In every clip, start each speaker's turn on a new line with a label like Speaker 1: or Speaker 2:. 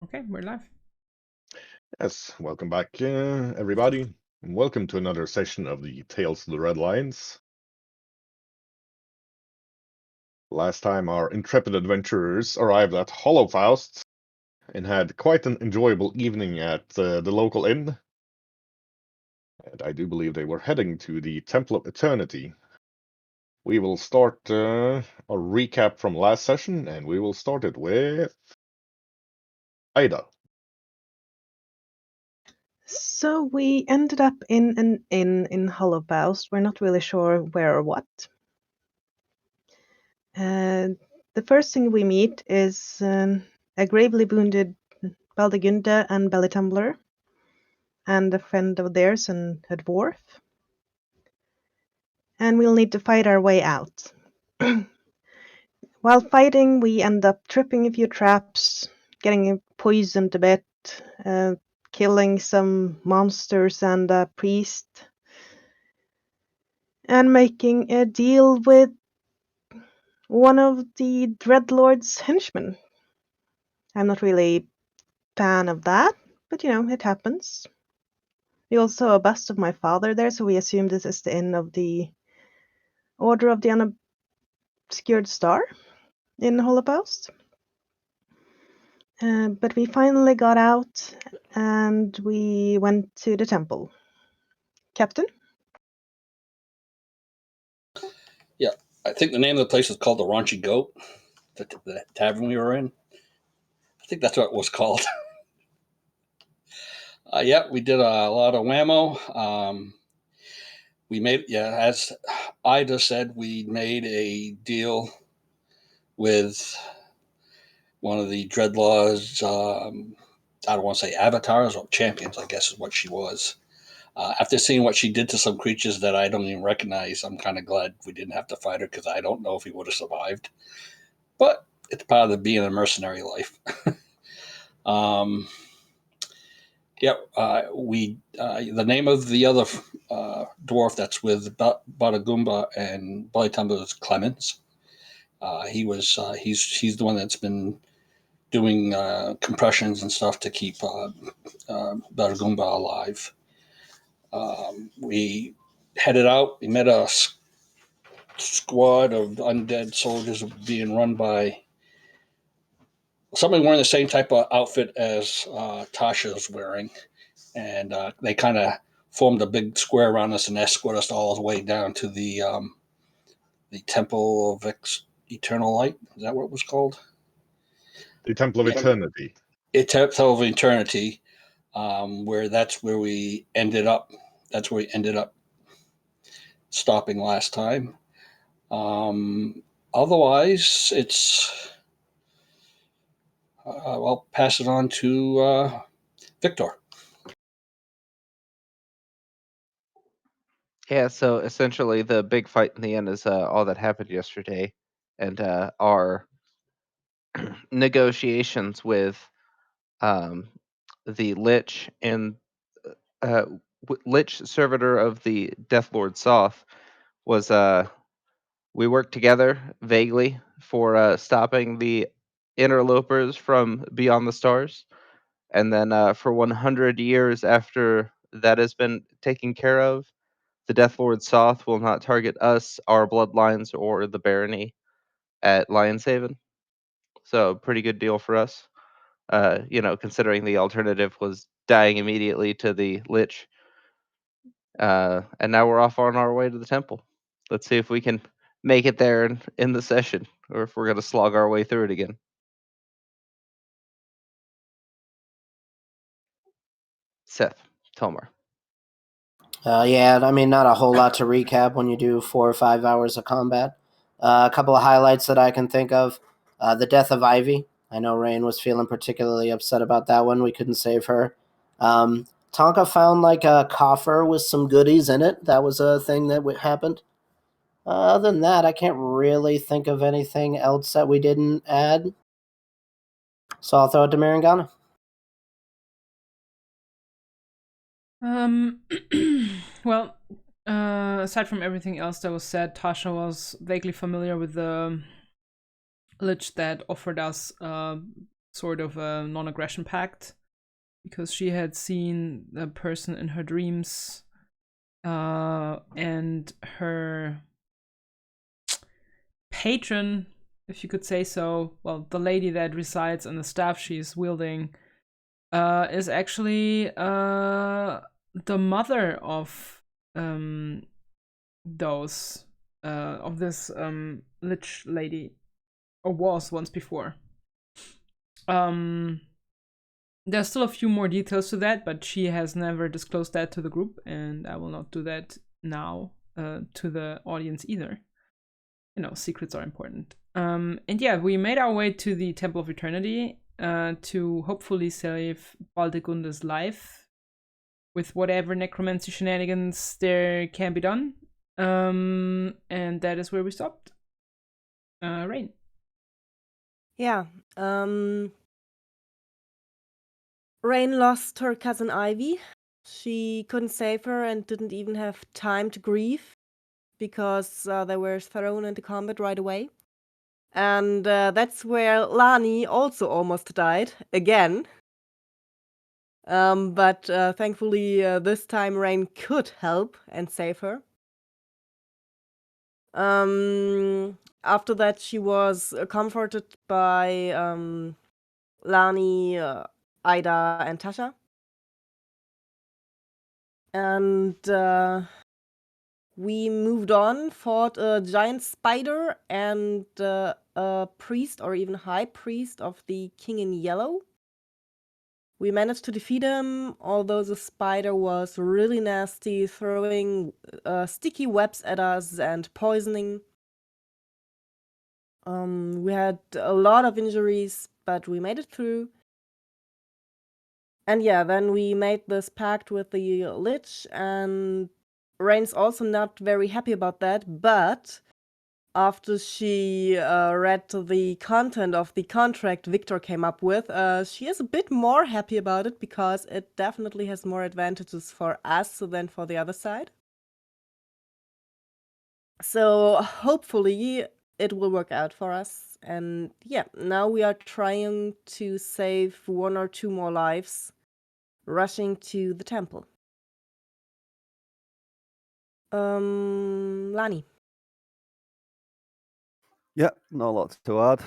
Speaker 1: Okay, we're live.
Speaker 2: Yes, welcome back, everybody, and welcome to another session of the Tales of the Red Lions. Last time, our intrepid adventurers arrived at Hollowfaust and had quite an enjoyable evening at the local inn. And I do believe they were heading to the Temple of Eternity. We will start a recap from last session, and we will start it with Ida.
Speaker 3: So we ended up in an inn in Hollowfaust. We're not really sure where or what. The first thing we meet is a gravely wounded Baldegunde and Belly Tumbler, and a friend of theirs and a dwarf. And we'll need to fight our way out. While fighting, we end up tripping a few traps, getting poisoned a bit, killing some monsters and a priest, and making a deal with one of the Dreadlord's henchmen. I'm not really a fan of that, but it happens. We also saw a bust of my father there, so we assume this is the inn of the Order of the Unobscured Star in Hollowfaust. But we finally got out, and we went to the temple. Captain?
Speaker 4: Yeah, I think the name of the place is called the Raunchy Goat, the tavern we were in. I think that's what it was called. Yeah, we did a lot of whammo. We made, as Ida said, we made a deal with one of the Dreadlaws. I don't want to say avatars or champions, I guess is what she was. After seeing what she did to some creatures that I don't even recognize, I'm kind of glad we didn't have to fight her because I don't know if he would have survived. But it's part of being a mercenary life. The name of the other dwarf that's with Badagumba and Blytumba is Clemens. He's the one that's been doing compressions and stuff to keep Badagumba alive. We headed out. We met a squad of undead soldiers being run by somebody wearing the same type of outfit as Tasha's wearing. And they kind of formed a big square around us and escorted us all the way down to the Temple of Eternal Light. Is that what it was called?
Speaker 2: The Temple of Eternity.
Speaker 4: Temple of Eternity, where that's where we ended up. That's where we ended up stopping last time. Otherwise, it's I'll pass it on to Victor.
Speaker 5: Yeah, so essentially the big fight in the end is all that happened yesterday, and our negotiations with the Lich and Lich servitor of the Death Lord Soth was we worked together vaguely for stopping the interlopers from beyond the stars, and then for 100 years after that has been taken care of, the Death Lord Soth will not target us, our bloodlines, or the barony at Lionshaven. So pretty good deal for us. Considering the alternative was dying immediately to the Lich. And now we're off on our way to the temple. Let's see if we can make it there in the session, or if we're going to slog our way through it again. Seth, Tomar.
Speaker 6: Not a whole lot to recap when you do 4 or 5 hours of combat. A couple of highlights that I can think of. The death of Ivy. I know Rain was feeling particularly upset about that one. We couldn't save her. Tonka found like a coffer with some goodies in it. That was a thing that happened. Other than that, I can't really think of anything else that we didn't add. So I'll throw it to Marangana.
Speaker 1: Well, aside from everything else that was said, Tasha was vaguely familiar with the Lich that offered us sort of a non-aggression pact, because she had seen the person in her dreams, and her patron, if you could say so, well, the lady that resides in the staff she's wielding, is actually the mother of those of this lich lady, or was once before. There's still a few more details to that, but she has never disclosed that to the group, and I will not do that now to the audience either. You know, secrets are important. And yeah, we made our way to the Temple of Eternity to hopefully save Baldegunde's life with whatever necromancy shenanigans there can be done. And that is where we stopped. Rain.
Speaker 7: Yeah. Rain lost her cousin Ivy. She couldn't save her and didn't even have time to grieve because they were thrown into combat right away. And that's where Lani also almost died again. But thankfully, this time Rain could help and save her. After that, she was comforted by Lani, Ida, and Tasha. And we moved on, fought a giant spider and a priest, or even high priest, of the King in Yellow. We managed to defeat him, although the spider was really nasty, throwing sticky webs at us and poisoning. We had a lot of injuries, but we made it through. And yeah, then we made this pact with the Lich, and Rain's also not very happy about that, but after she read the content of the contract Victor came up with, she is a bit more happy about it because it definitely has more advantages for us than for the other side. So hopefully it will work out for us. And yeah, now we are trying to save 1 or 2 more lives, rushing to the temple. Lani.
Speaker 8: Yeah, not a lot to add.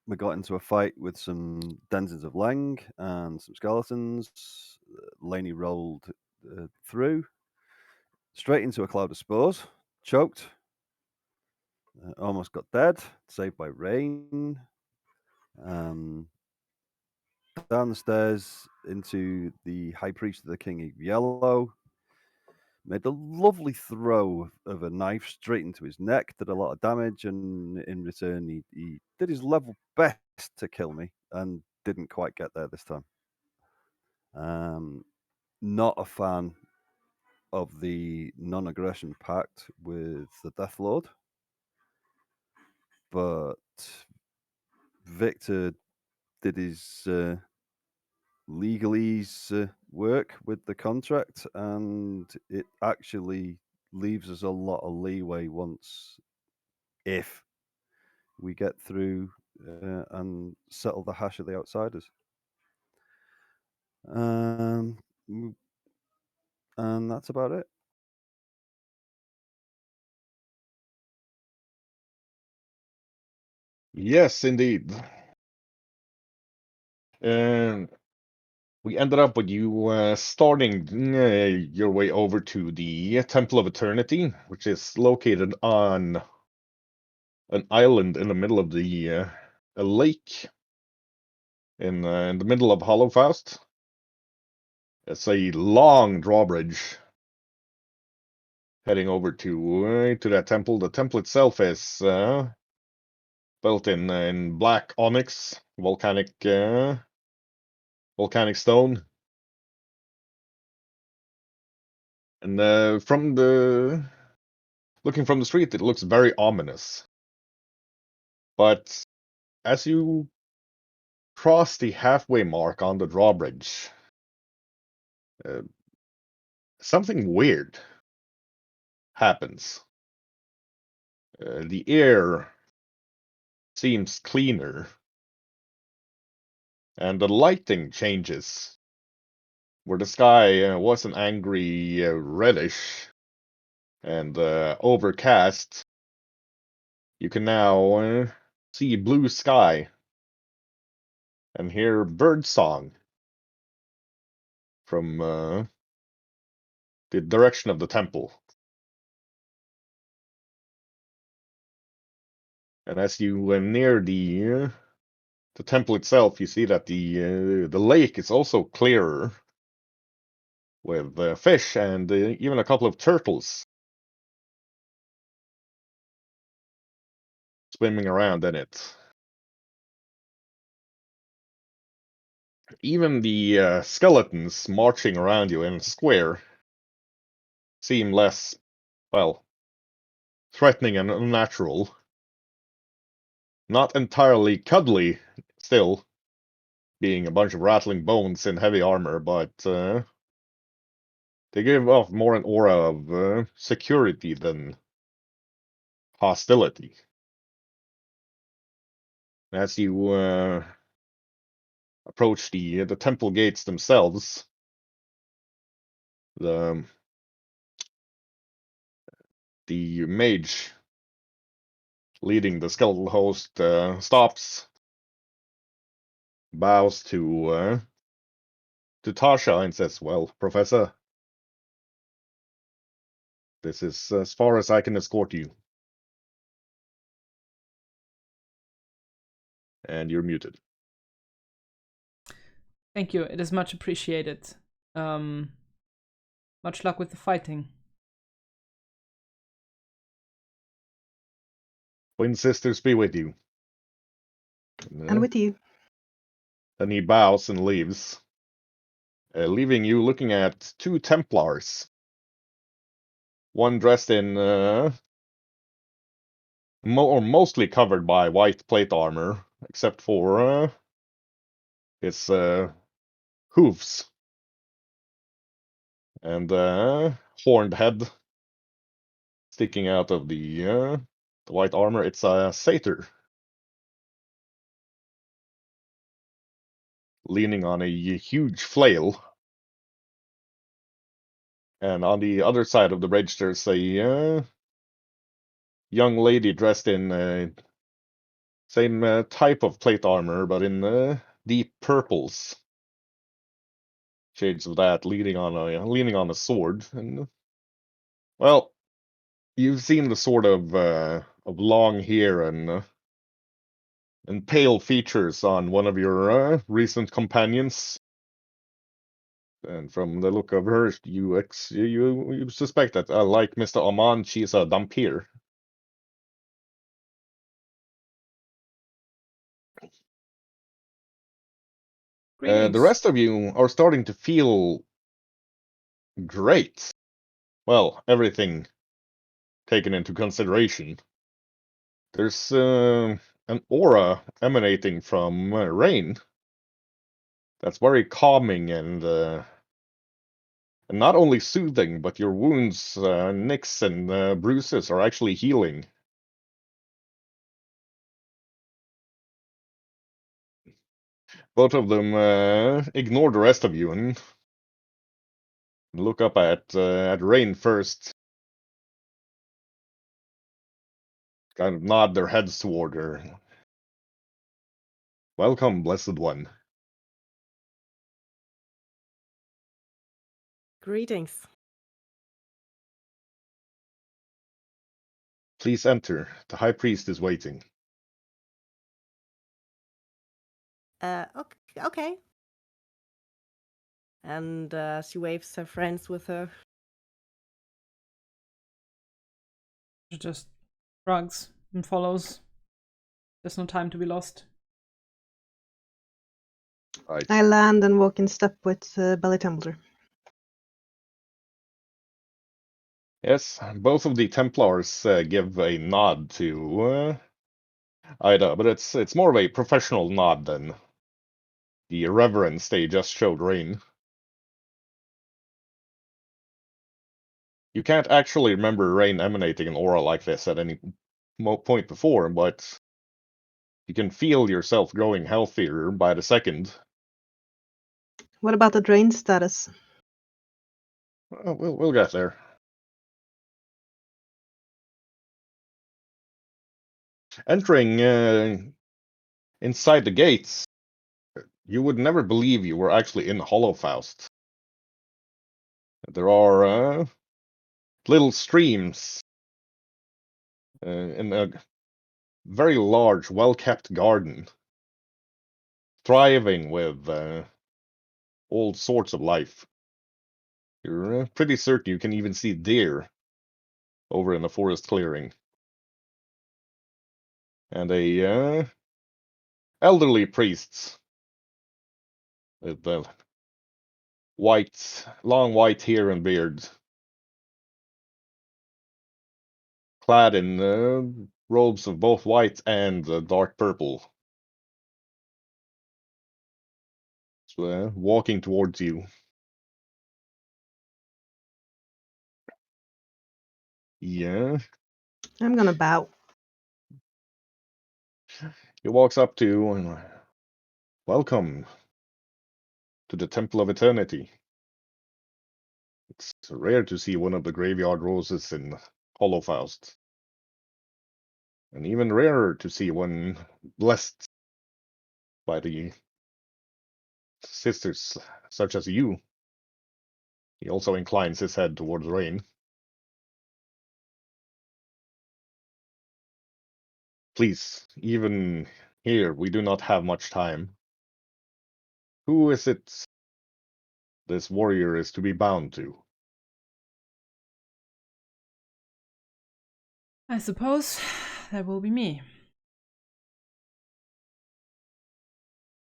Speaker 8: We got into a fight with some denizens of Lang and some skeletons. Laney rolled through, straight into a cloud of spores, choked, almost got dead, saved by Rain. Down the stairs into the High Priest of the King of Yellow. Made a lovely throw of a knife straight into his neck, did a lot of damage, and in return, he did his level best to kill me and didn't quite get there this time. Not a fan of the non-aggression pact with the Death Lord, but Victor did his legalese work with the contract, and it actually leaves us a lot of leeway if we get through and settle the hash of the outsiders. And that's about it.
Speaker 2: Yes, indeed. And we ended up with you starting your way over to the Temple of Eternity, which is located on an island in the middle of a lake in the middle of Hollowfast. It's a long drawbridge heading over to that temple. The temple itself is built in black onyx, volcanic stone. And looking from the street, it looks very ominous. But as you cross the halfway mark on the drawbridge, something weird happens. The air seems cleaner, and the lighting changes. Where the sky was an angry reddish and overcast, you can now see blue sky and hear bird song from the direction of the temple. And as you near the temple itself, you see that the lake is also clearer, with fish and even a couple of turtles swimming around in it. Even the skeletons marching around you in a square seem less, well, threatening and unnatural. Not entirely cuddly, still, being a bunch of rattling bones in heavy armor, but they give off more an aura of security than hostility. As you approach the temple gates themselves, the mage leading the skeletal host stops, bows to Tasha, and says, "Well, Professor, this is as far as I can escort you." And you're muted.
Speaker 1: Thank you. It is much appreciated. Much luck with the fighting.
Speaker 2: Twin sisters be with you.
Speaker 3: And with you.
Speaker 2: Then he bows and leaves, leaving you looking at two Templars. One dressed in, or mostly covered by white plate armor, except for his hooves and horned head sticking out of the white armor. It's a satyr, leaning on a huge flail. And on the other side of the bridge, there's a young lady dressed in same type of plate armor, but in deep purples. Shades of that, leaning on a sword. And well, you've seen the sort of long hair and pale features on one of your recent companions. And from the look of her, you suspect that, like Mr. Oman, she's a Dhampir. The rest of you are starting to feel great. Well, everything taken into consideration. There's an aura emanating from Rain that's very calming and not only soothing, but your wounds, nicks, and bruises are actually healing. Both of them ignore the rest of you and look up at Rain first. Kind of nod their heads toward her. "Welcome, Blessed One."
Speaker 7: Greetings.
Speaker 2: "Please enter. The High Priest is waiting."
Speaker 7: Okay. And she waves her friends with her.
Speaker 1: She just shrugs and follows. There's no time to be lost.
Speaker 2: Right.
Speaker 3: I land and walk in step with Belly Tumbler.
Speaker 2: Yes, both of the Templars give a nod to Ida, but it's more of a professional nod than the reverence they just showed Rain. You can't actually remember Rain emanating an aura like this at any point before, but You can feel yourself growing healthier by the second.
Speaker 3: What about the drain status?
Speaker 2: We'll get there. Entering inside the gates, you would never believe you were actually in Hollowfaust. There are little streams in a very large, well-kept garden, thriving with all sorts of life. You're pretty certain you can even see deer over in the forest clearing. And a elderly priests with long white hair and beard, clad in robes of both white and dark purple. So, walking towards you. Yeah.
Speaker 3: I'm gonna bow.
Speaker 2: He walks up to you and welcome to the Temple of Eternity. It's rare to see one of the graveyard roses in Hollowfaust. And even rarer to see one blessed by the sisters such as you. He also inclines his head towards Rain. Please, even here, we do not have much time. Who is it this warrior is to be bound to?
Speaker 1: I suppose that will be me.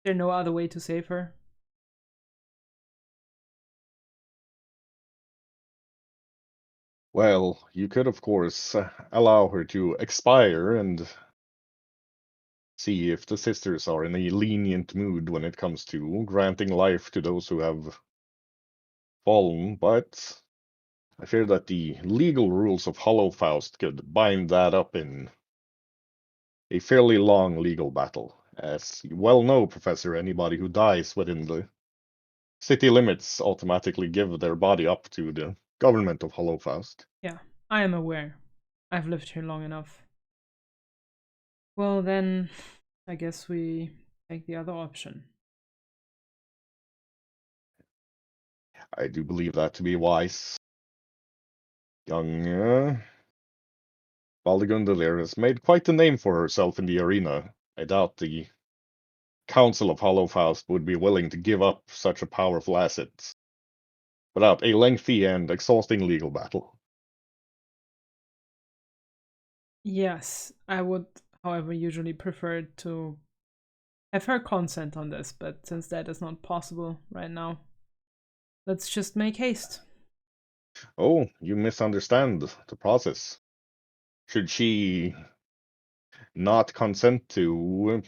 Speaker 1: There's no other way to save her.
Speaker 2: Well, you could, of course, allow her to expire and see if the sisters are in a lenient mood when it comes to granting life to those who have fallen, but I fear that the legal rules of Hollowfaust could bind that up in a fairly long legal battle. As you well know, Professor, anybody who dies within the city limits automatically give their body up to the government of Hollowfaust.
Speaker 1: Yeah, I am aware. I've lived here long enough. Well, then, I guess we take the other option.
Speaker 2: I do believe that to be wise. Young Valdegunde there has made quite a name for herself in the arena. I doubt the Council of Hollowfaust would be willing to give up such a powerful asset without a lengthy and exhausting legal battle.
Speaker 1: Yes, I would, however, usually prefer to have her consent on this, but since that is not possible right now, let's just make haste.
Speaker 2: Oh, you misunderstand the process. Should she not consent to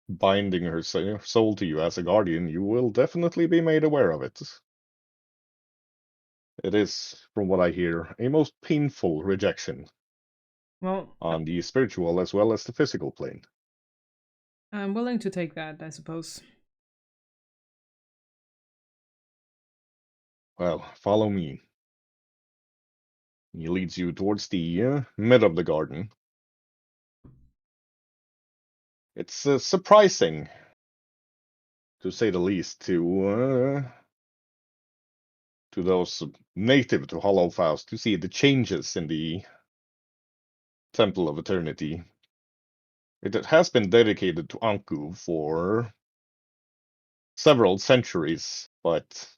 Speaker 2: binding her soul to you as a guardian, you will definitely be made aware of it. It is, from what I hear, a most painful rejection
Speaker 1: Well,
Speaker 2: on the spiritual as well as the physical plane.
Speaker 1: I'm willing to take that, I suppose.
Speaker 2: Well, follow me. He leads you towards the mid of the garden. It's surprising, to say the least, to those native to Hollowfaust to see the changes in the Temple of Eternity. It has been dedicated to Anku for several centuries, but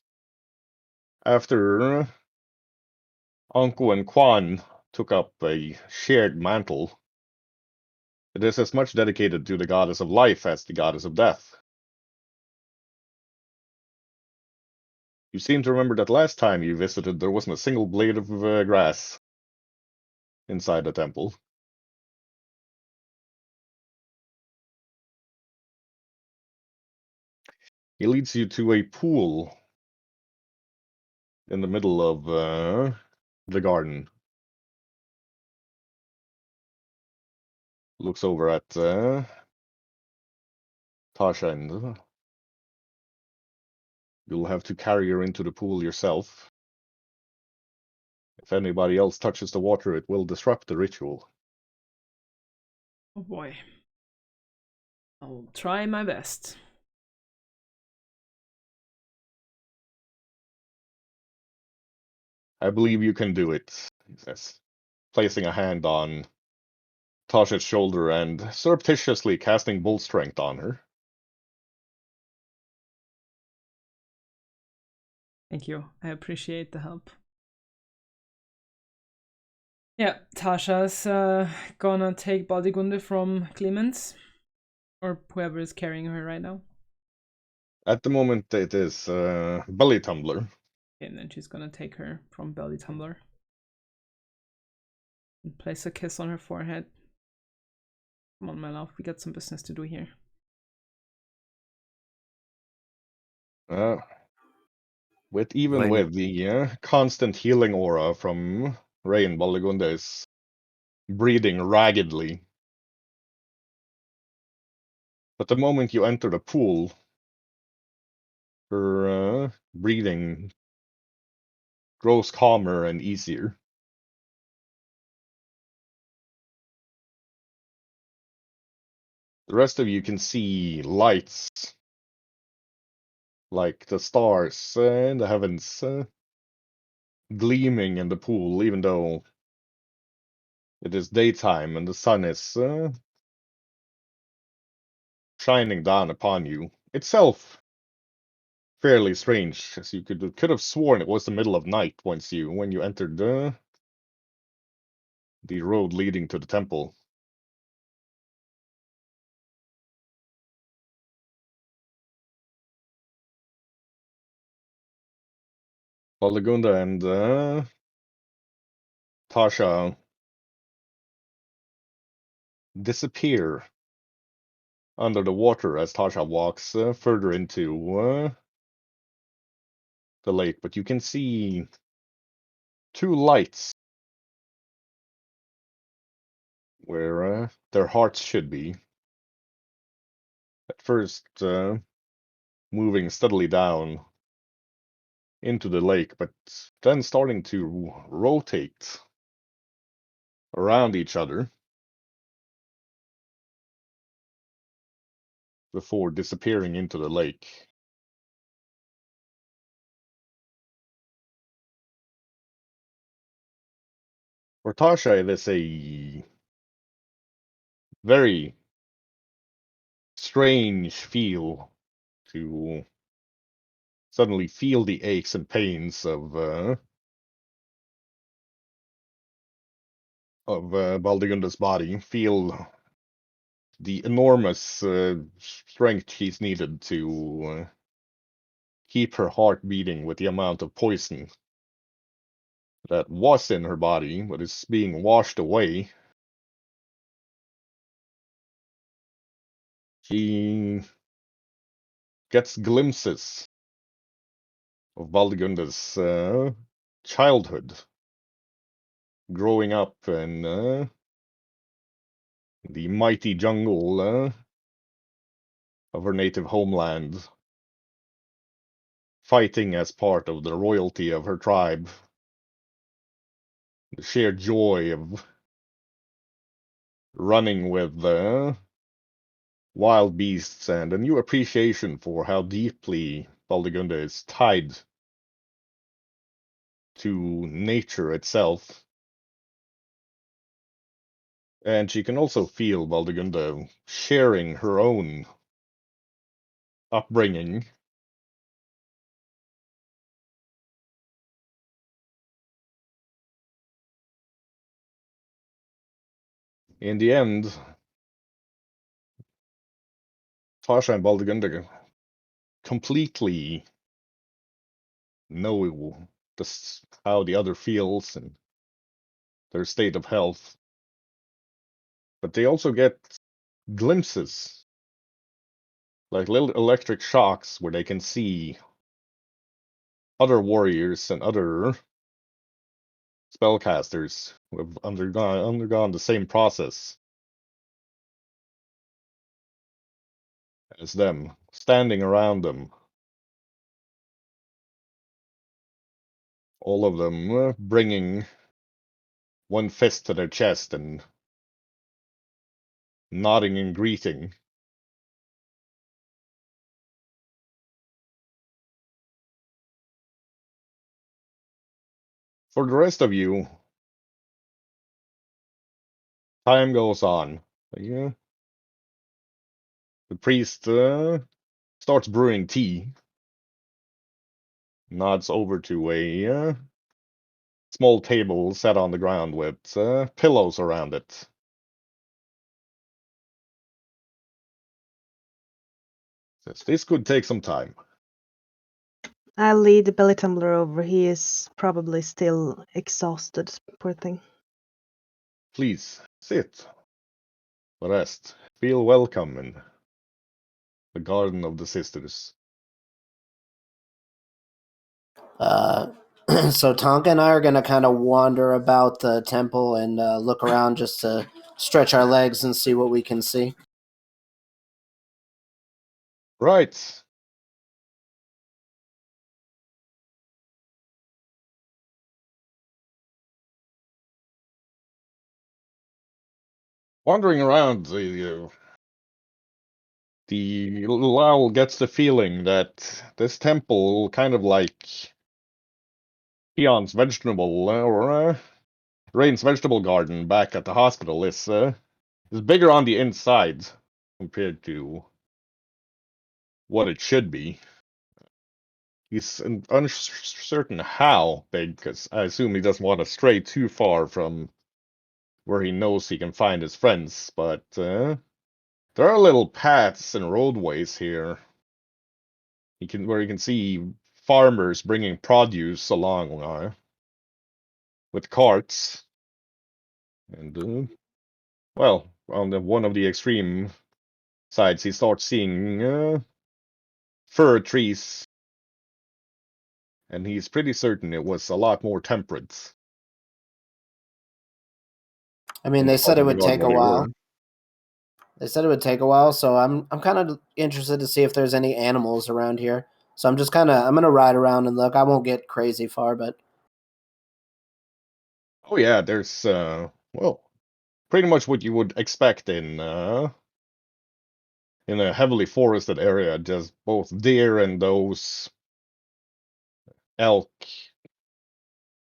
Speaker 2: after Anku and Quan took up a shared mantle, it is as much dedicated to the goddess of life as the goddess of death. You seem to remember that last time you visited, there wasn't a single blade of grass inside the temple. He leads you to a pool in the middle of the garden. Looks over at Tasha, and you'll have to carry her into the pool yourself. If anybody else touches the water, it will disrupt the ritual.
Speaker 1: Oh boy. I'll try my best.
Speaker 2: I believe you can do it, he says, placing a hand on Tasha's shoulder and surreptitiously casting Bull Strength on her.
Speaker 1: Thank you. I appreciate the help. Yeah, Tasha's gonna take Baldigunde from Clemens, or whoever is carrying her right now.
Speaker 2: At the moment, it is Belly Tumbler.
Speaker 1: And then she's gonna take her from Belly Tumbler and place a kiss on her forehead. Come on, my love, we got some business to do here.
Speaker 2: Even
Speaker 8: Laney.
Speaker 2: with the constant healing aura from Ray and Baldigunde is breathing raggedly. But the moment you enter the pool, her breathing grows calmer and easier. The rest of you can see lights, like the stars in the heavens, gleaming in the pool, even though it is daytime and the sun is shining down upon you. Itself fairly strange, as you could have sworn it was the middle of night when you entered the road leading to the temple. Baldigunda and Tasha disappear under the water as Tasha walks further into the lake, but you can see two lights where their hearts should be. At first, moving steadily down into the lake, but then starting to rotate around each other before disappearing into the lake. For Tasha, it is a very strange feel to suddenly feel the aches and pains of Baldigunda's body, feel the enormous strength she's needed to keep her heart beating with the amount of poison that was in her body, but is being washed away. She gets glimpses of Baldigunda's childhood, growing up in the mighty jungle of her native homeland, fighting as part of the royalty of her tribe. The sheer joy of running with the wild beasts and a new appreciation for how deeply Baldigunda is tied to nature itself. And she can also feel Baldigunda sharing her own upbringing. In the end, Tasha and Baldigunda completely know how the other feels and their state of health. But they also get glimpses, like little electric shocks, where they can see other warriors and other spellcasters who have undergone the same process. as them, standing around them. All of them bringing one fist to their chest and nodding in greeting. For the rest of you, time goes on. Yeah. The priest starts brewing tea, nods over to a small table set on the ground with pillows around it. Says this could take some time.
Speaker 3: I'll lead the belly tumbler over. He is probably still exhausted, poor thing.
Speaker 2: Please sit, rest, feel welcome in the garden of the sisters.
Speaker 6: So Tonka and I are going to kind of wander about the temple and look around just to stretch our legs and see what we can see.
Speaker 2: Right. Wandering around, the Lowell gets the feeling that this temple, kind of like Peon's vegetable or Rain's vegetable garden back at the hospital, is bigger on the inside compared to what it should be. He's uncertain how big, because I assume he doesn't want to stray too far from where he knows he can find his friends, but there are little paths and roadways here. Where you can see farmers bringing produce along with carts, and well, on one of the extreme sides, he starts seeing fir trees, and he's pretty certain it was a lot more temperate
Speaker 6: I mean,
Speaker 2: in the
Speaker 6: they
Speaker 2: part
Speaker 6: said it
Speaker 2: of the
Speaker 6: would
Speaker 2: garden
Speaker 6: take
Speaker 2: where
Speaker 6: a
Speaker 2: they were.
Speaker 6: while. They said it would take a while, so I'm kind of interested to see if there's any animals around here. So I'm gonna ride around and look. I won't get crazy far, but
Speaker 2: Oh yeah, there's well, pretty much what you would expect in a heavily forested area, just both deer and those elk.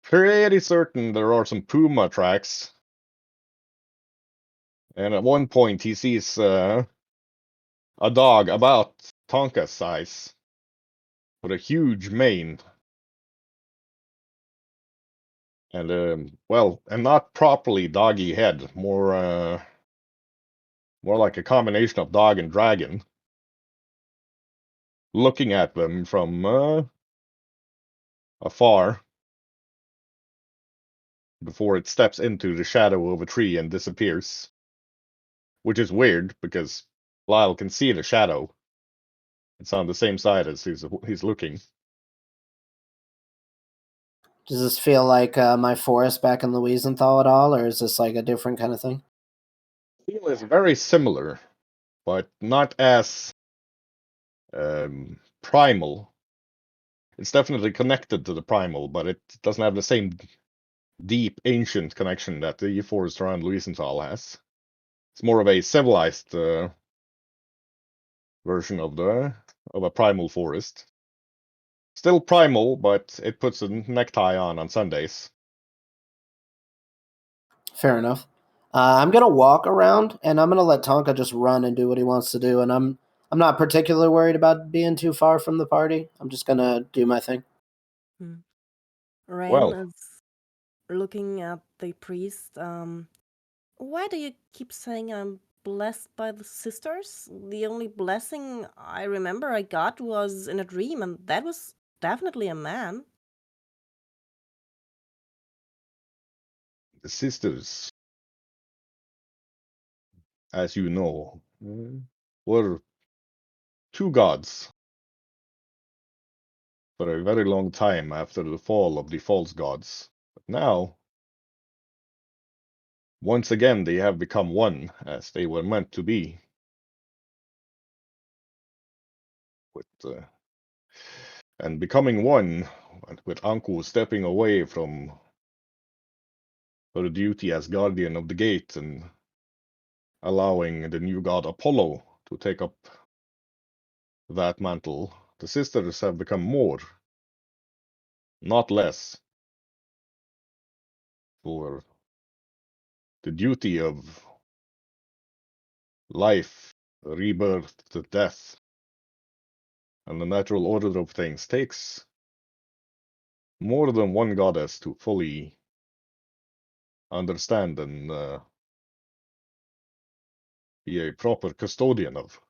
Speaker 2: Pretty certain there are some puma tracks. And at one point he sees a dog about Tonka's size with a huge mane. And well, and not properly doggy head, more like a combination of dog and dragon. Looking at them from afar before it steps into the shadow of a tree and disappears. Which is weird because Lyle can see the shadow. It's on the same side as he's looking.
Speaker 6: does this feel like my forest back in Louisenthal at all, or is this like a different kind of thing?
Speaker 2: Feel is very similar, but not as primal. It's definitely connected to the primal, but it doesn't have the same deep, ancient connection that the forest around Louisenthal has. It's more of a civilized version of a primal forest. Still primal, but it puts a necktie on Sundays.
Speaker 6: Fair enough. I'm gonna walk around and I'm gonna let Tonka just run and do what he wants to do, and I'm not particularly worried about being too far from the party. I'm just gonna do my thing.
Speaker 7: Rain
Speaker 2: Well,
Speaker 7: is looking at the priest. Why do you keep saying I'm blessed by the sisters? The only blessing I remember I got was in a dream, and that was definitely a man.
Speaker 2: the sisters, as you know, were two gods for a very long time after the fall of the false gods. But now, once again, they have become one, as they were meant to be. and becoming one, with Anku stepping away from her duty as guardian of the gate and allowing the new god Apollo to take up that mantle, the sisters have become more, not less, for the duty of life, rebirth, death, and the natural order of things takes more than one goddess to fully understand and be a proper custodian of.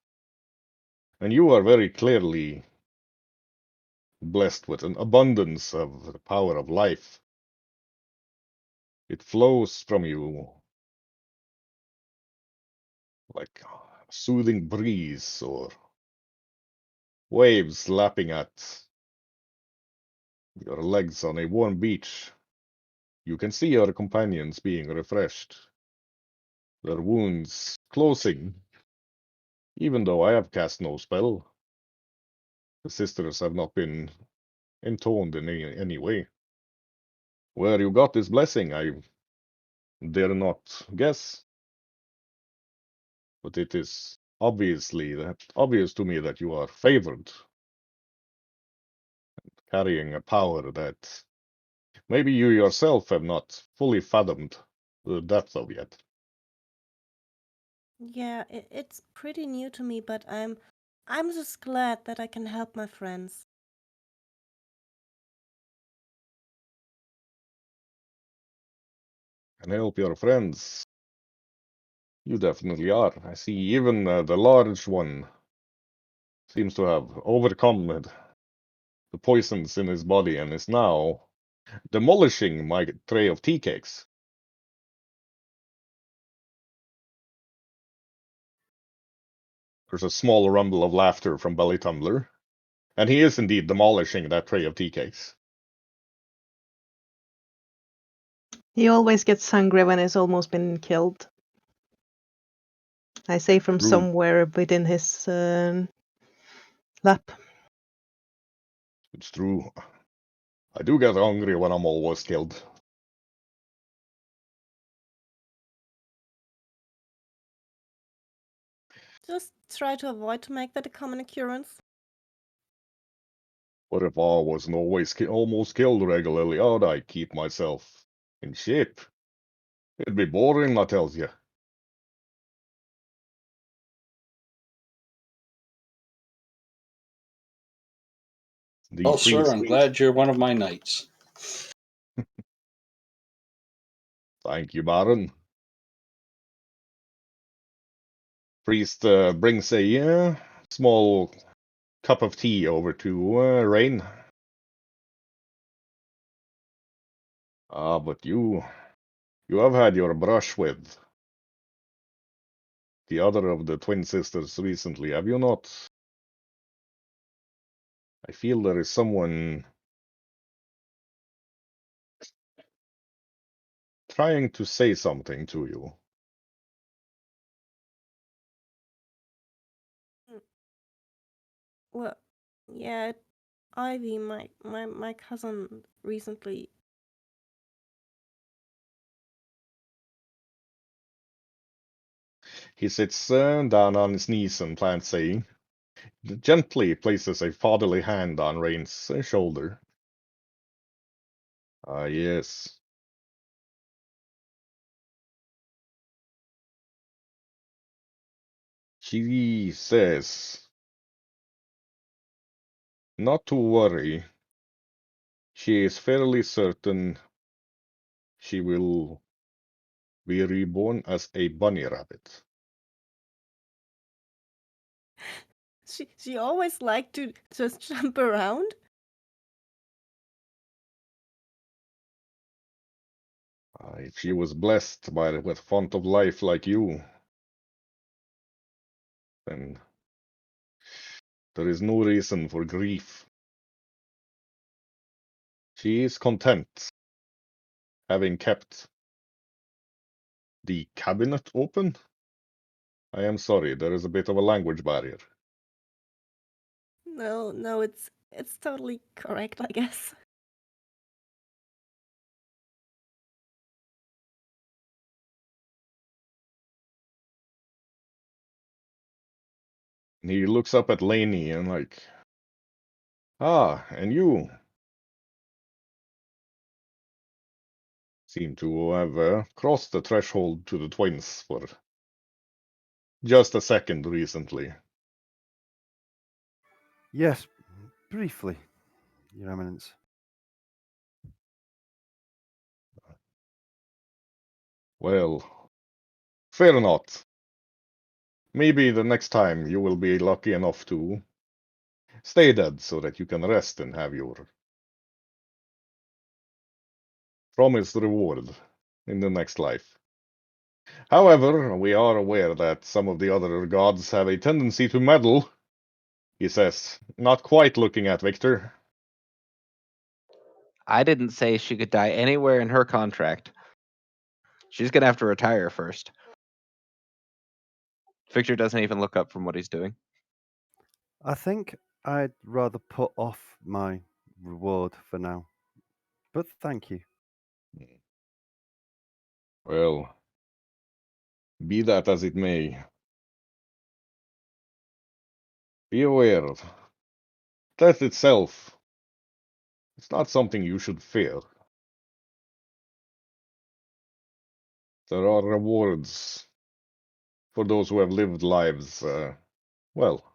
Speaker 2: And you are very clearly blessed with an abundance of the power of life. It flows from you like a soothing breeze or waves lapping at your legs on a warm beach. You can see your companions being refreshed, their wounds closing. Even though I have cast no spell, the sisters have not been intoned in any way. Where you got this blessing, I dare not guess, but it is obvious to me that you are favored, carrying a power that maybe you yourself have not fully fathomed the depth of yet.
Speaker 7: Yeah, it's pretty new to me, but I'm just glad that I can help my friends.
Speaker 2: And help your friends. You definitely are. I see even the large one seems to have overcome the poisons in his body and is now demolishing my tray of tea cakes. There's a small rumble of laughter from Belly Tumbler, and he is indeed demolishing that tray of tea cakes.
Speaker 3: He always gets hungry when he's almost been killed. I say from
Speaker 2: True.
Speaker 3: somewhere within his lap.
Speaker 2: It's true. I do get hungry when I'm almost killed.
Speaker 7: Just try to avoid to make that a common occurrence.
Speaker 2: What if I wasn't always almost killed regularly? How'd I keep myself in shape? It'd be boring, I tells you. The
Speaker 4: Oh, sir, I'm
Speaker 2: priest
Speaker 4: glad you're one of my knights.
Speaker 2: Thank you, Baron. Priest brings a small cup of tea over to Rain. Ah, but you have had your brush with the other of the twin sisters recently, have you not? I feel there is someone trying to say something to you.
Speaker 7: Well, yeah, Ivy, my cousin recently.
Speaker 2: He sits down on his knees and plants saying, gently places a fatherly hand on Rain's shoulder. Ah, yes. She says not to worry. She is fairly certain she will be reborn as a bunny rabbit.
Speaker 7: She always liked to just jump around.
Speaker 2: If she was blessed with font of life like you, then there is no reason for grief. She is content, having kept the cabinet open. I am sorry, there is a bit of a language barrier.
Speaker 7: No, it's totally correct, I guess.
Speaker 2: And he looks up at Laney and like, ah, and you seem to have crossed the threshold to the twins for just a second recently.
Speaker 8: Yes, briefly, Your Eminence.
Speaker 2: Well, fear not. Maybe the next time you will be lucky enough to stay dead so that you can rest and have your promised reward in the next life. However, we are aware that some of the other gods have a tendency to meddle, he says, not quite looking at Victor.
Speaker 5: I didn't say she could die anywhere in her contract. She's gonna have to retire first. Victor doesn't even look up from what he's doing.
Speaker 8: I think I'd rather put off my reward for now. But thank you.
Speaker 2: Well, be that as it may, be aware death itself is not something you should fear. There are rewards for those who have lived lives, well,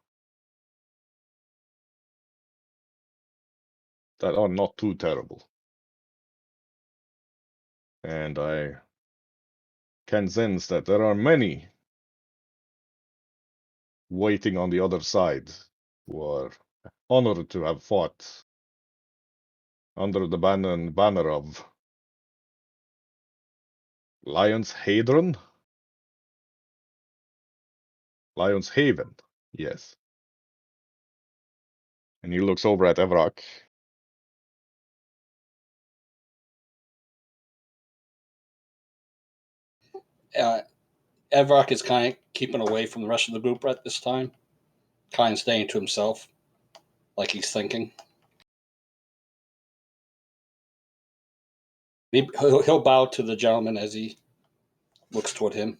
Speaker 2: that are not too terrible. And I can sense that there are many waiting on the other side who are honored to have fought under the banner of Lion's Hadron? Lion's Haven, yes. And he looks over at Evrock.
Speaker 4: Evrock is kind of keeping away from the rest of the group at this time, kind of staying to himself, like he's thinking. He'll bow to the gentleman as he looks toward him.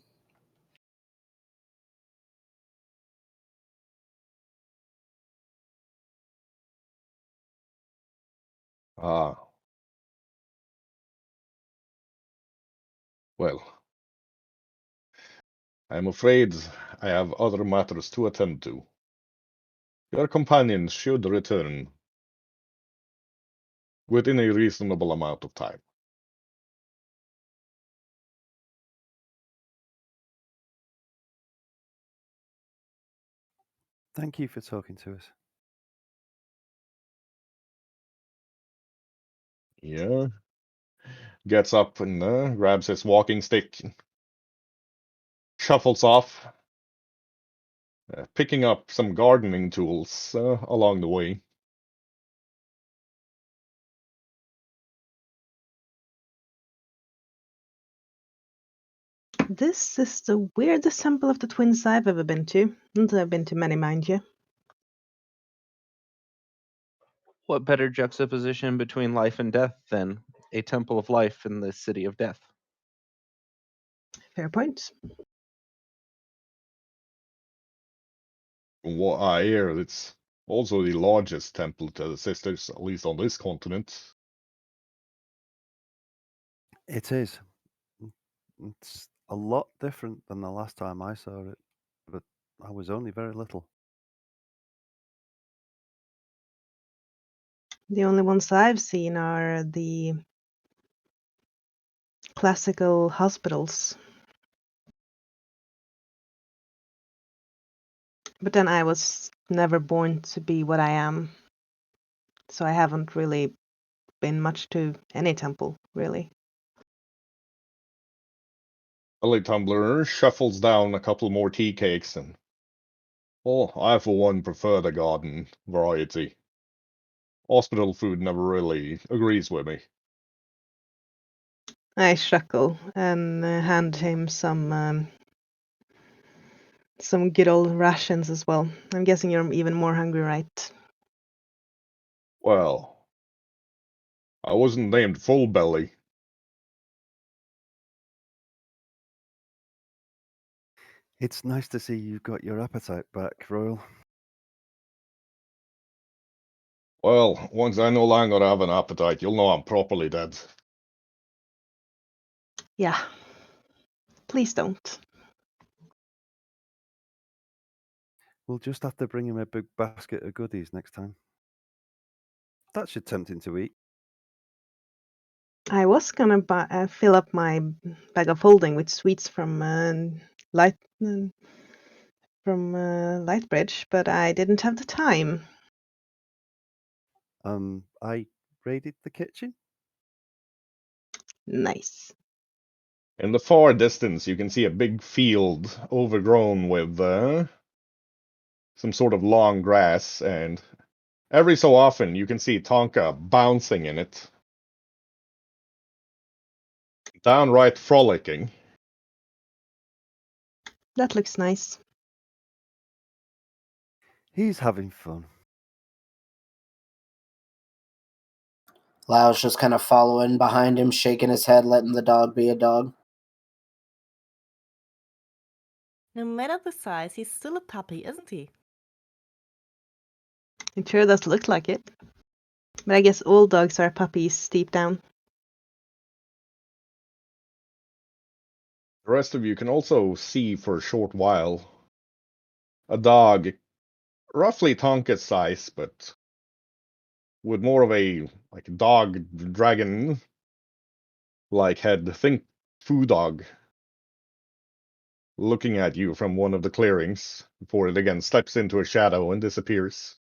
Speaker 2: Ah. Well, I'm afraid I have other matters to attend to. Your companions should return within a reasonable amount of time.
Speaker 8: Thank you for talking to us.
Speaker 2: Yeah. Gets up and grabs his walking stick, shuffles off, picking up some gardening tools along the way.
Speaker 3: This is the weirdest temple of the twins I've ever been to. And I've been to many, mind you.
Speaker 5: What better juxtaposition between life and death than a temple of life in the city of death?
Speaker 3: Fair point.
Speaker 2: From what I hear, it's also the largest temple to the sisters, at least on this continent.
Speaker 8: It is. It's a lot different than the last time I saw it, but I was only very little.
Speaker 3: The only ones I've seen are the classical hospitals. But then I was never born to be what I am. So I haven't really been much to any temple, really.
Speaker 2: Belly Tumbler shuffles down a couple more tea cakes and, well, I for one prefer the garden variety. Hospital food never really agrees with me.
Speaker 3: I chuckle and hand him some good old rations as well. I'm guessing you're even more hungry, right?
Speaker 2: Well, I wasn't named Full Belly.
Speaker 8: It's nice to see you've got your appetite back, Royal.
Speaker 2: Well, once I no longer have an appetite, you'll know I'm properly dead.
Speaker 3: Yeah. Please don't.
Speaker 8: We'll just have to bring him a big basket of goodies next time. That should tempt him to eat.
Speaker 3: I was gonna fill up my bag of holding with sweets from Light Lightbridge, but I didn't have the time.
Speaker 8: I raided the kitchen.
Speaker 3: Nice.
Speaker 2: In the far distance, you can see a big field overgrown with some sort of long grass, and every so often you can see Tonka bouncing in it. Downright frolicking.
Speaker 3: That looks nice.
Speaker 8: He's having fun.
Speaker 6: Lau's just kind of following behind him, shaking his head, letting the dog be a dog.
Speaker 7: No matter the size, he's still a puppy, isn't he?
Speaker 3: It sure does look like it. But I guess all dogs are puppies deep down.
Speaker 2: The rest of you can also see for a short while a dog, roughly Tonka's size, but with more of a dog dragon like head. Think Foo Dog, looking at you from one of the clearings before it again steps into a shadow and disappears.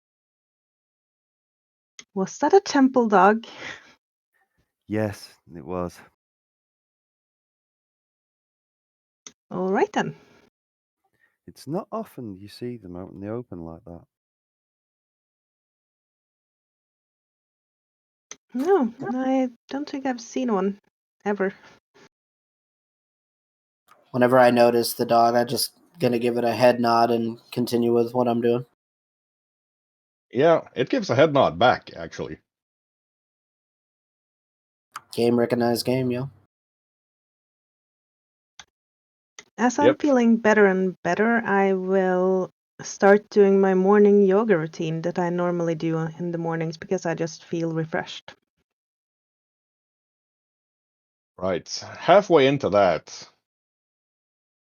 Speaker 3: Was that a temple dog?
Speaker 8: Yes, it was.
Speaker 3: All right then.
Speaker 8: It's not often you see them out in the open like that.
Speaker 3: No, I don't think I've seen one ever.
Speaker 6: Whenever I notice the dog, I just gonna give it a head nod and continue with what I'm doing.
Speaker 2: Yeah, it gives a head nod back, actually.
Speaker 6: Game recognized game, yo.
Speaker 3: As I'm
Speaker 2: Yep.
Speaker 3: feeling better and better, I will start doing my morning yoga routine that I normally do in the mornings because I just feel refreshed.
Speaker 2: Right. Halfway into that,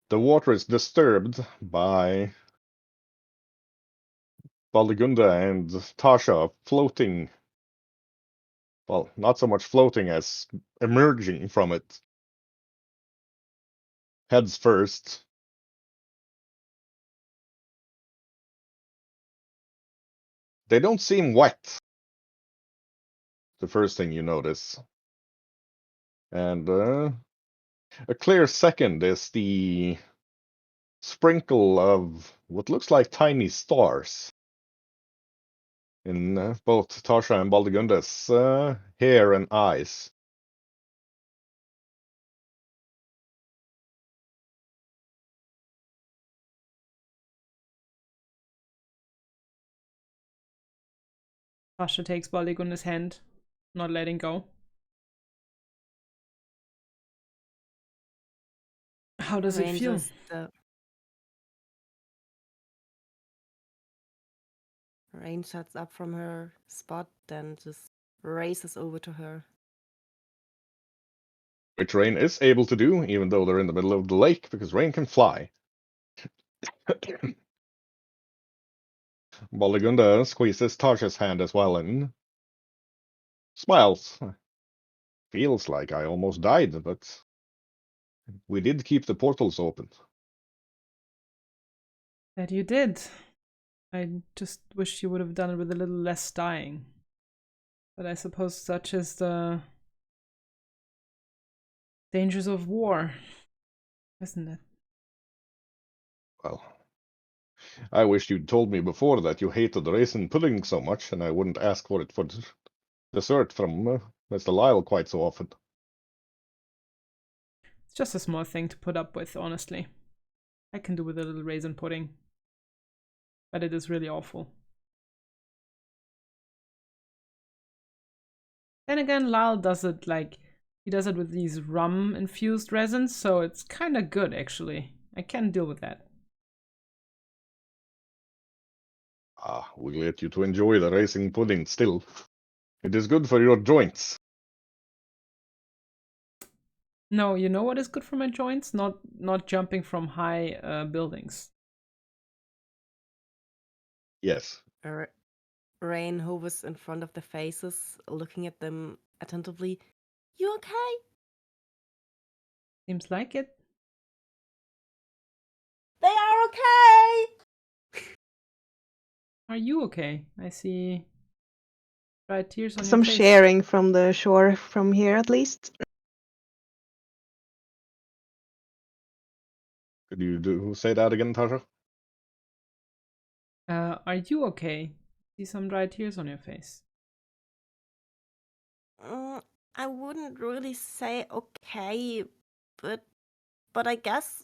Speaker 2: the water is disturbed by Baldigunda and Tasha floating. Well, not so much floating as emerging from it. Heads first. They don't seem wet. The first thing you notice. And a clear second is the sprinkle of what looks like tiny stars in both Tasha and Baldigunda's hair and eyes.
Speaker 1: Tasha takes Baldigunda's hand, not letting go. How does it
Speaker 7: Rain
Speaker 1: feel?
Speaker 7: just Rain shuts up from her spot and just races over to her.
Speaker 2: Which Rain is able to do, even though they're in the middle of the lake, because Rain can fly. Baldigunda squeezes Tasha's hand as well and smiles. Feels like I almost died, but we did keep the portals open.
Speaker 1: That you did. I just wish you would have done it with a little less dying. But I suppose such is the dangers of war, isn't it?
Speaker 2: Well, I wish you'd told me before that you hated raisin pudding so much, and I wouldn't ask for it for dessert from Mr. Lyle quite so often.
Speaker 1: It's just a small thing to put up with, honestly. I can do with a little raisin pudding. But it is really awful. Then again, Lyle does it like he does it with these rum infused resins, so it's kind of good actually. I can deal with that.
Speaker 2: We'll let you to enjoy the racing pudding still. It is good for your joints.
Speaker 1: No, you know what is good for my joints? Not jumping from high buildings.
Speaker 2: Yes.
Speaker 7: Rain hovers in front of the faces, looking at them attentively. You okay?
Speaker 1: Seems like it.
Speaker 7: They are okay!
Speaker 1: Are you okay? I see dry tears on
Speaker 3: Some
Speaker 1: your face.
Speaker 3: sharing from the shore from here, at least.
Speaker 2: Could you say that again, Tasha?
Speaker 1: Are you okay? See some dry tears on your face.
Speaker 7: I wouldn't really say okay, but I guess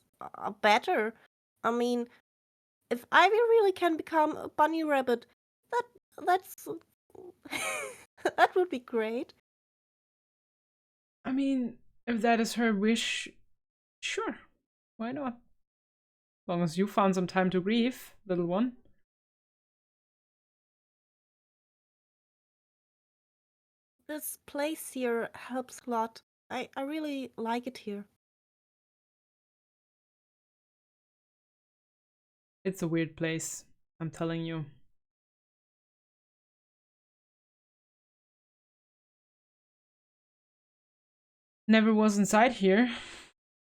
Speaker 7: better. I mean, if Ivy really can become a bunny rabbit, that's that would be great.
Speaker 1: I mean, if that is her wish, sure. Why not? As long as you found some time to grieve, little one.
Speaker 7: This place here helps a lot. I really like it here.
Speaker 1: It's a weird place, I'm telling you. Never was inside here.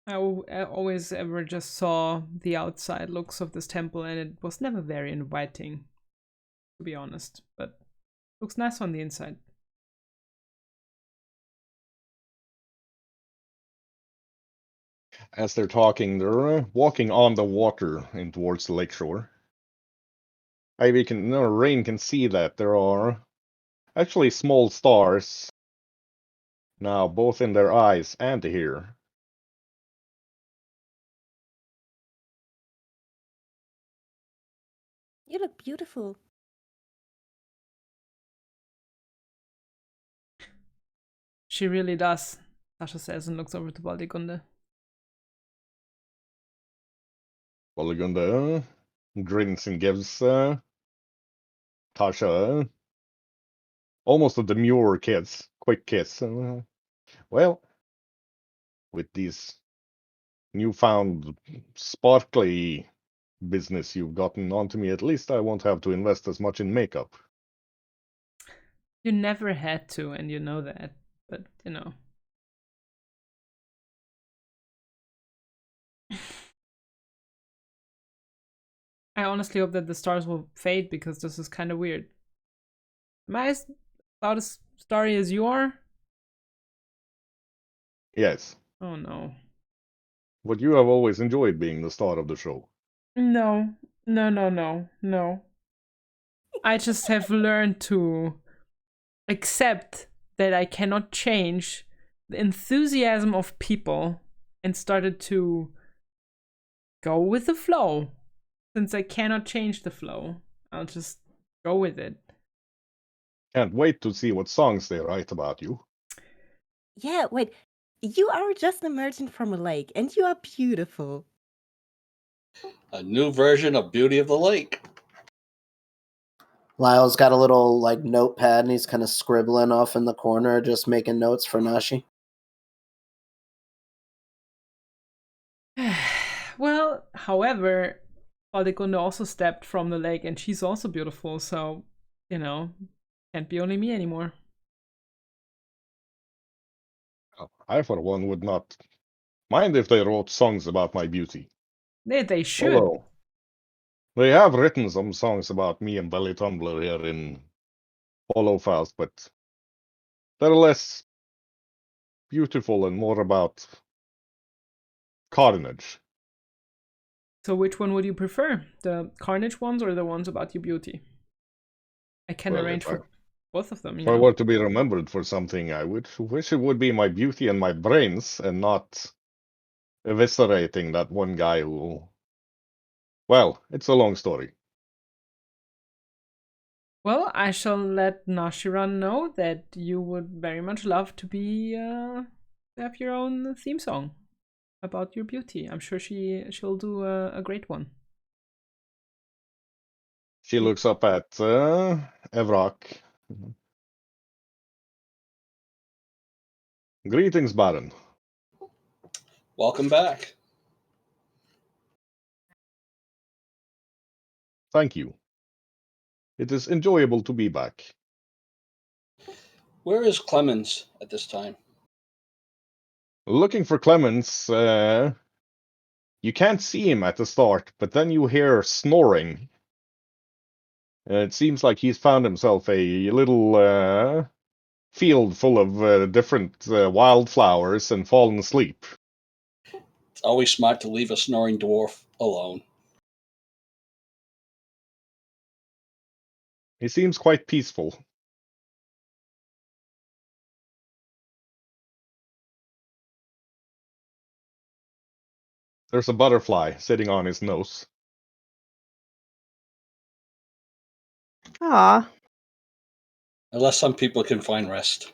Speaker 1: I always ever just saw the outside looks of this temple, and it was never very inviting, to be honest. But looks nice on the inside.
Speaker 2: As they're talking, they're walking on the water in towards the lakeshore. Rain can see that there are actually small stars now, both in their eyes and here.
Speaker 7: You look beautiful.
Speaker 1: She really does, Sasha says and looks over to Baldigunde.
Speaker 2: Baldigunde grins and gives Tasha almost a demure kiss, quick kiss. Well, with these newfound sparkly business you've gotten onto me, at least I won't have to invest as much in makeup.
Speaker 1: You never had to, and you know that. But, you know. I honestly hope that the stars will fade, because this is kind of weird. Am I about as starry as you are?
Speaker 2: Yes.
Speaker 1: Oh no.
Speaker 2: But you have always enjoyed being the star of the show.
Speaker 1: No. No. I just have learned to accept that I cannot change the enthusiasm of people and started to go with the flow. Since I cannot change the flow, I'll just go with it.
Speaker 2: Can't wait to see what songs they write about you.
Speaker 7: Yeah, wait. You are just emerging from a lake, and you are beautiful.
Speaker 4: A new version of Beauty of the Lake.
Speaker 6: Lyle's got a little like notepad and he's kind of scribbling off in the corner, just making notes for Nashi.
Speaker 1: Well, however, Baldigunde also stepped from the lake and she's also beautiful, so, you know, can't be only me anymore.
Speaker 2: I, for one, would not mind if they wrote songs about my beauty.
Speaker 1: They should.
Speaker 2: Although, they have written some songs about me and Belly Tumbler here in Hollowfast, but they're less beautiful and more about carnage.
Speaker 1: So which one would you prefer? The Carnage ones or the ones about your beauty? I can
Speaker 2: Well,
Speaker 1: arrange for both of them, you
Speaker 2: if I
Speaker 1: know.
Speaker 2: were to be remembered for something, I would wish it would be my beauty and my brains, and not eviscerating that one guy who. Well, it's a long story.
Speaker 1: Well, I shall let Nashiran know that you would very much love to be have your own theme song about your beauty. I'm sure she'll do a great one.
Speaker 2: She looks up at Evrak. Greetings, Baron.
Speaker 4: Welcome back.
Speaker 2: Thank you. It is enjoyable to be back.
Speaker 4: Where is Clemens at this time?
Speaker 2: Looking for Clemens. You can't see him at the start, but then you hear snoring. It seems like he's found himself a little field full of different wildflowers and fallen asleep.
Speaker 4: It's always smart to leave a snoring dwarf alone.
Speaker 2: He seems quite peaceful. There's a butterfly sitting on his nose.
Speaker 3: Ah,
Speaker 4: Unless some people can find rest.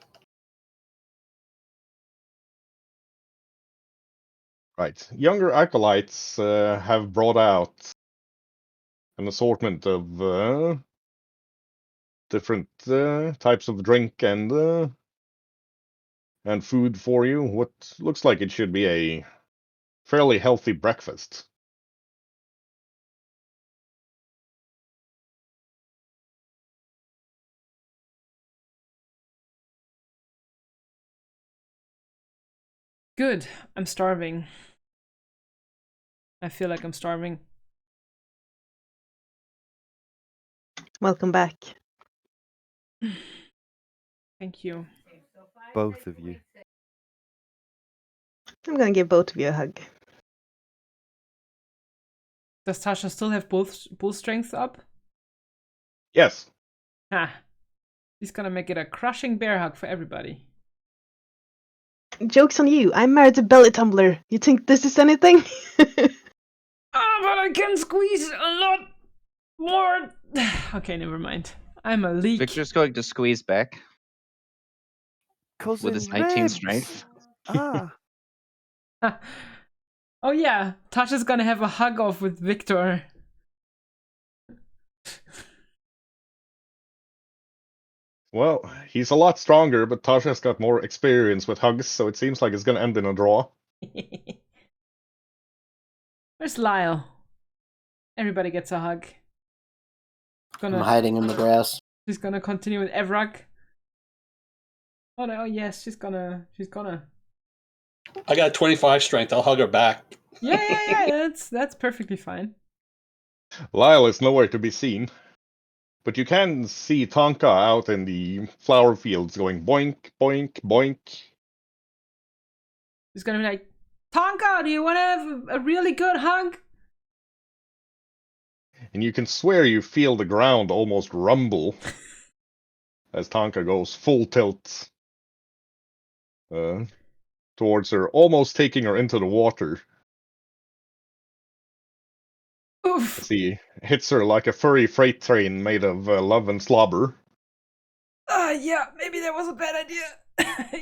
Speaker 2: Right. Younger acolytes have brought out an assortment of different types of drink and food for you. What looks like it should be a fairly healthy breakfast.
Speaker 1: Good. I'm starving. I feel like I'm starving.
Speaker 3: welcome back.
Speaker 1: Thank you.
Speaker 8: Both of you.
Speaker 3: I'm gonna give both of you a hug.
Speaker 1: Does Tasha still have both bull strength up?
Speaker 2: Yes.
Speaker 1: Ha! She's gonna make it a crushing bear hug for everybody.
Speaker 3: Joke's on you, I'm married to Belly Tumbler. You think this is anything?
Speaker 1: Ah, but I can squeeze a lot more. Okay, never mind. I'm a leak.
Speaker 5: Victor's going to squeeze back with
Speaker 8: Cousin
Speaker 5: his 19
Speaker 8: Ribs!
Speaker 5: strength.
Speaker 8: Ah,
Speaker 1: Oh yeah, Tasha's gonna have a hug off with Victor.
Speaker 2: Well, he's a lot stronger, but Tasha's got more experience with hugs, so it seems like it's gonna end in a draw.
Speaker 1: Where's Lyle? Everybody gets a hug.
Speaker 6: I'm hiding in the grass.
Speaker 1: She's gonna continue with Evrak. Oh no, yes, she's gonna.
Speaker 4: I got 25 strength. I'll hug her back.
Speaker 1: Yeah, that's perfectly fine.
Speaker 2: Lyle is nowhere to be seen, but you can see Tonka out in the flower fields going boink, boink, boink.
Speaker 1: She's gonna be like, Tonka, do you wanna have a really good hug?
Speaker 2: And you can swear you feel the ground almost rumble as Tonka goes full tilt towards her, almost taking her into the water.
Speaker 1: Oof.
Speaker 2: As he hits her like a furry freight train made of love and slobber.
Speaker 1: Yeah, maybe that was a bad idea.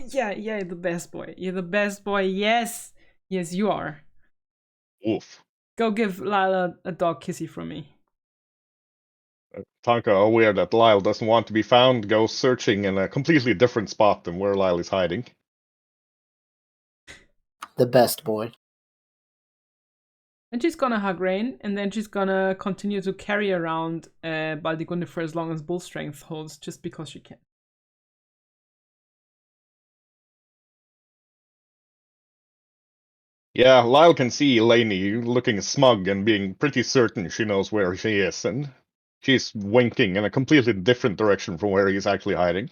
Speaker 1: Yeah, you're the best boy. You're the best boy. Yes, you are.
Speaker 2: Oof.
Speaker 1: Go give Lila a dog kissy from me.
Speaker 2: Tonka, aware that Lyle doesn't want to be found, goes searching in a completely different spot than where Lyle is hiding.
Speaker 6: The best boy.
Speaker 1: And she's gonna hug Rain, and then she's gonna continue to carry around Baldigunde for as long as bull strength holds, just because she can.
Speaker 2: Yeah, Lyle can see Lainey looking smug and being pretty certain she knows where she is, and she's winking in a completely different direction from where he's actually hiding.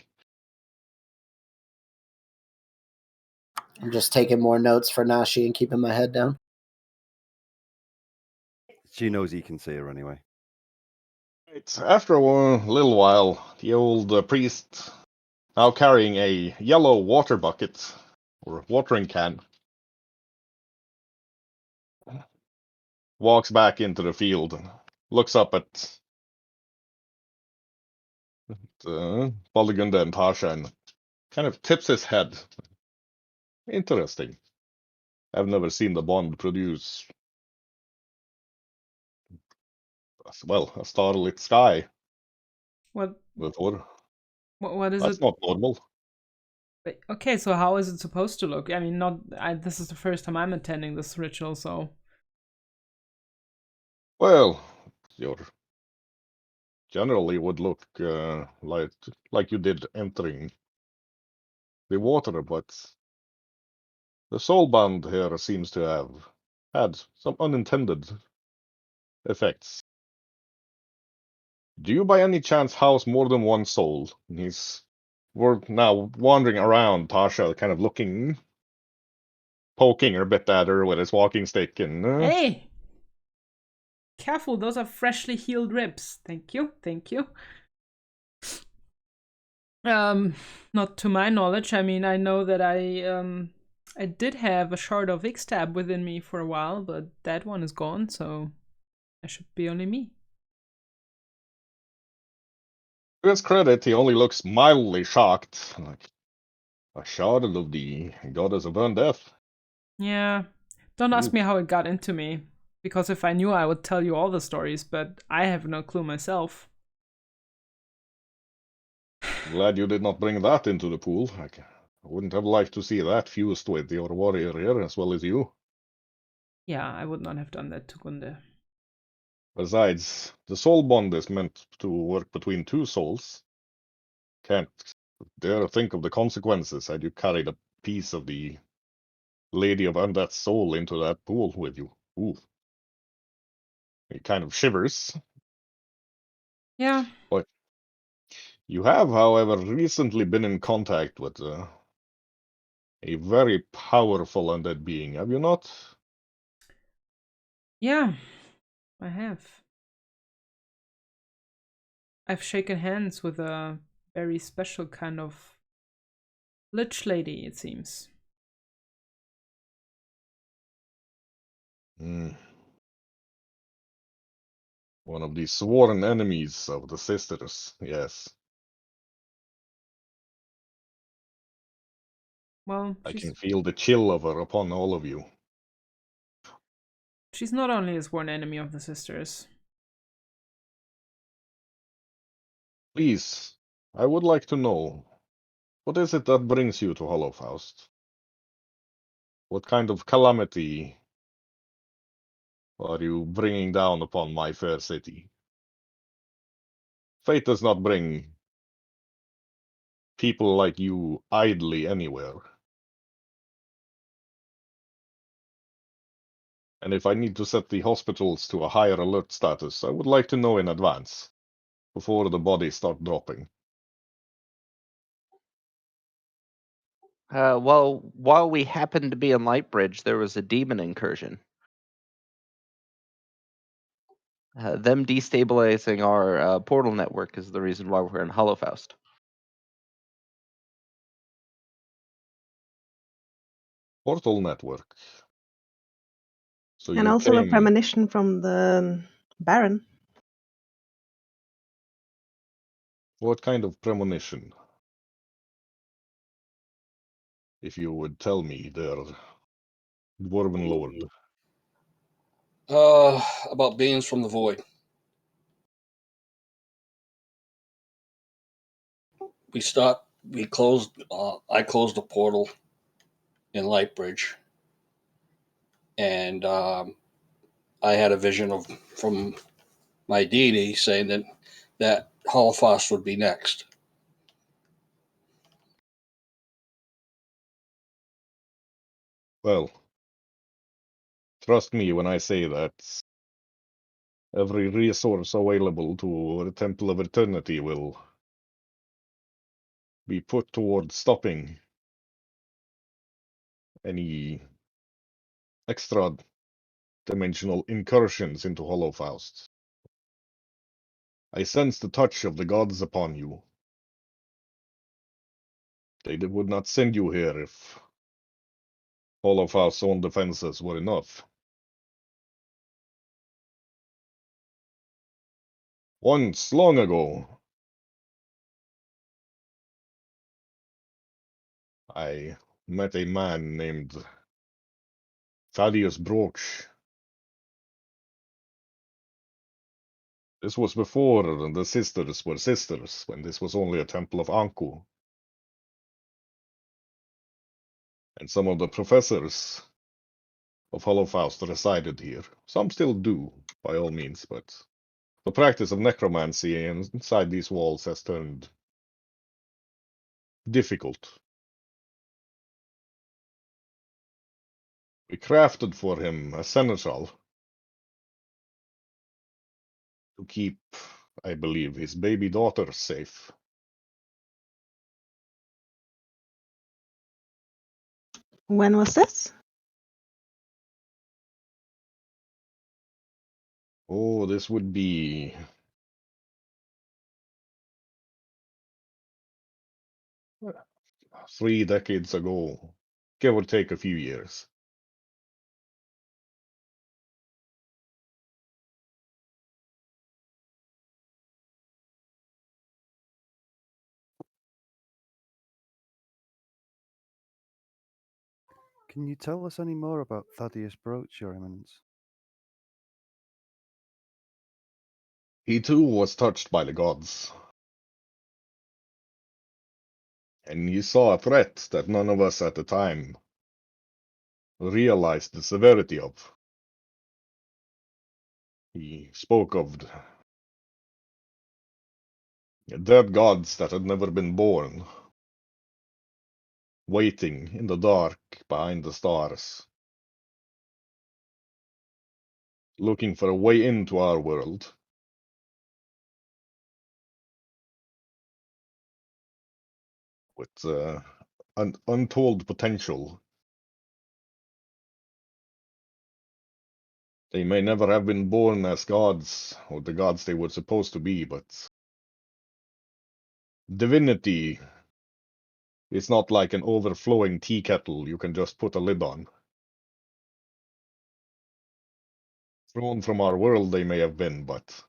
Speaker 6: I'm just taking more notes for Nashi and keeping my head down.
Speaker 8: she knows he can see her anyway.
Speaker 2: Right. After a little while, the old priest, now carrying a yellow water bucket, or watering can, walks back into the field and looks up at Balagunda and Tasha and kind of tips his head. Interesting. I've never seen the bond produce, well, a starlit sky
Speaker 1: What
Speaker 2: before.
Speaker 1: what is
Speaker 2: That's
Speaker 1: it?
Speaker 2: not normal.
Speaker 1: Okay, so how is it supposed to look? I mean, this is the first time I'm attending this ritual, so
Speaker 2: Well, your generally would look like you did entering the water, but the soul bond here seems to have had some unintended effects. Do you by any chance house more than one soul? We're now wandering around, Tasha kind of looking, poking a bit at her with his walking stick, and
Speaker 1: hey, careful, those are freshly healed ribs. Thank you, thank you. Not to my knowledge. I mean, I know that I did have a shard of Ixtab within me for a while, but that one is gone, so it should be only me.
Speaker 2: to his credit, he only looks mildly shocked, like a shard of the goddess of undeath.
Speaker 1: Yeah. Don't ask
Speaker 2: Ooh.
Speaker 1: me how it got into me, because if I knew, I would tell you all the stories, but I have no clue myself.
Speaker 2: Glad you did not bring that into the pool. I wouldn't have liked to see that fused with your warrior here as well as you.
Speaker 1: Yeah, I would not have done that to Gunde.
Speaker 2: Besides, the soul bond is meant to work between two souls. Can't dare think of the consequences had you carried a piece of the Lady of Undeath's soul into that pool with you. Ooh. It kind of shivers.
Speaker 1: Yeah.
Speaker 2: But you have, however, recently been in contact with a very powerful undead being, have you not?
Speaker 1: Yeah, I have. I've shaken hands with a very special kind of lich lady, it seems.
Speaker 2: Hmm. One of the sworn enemies of the sisters, yes.
Speaker 1: Well,
Speaker 2: I can feel the chill of her upon all of you.
Speaker 1: she's not only a sworn enemy of the sisters.
Speaker 2: Please, I would like to know, what is it that brings you to Hollowfaust? What kind of calamity are you bringing down upon my fair city? Fate does not bring people like you idly anywhere. And if I need to set the hospitals to a higher alert status, I would like to know in advance, before the bodies start dropping.
Speaker 5: Well, while we happened to be in Lightbridge, there was a demon incursion. Them destabilizing our portal network is the reason why we're in Hollowfaust.
Speaker 2: Portal network. So
Speaker 3: And
Speaker 2: you
Speaker 3: also a
Speaker 2: came.
Speaker 3: premonition from the Baron.
Speaker 2: What kind of premonition? If you would tell me, there, Dwarven Lord.
Speaker 4: About beings from the void. We closed, I closed the portal in Lightbridge, and I had a vision from my deity saying that Holophos would be next.
Speaker 2: Well, trust me when I say that every resource available to the Temple of Eternity will be put towards stopping any extra dimensional incursions into Hollowfaust. I sense the touch of the gods upon you. They would not send you here if Hollowfaust's own defenses were enough. Once, long ago, I met a man named Thaddeus Broach. This was before the sisters were sisters, when this was only a temple of Anku. And some of the professors of Holocaust resided here. Some still do, by all means, but the practice of necromancy inside these walls has turned difficult. We crafted for him a seneschal to keep, I believe, his baby daughter safe.
Speaker 3: When was this?
Speaker 2: Oh, this would be 3 decades ago, give or take a few years.
Speaker 8: Can you tell us any more about Thaddeus Broach, Your Eminence?
Speaker 2: He too was touched by the gods. And he saw a threat that none of us at the time realized the severity of. He spoke of dead gods that had never been born, waiting in the dark behind the stars, looking for a way into our world. With an untold potential. They may never have been born as gods, or the gods they were supposed to be, but divinity is not like an overflowing tea kettle you can just put a lid on. Thrown from our world they may have been, but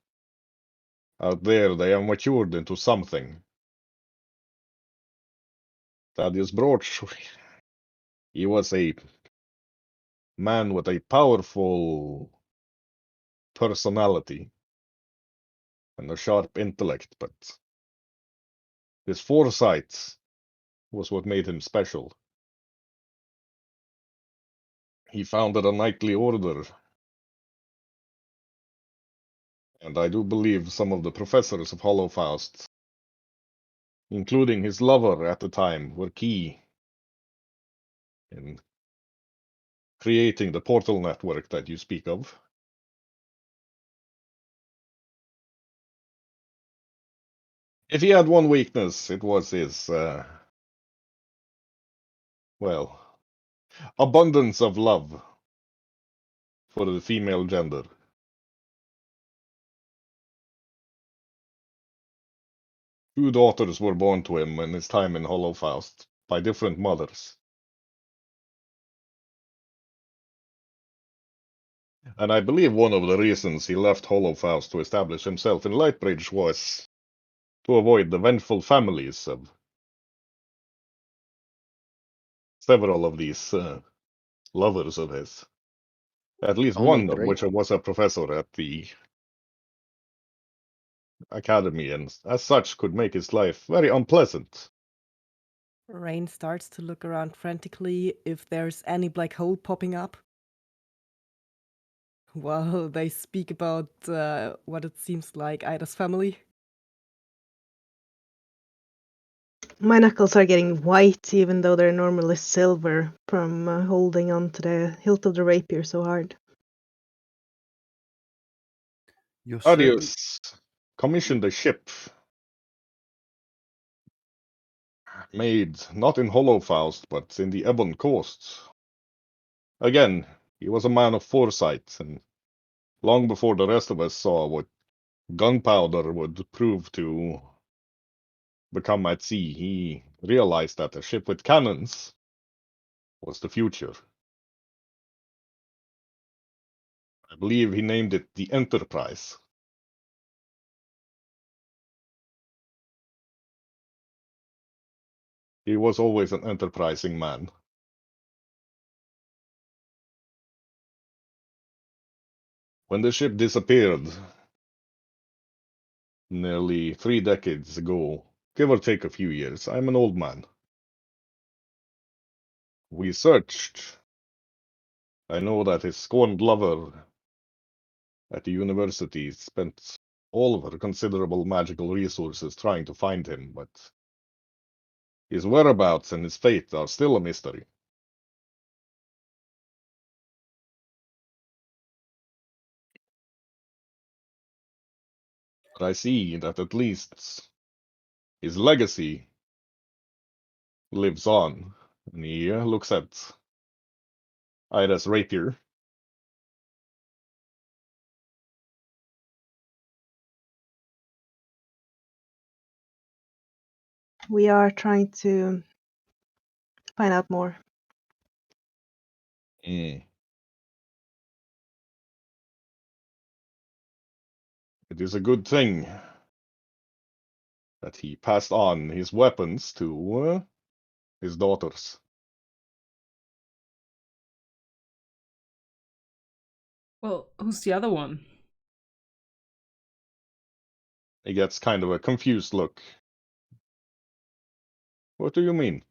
Speaker 2: out there they have matured into something. Thaddeus Broach, he was a man with a powerful personality and a sharp intellect, but his foresight was what made him special. He founded a knightly order, and I do believe some of the professors of Holocaust, including his lover at the time, were key in creating the portal network that you speak of. If he had one weakness, it was his, well, abundance of love for the female gender. Two daughters were born to him in his time in Holocaust by different mothers. And I believe one of the reasons he left Holocaust to establish himself in Lightbridge was to avoid the vengeful families of several of these lovers of his. At least
Speaker 6: Only
Speaker 2: one of
Speaker 6: 3.
Speaker 2: which was a professor at the academy, and as such could make his life very unpleasant.
Speaker 7: Rain starts to look around frantically if there's any black hole popping up. While they speak about what it seems like Ida's family.
Speaker 3: My knuckles are getting white, even though they're normally silver, from holding on to the hilt of the rapier so hard.
Speaker 8: You're certain?
Speaker 2: Thaddeus commissioned a ship made not in Holocaust, but in the Ebon coast. Again, he was a man of foresight, and long before the rest of us saw what gunpowder would prove to become at sea, he realized that a ship with cannons was the future. I believe he named it the Enterprise. He was always an enterprising man. When the ship disappeared, nearly 3 decades ago, give or take a few years, I'm an old man. We searched. I know that his scorned lover at the university spent all of her considerable magical resources trying to find him, but his whereabouts and his fate are still a mystery. But I see that at least his legacy lives on. And he looks at Ida's rapier.
Speaker 3: We are trying to find out more.
Speaker 2: It is a good thing that he passed on his weapons to his daughters.
Speaker 1: Well, who's the other one?
Speaker 2: He gets kind of a confused look. What do you mean?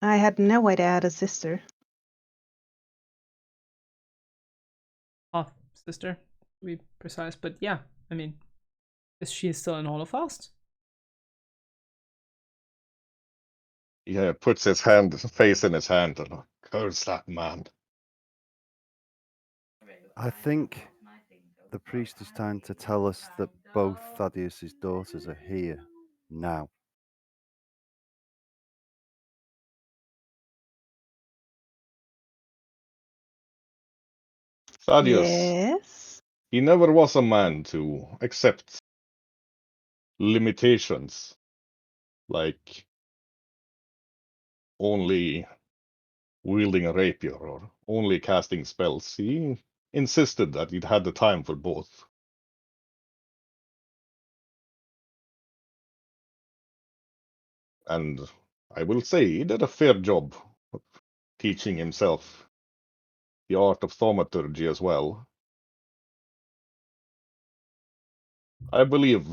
Speaker 3: I had no idea I had a sister.
Speaker 1: Half sister, to be precise. But yeah, I mean, is she still in Holocaust?
Speaker 2: He puts his face in his hand and curse that man.
Speaker 8: I think the priest is trying to tell us that both Thaddeus's daughters are here now.
Speaker 2: Thaddeus,
Speaker 3: Yes.
Speaker 2: he never was a man to accept limitations, like only wielding a rapier or only casting spells. He insisted that he'd had the time for both. And I will say he did a fair job of teaching himself the art of thaumaturgy as well. I believe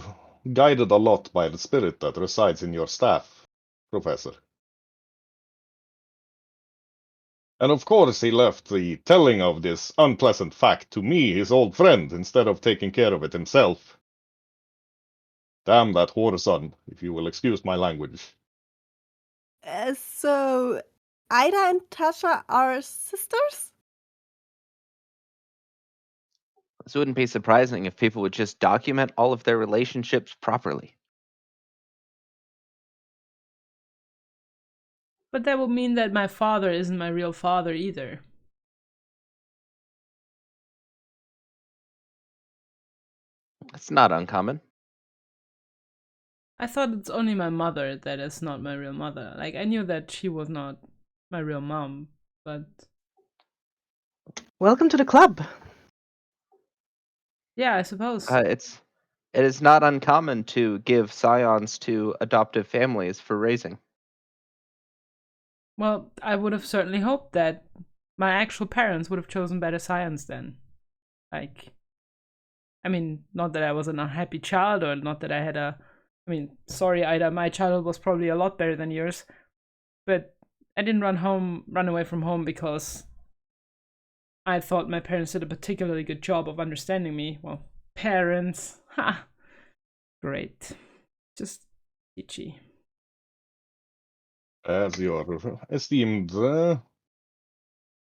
Speaker 2: guided a lot by the spirit that resides in your staff, Professor. And of course he left the telling of this unpleasant fact to me, his old friend, instead of taking care of it himself. Damn that whoreson, if you will excuse my language.
Speaker 7: So, Ida and Tasha are sisters?
Speaker 5: This wouldn't be surprising if people would just document all of their relationships properly.
Speaker 1: But that would mean that my father isn't my real father either.
Speaker 5: It's not uncommon.
Speaker 1: I thought it's only my mother that is not my real mother. Like, I knew that she was not my real mom, but
Speaker 3: Welcome to the club.
Speaker 1: yeah, I suppose.
Speaker 5: It is not uncommon to give scions to adoptive families for raising.
Speaker 1: Well, I would have certainly hoped that my actual parents would have chosen better science then. Like, I mean, not that I was an unhappy child or not that I had a. I mean, sorry, Ida, my childhood was probably a lot better than yours, but I didn't run away from home because I thought my parents did a particularly good job of understanding me. Well, parents, ha, great, just itchy.
Speaker 2: As your esteemed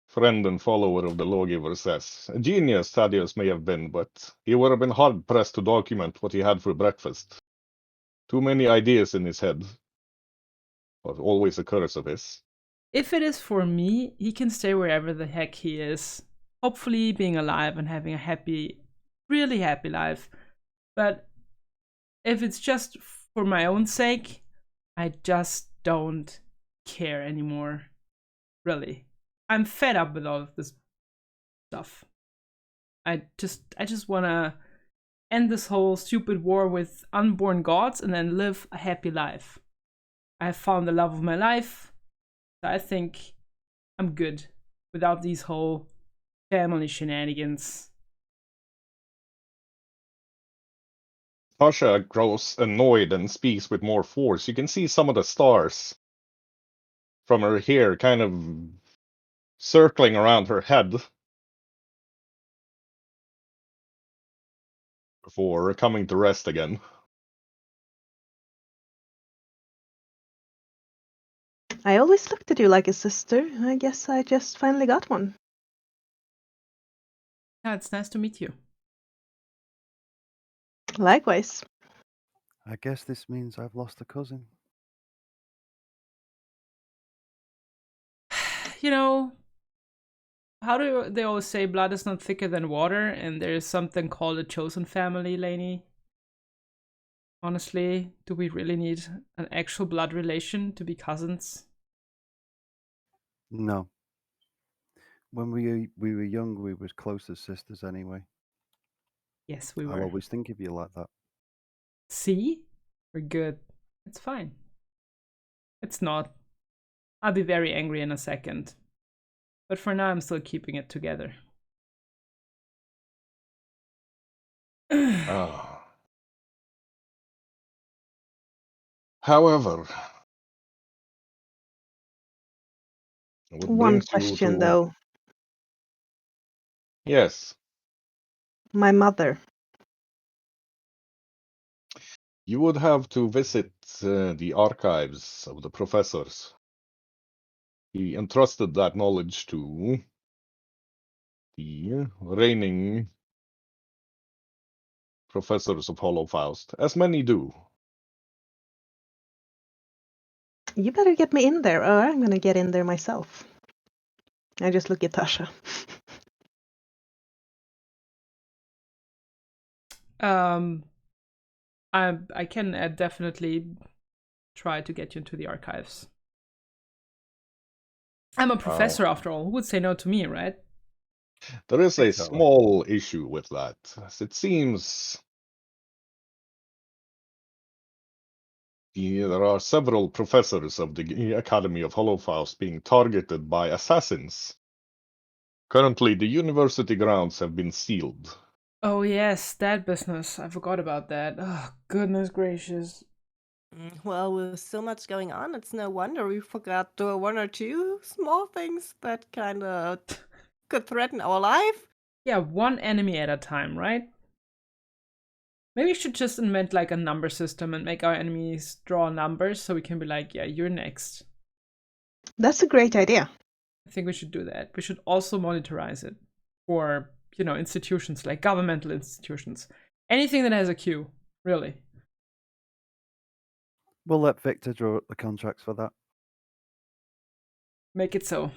Speaker 2: friend and follower of the lawgiver says, a genius Thaddeus may have been, but he would have been hard-pressed to document what he had for breakfast. Too many ideas in his head. Was always a curse of his.
Speaker 1: If it is for me, he can stay wherever the heck he is. Hopefully being alive and having a happy, really happy life. But if it's just for my own sake, I just don't care anymore. Really. I'm fed up with all of this stuff. I just wanna end this whole stupid war with unborn gods and then live a happy life. I have found the love of my life. So I think I'm good without these whole family shenanigans.
Speaker 2: Tasha grows annoyed and speaks with more force. You can see some of the stars from her hair kind of circling around her head before coming to rest again.
Speaker 3: I always looked at you like a sister. I guess I just finally got one.
Speaker 1: Yeah, it's nice to meet you.
Speaker 3: Likewise.
Speaker 8: I guess this means I've lost a cousin.
Speaker 1: You know, how do they always say blood is not thicker than water, and there is something called a chosen family, Lainey? Honestly, do we really need an actual blood relation to be cousins?
Speaker 8: No. When we were young, we were close as sisters anyway.
Speaker 1: Yes, we
Speaker 8: I'll
Speaker 1: were.
Speaker 8: always think of you like that.
Speaker 1: See? We're good. It's fine. It's not. I'll be very angry in a second. But for now, I'm still keeping it together.
Speaker 2: Ah. However, what
Speaker 3: One
Speaker 2: brings you
Speaker 3: question,
Speaker 2: to...
Speaker 3: though.
Speaker 2: Yes,
Speaker 3: My mother.
Speaker 2: you would have to visit the archives of the professors. He entrusted that knowledge to the reigning professors of Holofaust, as many do.
Speaker 3: You better get me in there, or I'm gonna get in there myself. I just look at Tasha.
Speaker 1: I can definitely try to get you into the archives. I'm a professor after all. Who would say no to me, right?
Speaker 2: There is a
Speaker 8: Exactly.
Speaker 2: small issue with that. As it seems there are several professors of the Academy of Holofaust being targeted by assassins. Currently, the university grounds have been sealed.
Speaker 1: Oh yes, that business. I forgot about that. Oh, goodness gracious.
Speaker 7: Well, with so much going on, it's no wonder we forgot one or two small things that kind of could threaten our life.
Speaker 1: Yeah, one enemy at a time, right? Maybe we should just invent like a number system and make our enemies draw numbers so we can be like, yeah, you're next.
Speaker 3: That's a great idea.
Speaker 1: I think we should do that. We should also monitorize it for, institutions like governmental institutions. Anything that has a queue, really.
Speaker 8: We'll let Victor draw up the contracts for that.
Speaker 1: Make it so.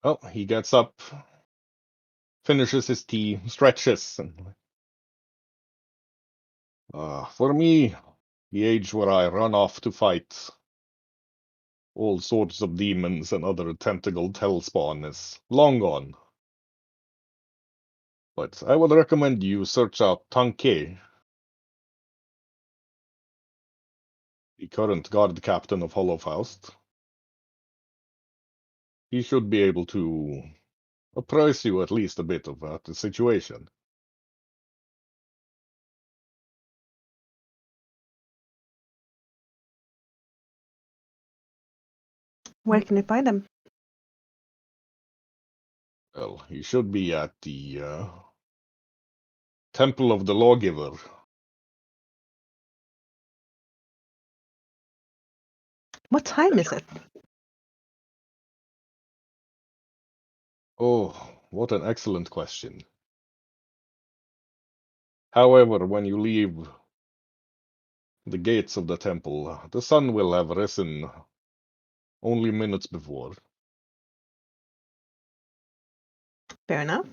Speaker 2: Well, he gets up, finishes his tea, stretches, and for me, the age where I run off to fight all sorts of demons and other tentacled hellspawn is long gone. But I would recommend you search out Tanke, the current guard captain of Holofaust. He should be able to apprise you at least a bit about the situation.
Speaker 3: Where can you find them?
Speaker 2: Well, he should be at the Temple of the Lawgiver.
Speaker 3: What time is it?
Speaker 2: Oh, what an excellent question. However, when you leave the gates of the temple, the sun will have risen only minutes before.
Speaker 3: Fair enough.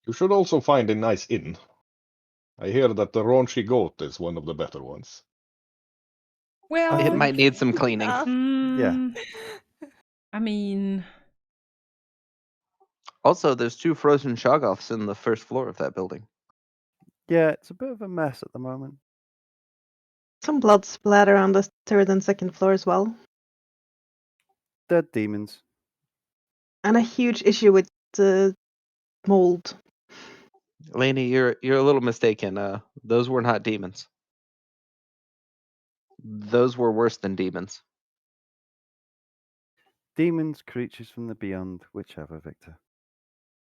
Speaker 2: You should also find a nice inn. I hear that the raunchy goat is one of the better ones.
Speaker 1: Well,
Speaker 5: It
Speaker 8: think-
Speaker 5: might need some cleaning.
Speaker 7: Ah,
Speaker 1: mm, I mean,
Speaker 5: Also, there's 2 frozen shoggoths in the first floor of that building.
Speaker 8: Yeah, it's a bit of a mess at the moment.
Speaker 3: Some blood splatter on the third and second floor as well.
Speaker 8: Dead demons.
Speaker 3: And a huge issue with the mold.
Speaker 5: Lainey, you're a little mistaken. Those were not demons. Those were worse than demons.
Speaker 8: Demons, creatures from the beyond, whichever, Victor.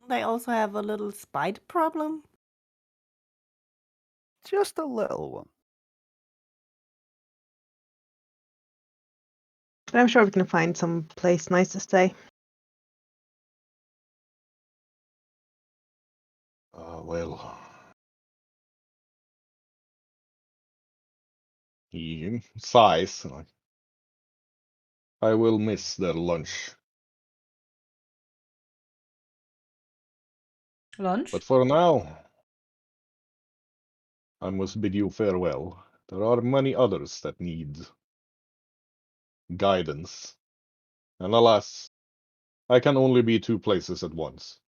Speaker 7: they also have a little spite problem.
Speaker 8: Just a little one.
Speaker 3: But I'm sure we can find some place nice to stay.
Speaker 2: Well. He sighs. Like, I will miss their lunch.
Speaker 1: lunch?
Speaker 2: But for now, I must bid you farewell. There are many others that need guidance. And alas, I can only be 2 places at once.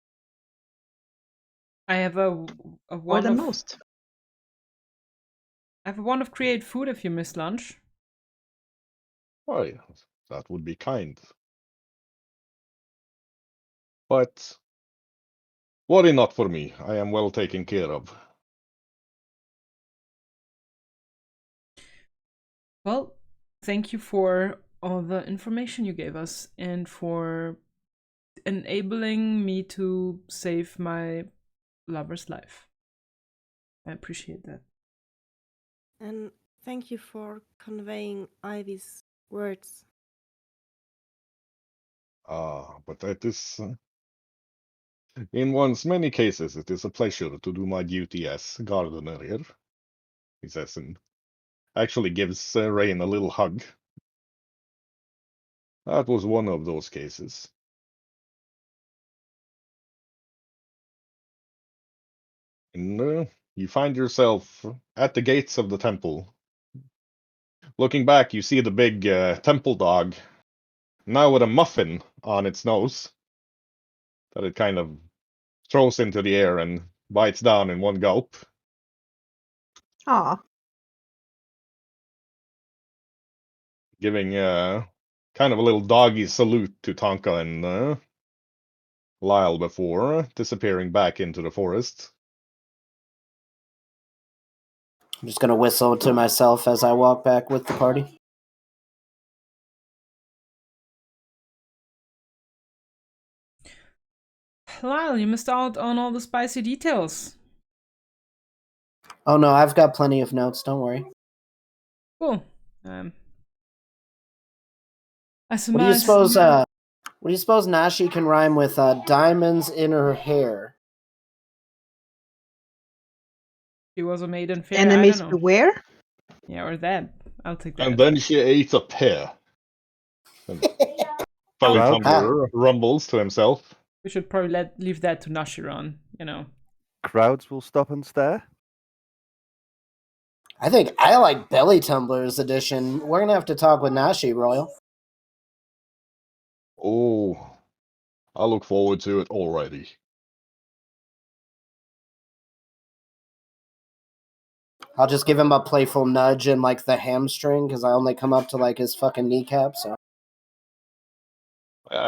Speaker 1: I have a
Speaker 3: More
Speaker 1: one
Speaker 3: than
Speaker 1: of
Speaker 3: most.
Speaker 1: I have a one of create food if you miss lunch.
Speaker 2: Why, that would be kind. But worry not for me. I am well taken care of.
Speaker 1: Well, thank you for all the information you gave us and for enabling me to save my lover's life. I appreciate that.
Speaker 7: And thank you for conveying Ivy's words.
Speaker 2: But that is, in one's many cases, it is a pleasure to do my duty as gardener here, he says, and actually gives Rain a little hug. That was one of those cases. And you find yourself at the gates of the temple. Looking back, you see the big temple dog, now with a muffin on its nose, that it kind of throws into the air and bites down in one gulp.
Speaker 3: Ah,
Speaker 2: Giving kind of a little doggy salute to Tonka and Lyle before disappearing back into the forest.
Speaker 6: I'm just gonna whistle to myself as I walk back with the party.
Speaker 1: Lyle, you missed out on all the spicy details.
Speaker 6: Oh no, I've got plenty of notes. Don't worry.
Speaker 1: Cool. I
Speaker 6: What do you
Speaker 1: surmise.
Speaker 6: suppose? What do you suppose Nashi can rhyme with diamonds in her hair?
Speaker 1: She was a maiden fair. I
Speaker 3: enemies
Speaker 1: don't know.
Speaker 3: beware?
Speaker 1: Yeah, or that. I'll take that.
Speaker 2: And then she ate a pear. And Felitumbler rumbles to himself.
Speaker 1: We should probably leave that to Nashiron, you know.
Speaker 8: Crowds will stop and stare.
Speaker 6: I think I like Belly Tumblers edition. We're gonna have to talk with Nashi, Royal.
Speaker 2: Oh, I look forward to it already.
Speaker 6: I'll just give him a playful nudge in like the hamstring because I only come up to like his fucking kneecap. So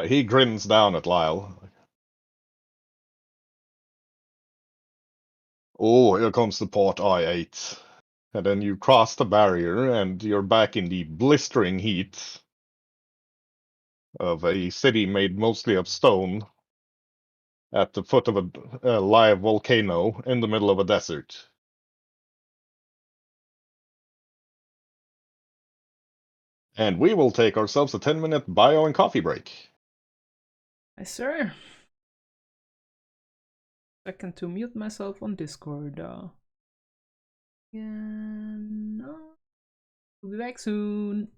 Speaker 2: He grins down at Lyle. Oh, here comes the part I ate. And then you cross the barrier and you're back in the blistering heat of a city made mostly of stone at the foot of a live volcano in the middle of a desert. And we will take ourselves a 10-minute bio and coffee break.
Speaker 1: Yes, sir. Second to mute myself on Discord. And we'll be back soon.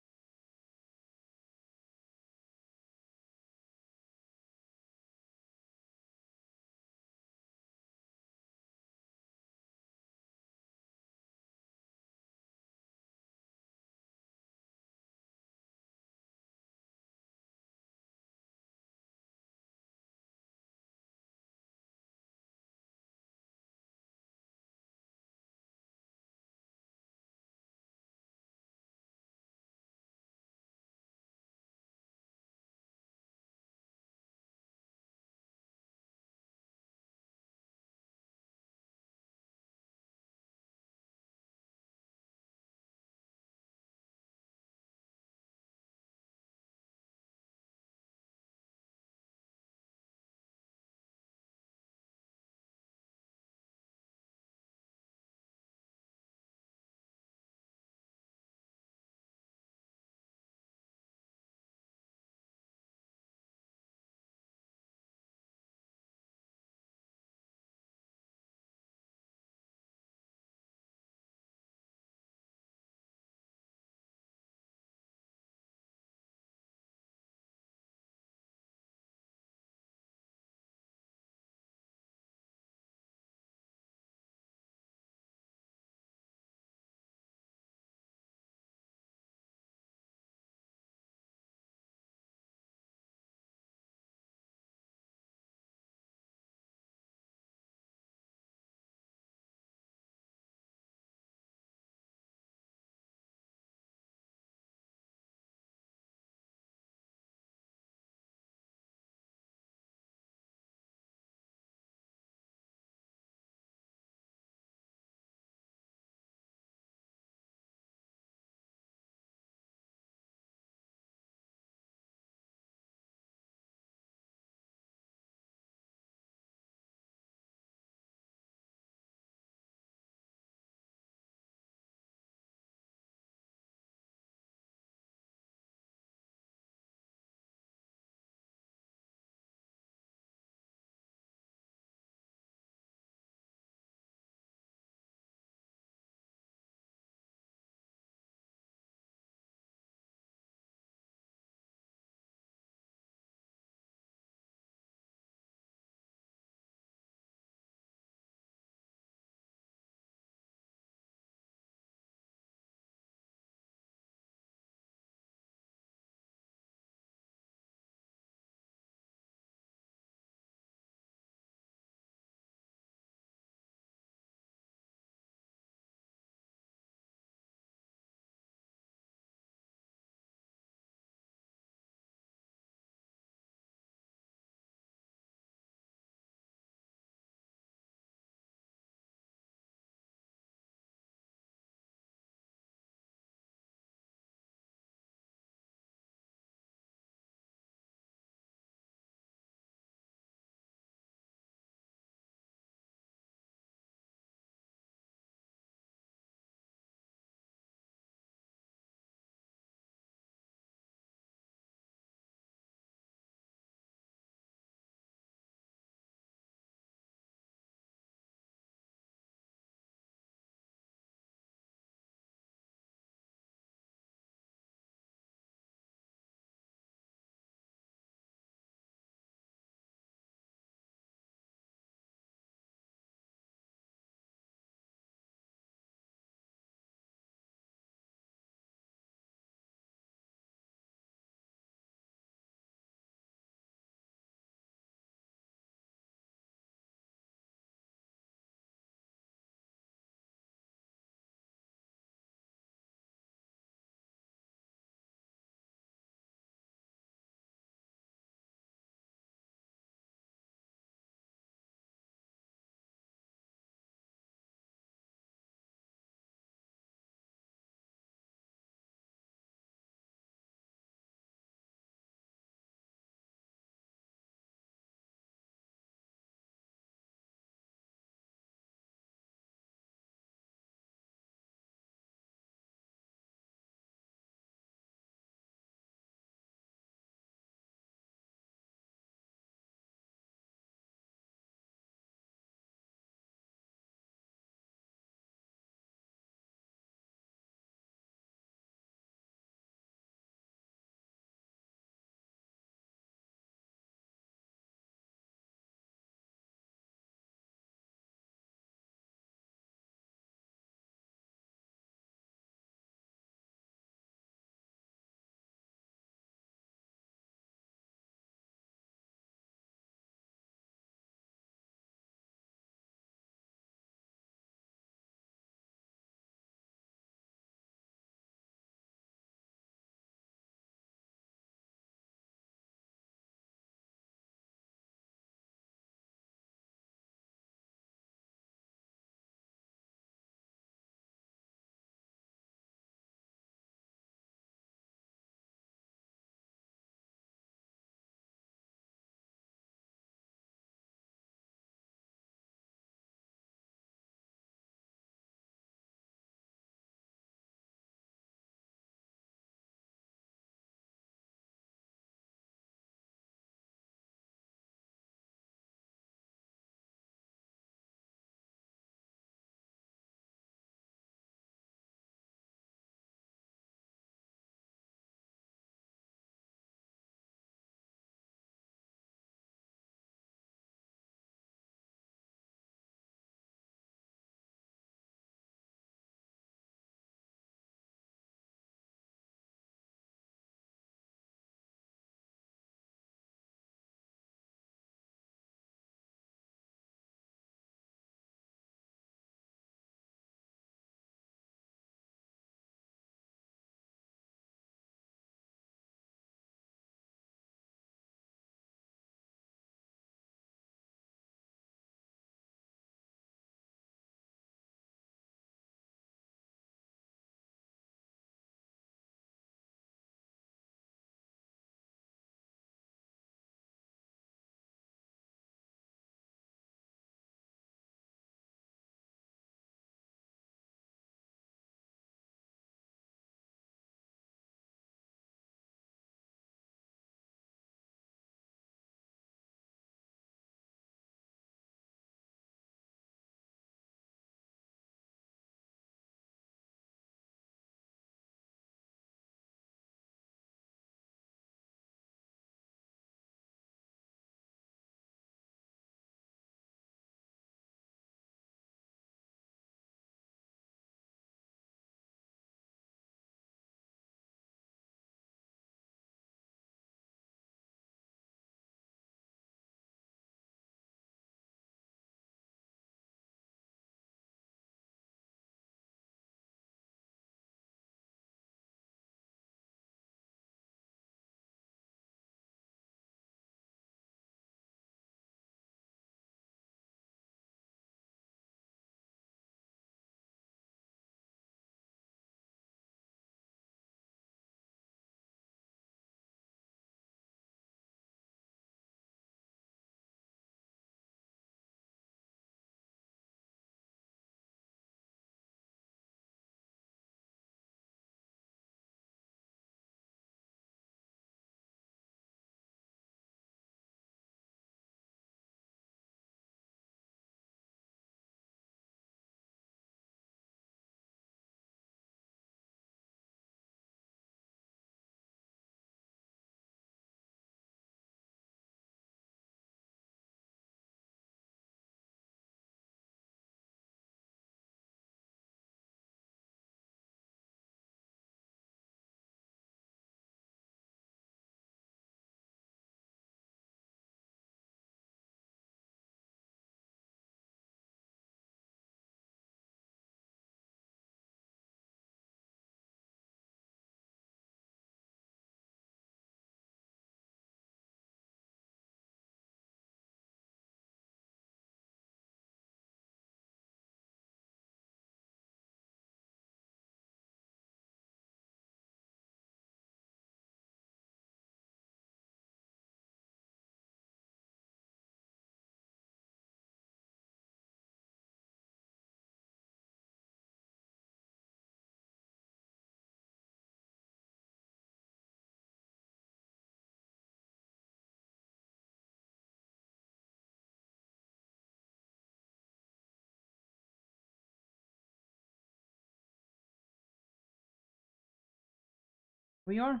Speaker 1: We are.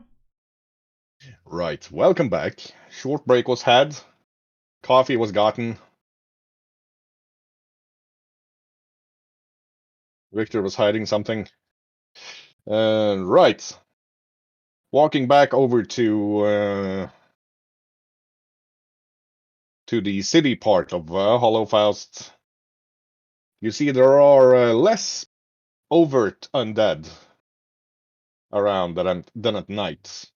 Speaker 2: Right, welcome back. Short break was had. Coffee was gotten. Victor was hiding something. Right. Walking back over to the city part of Hollowfaust, you see there are less overt undead around than at night.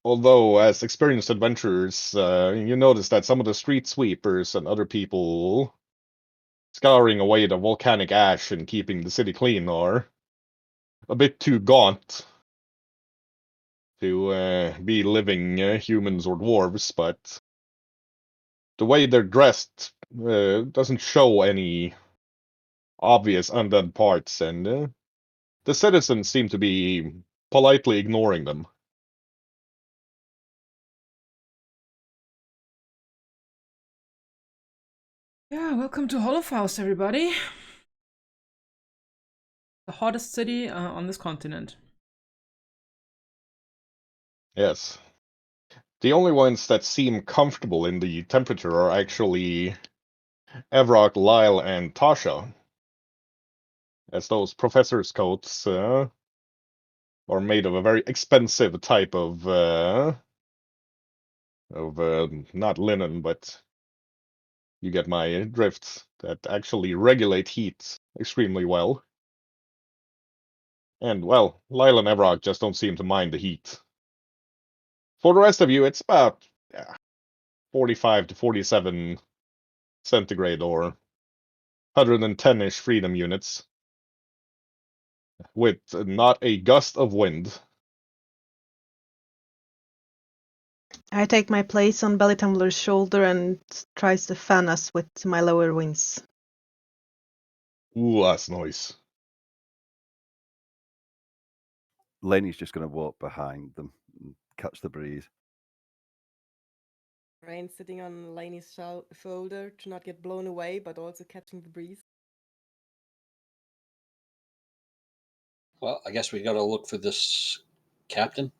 Speaker 2: Although, as experienced adventurers, you notice that some of the street sweepers and other people scouring away the volcanic ash and keeping the city clean are a bit too gaunt to be living humans or dwarves, but the way they're dressed doesn't show any obvious undead parts, and the citizens seem to be politely ignoring them.
Speaker 1: Yeah, welcome to Hollowfaust, everybody. The hottest city on this continent.
Speaker 2: Yes. The only ones that seem comfortable in the temperature are actually Evrock, Lyle, and Tasha, as those professors' coats are made of a very expensive type of not linen, but you get my drift, that actually regulate heat extremely well. And, well, Lyle and Evrock just don't seem to mind the heat. For the rest of you, it's about 45 to 47 centigrade, or 110-ish freedom units, with not a gust of wind.
Speaker 3: I take my place on Belly Tumbler's shoulder and tries to fan us with my lower wings.
Speaker 2: Ooh, that's nice.
Speaker 8: Laney's just going to walk behind them and catch the breeze.
Speaker 7: Rain sitting on Lainey's shoulder to not get blown away, but also catching the breeze.
Speaker 4: Well, I guess we got to look for this captain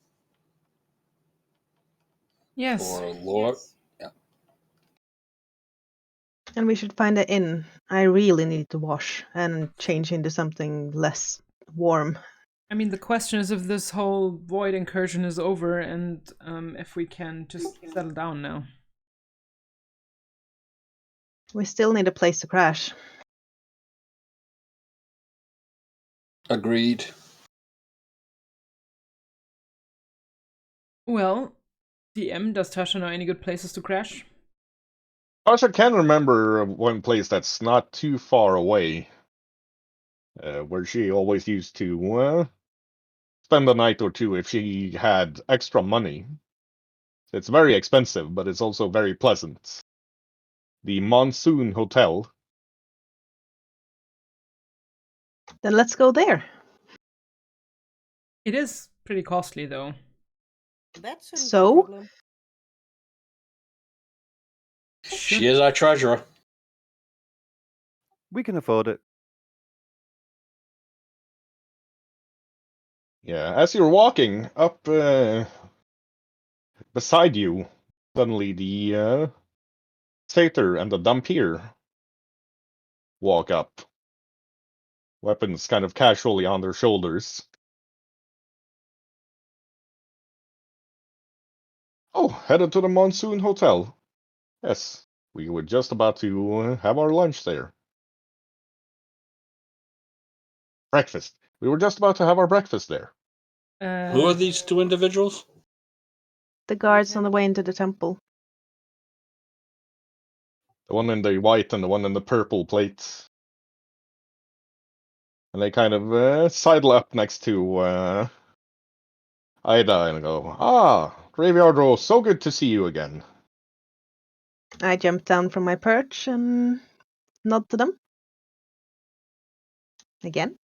Speaker 1: Yes.
Speaker 4: or Lord. Yeah.
Speaker 3: And we should find an inn. I really need to wash and change into something less warm.
Speaker 1: I mean, the question is if this whole void incursion is over and if we can just settle down now.
Speaker 3: We still need a place to crash.
Speaker 4: Agreed.
Speaker 1: Well, DM, does Tasha know any good places to crash?
Speaker 2: Tasha can remember one place that's not too far away, where she always used to spend a night or two if she had extra money. It's very expensive, but it's also very pleasant. The Monsoon Hotel.
Speaker 3: Then let's go there.
Speaker 1: It is pretty costly, though.
Speaker 7: That shouldn't be a
Speaker 3: So?
Speaker 7: problem.
Speaker 4: She is our treasurer.
Speaker 8: We can afford it.
Speaker 2: Yeah, as you're walking up beside you, suddenly the satyr and the Dhampir walk up, weapons kind of casually on their shoulders. Oh, headed to the Monsoon Hotel. Yes, we were just about to have our lunch there. Breakfast. We were just about to have our breakfast there.
Speaker 4: Who are these two individuals?
Speaker 3: The guards on the way into the temple.
Speaker 2: The one in the white and the one in the purple plates. And they kind of sidle up next to Ida and go, "Ah, Graveyard Row, so good to see you again."
Speaker 3: I jump down from my perch and nod to them. Again.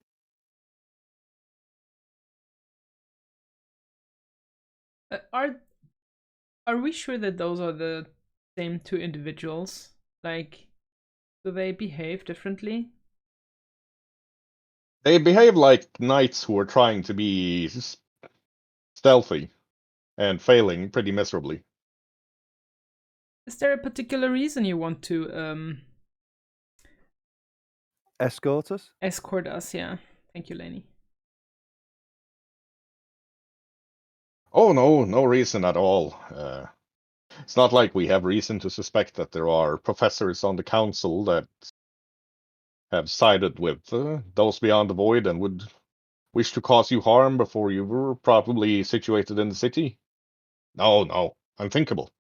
Speaker 1: Are we sure that those are the same two individuals? Like, do they behave differently?
Speaker 2: They behave like knights who are trying to be stealthy and failing pretty miserably.
Speaker 1: Is there a particular reason you want to
Speaker 8: Escort us?
Speaker 1: escort us? Yeah. Thank you, Lainey.
Speaker 2: Oh no, no reason at all. It's not like we have reason to suspect that there are professors on the council that have sided with those beyond the void and would wish to cause you harm before you were probably situated in the city. No, no, unthinkable.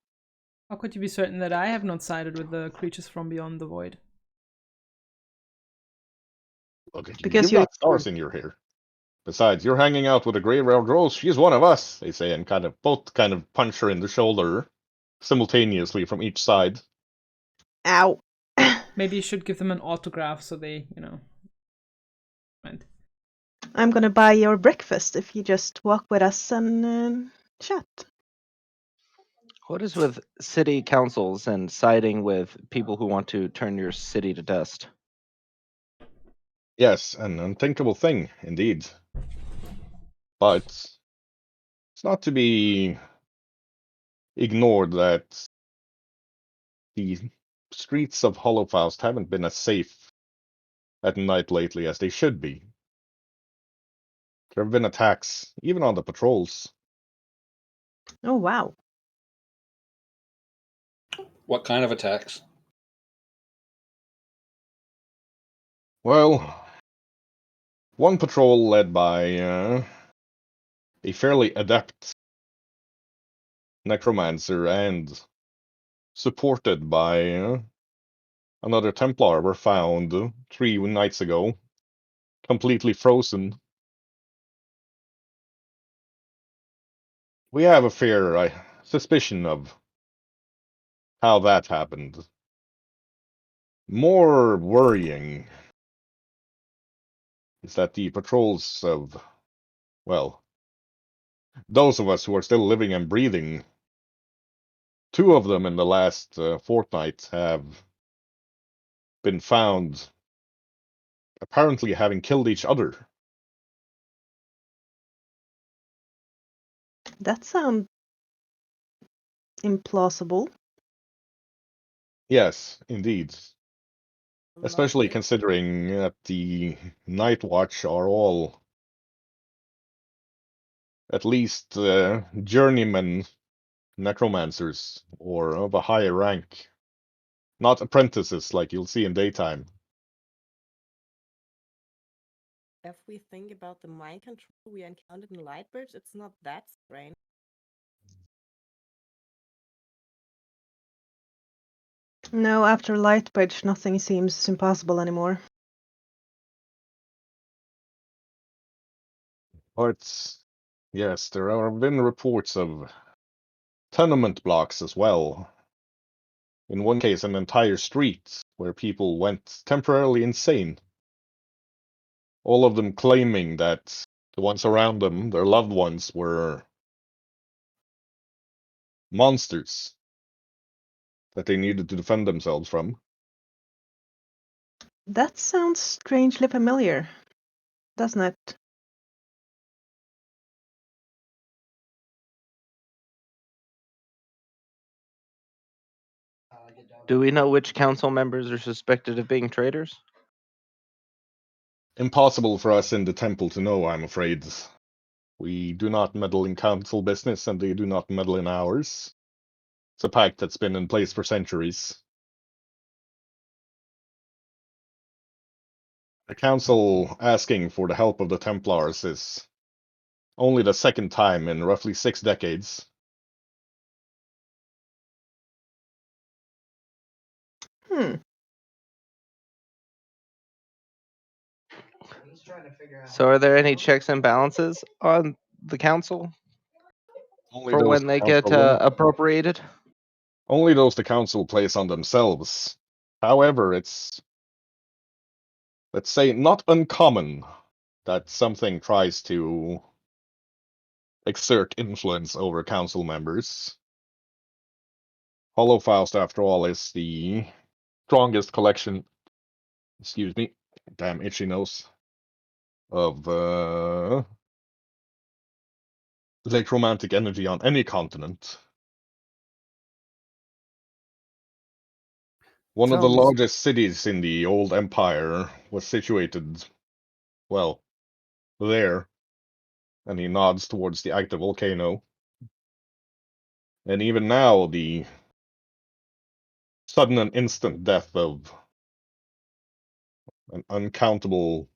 Speaker 1: How could you be certain that I have not sided with the creatures from beyond the void?
Speaker 2: Look at you.
Speaker 3: Because
Speaker 2: You've
Speaker 3: you're
Speaker 2: got stars in your hair. Besides, you're hanging out with a graveyard rose. She's one of us, they say, and both kind of punch her in the shoulder simultaneously from each side.
Speaker 3: Ow.
Speaker 1: Maybe you should give them an autograph so they, Right.
Speaker 3: I'm gonna buy your breakfast if you just walk with us and chat.
Speaker 5: What is with city councils and siding with people who want to turn your city to dust?
Speaker 2: Yes, an unthinkable thing, indeed. But it's not to be ignored that the streets of Hollowfaust haven't been as safe at night lately as they should be. There have been attacks, even on the patrols.
Speaker 3: Oh wow.
Speaker 4: What kind of attacks?
Speaker 2: Well, one patrol led by a fairly adept necromancer and supported by another Templar were found 3 nights ago, completely frozen. We have a fair suspicion of how that happened. More worrying is that the patrols of, well, those of us who are still living and breathing, 2 of them in the last fortnight have been found apparently having killed each other.
Speaker 3: That sounds implausible.
Speaker 2: Yes, indeed.
Speaker 7: Not
Speaker 2: Especially
Speaker 7: the-
Speaker 2: considering that the Night Watch are all at least journeyman necromancers or of a higher rank, not apprentices like you'll see in daytime.
Speaker 7: If we think about the mind control we encountered in Lightbridge, it's not that strange.
Speaker 3: No, after Lightbridge, nothing seems impossible anymore.
Speaker 2: But yes, there have been reports of tenement blocks as well. In one case, an entire street where people went temporarily insane. All of them claiming that the ones around them, their loved ones, were monsters that they needed to defend themselves from.
Speaker 3: That sounds strangely familiar, doesn't it?
Speaker 5: Do we know which council members are suspected of being traitors?
Speaker 2: Impossible for us in the temple to know, I'm afraid. We do not meddle in council business, and they do not meddle in ours. It's a pact that's been in place for centuries. The council asking for the help of the Templars is only the second time in roughly 6 decades.
Speaker 3: Hmm.
Speaker 5: So, are there any checks and balances on the council
Speaker 2: Only
Speaker 5: for
Speaker 2: those
Speaker 5: when
Speaker 2: the
Speaker 5: they get
Speaker 2: council,
Speaker 5: appropriated?
Speaker 2: only those the council place on themselves. However, it's, let's say, not uncommon that something tries to exert influence over council members. Hollowfaust, after all, is the strongest collection. Excuse me, damn itchy nose. of necromantic energy on any continent. One of the
Speaker 8: Tell me, s-
Speaker 2: largest cities in the old empire was situated, well, there. And he nods towards the active volcano. And even now, the sudden and instant death of an uncountable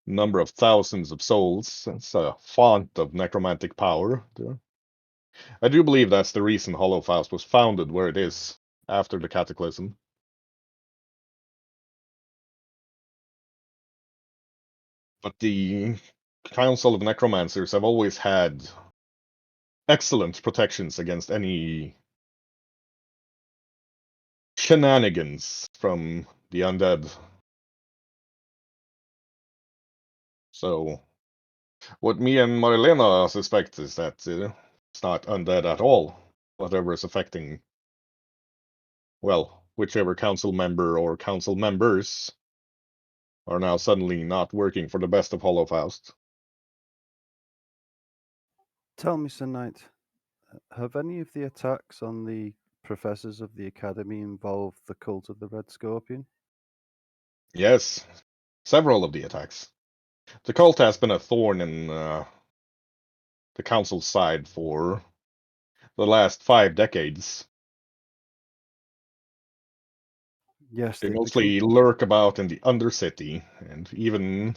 Speaker 2: number of thousands of souls. It's a font of necromantic power. I do believe that's the reason Hollowfaust was founded where it is after the cataclysm. But the Council of Necromancers have always had excellent protections against any shenanigans from the undead. So what me and Marilena suspect is that it's not undead at all. Whatever is affecting, well, whichever council member or council members are now suddenly not working for the best of Hollowfaust.
Speaker 8: tell me, Sir Knight, have any of the attacks on the professors of the academy involved the cult of the Red Scorpion?
Speaker 2: Yes, several of the attacks. The cult has been a thorn in the council's side for the last 5 decades.
Speaker 8: Yes,
Speaker 2: They
Speaker 8: the cult.
Speaker 2: mostly lurk about in the Undercity, and even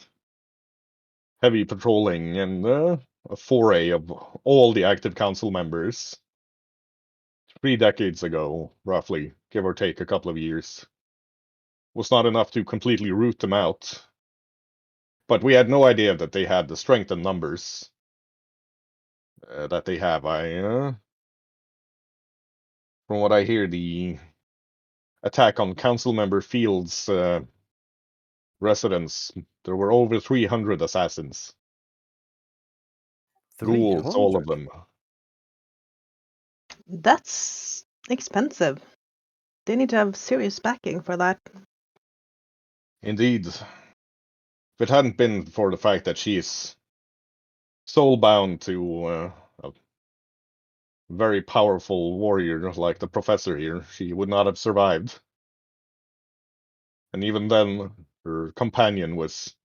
Speaker 2: heavy patrolling and a foray of all the active council members 3 decades ago, roughly, give or take a couple of years, was not enough to completely root them out. But we had no idea that they had the strength and numbers that they have. From what I hear, the attack on council member Field's residence, there were over 300 assassins. Ghouls, all of
Speaker 8: 300?
Speaker 2: them.
Speaker 3: That's expensive. They need to have serious backing for that.
Speaker 2: Indeed. If it hadn't been for the fact that she is soul-bound to a very powerful warrior like the professor here, she would not have survived. And even then, her companion was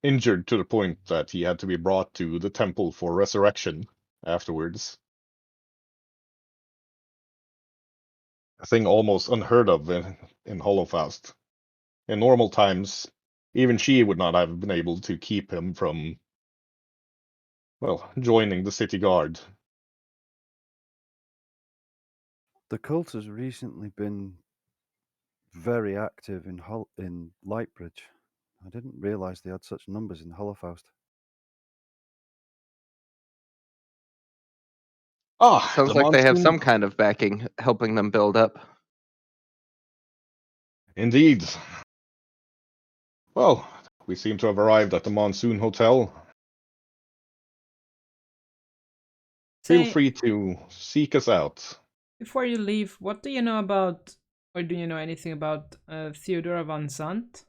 Speaker 2: injured to the point that he had to be brought to the temple for resurrection afterwards. A thing almost unheard of in Hollowfast. In normal times, even she would not have been able to keep him from, well, joining the city guard.
Speaker 8: The cult has recently been very active in Lightbridge. I didn't realize they had such numbers in Hollowfaust.
Speaker 2: Ah,
Speaker 5: Sounds
Speaker 2: the
Speaker 5: like they have
Speaker 2: monsoon.
Speaker 5: some kind of backing helping them build up.
Speaker 2: Indeed. Well, we seem to have arrived at the Monsoon Hotel. Feel
Speaker 1: Say,
Speaker 2: free to seek us out.
Speaker 1: before you leave, what do you know about, or do you know anything about Theodora von Sant?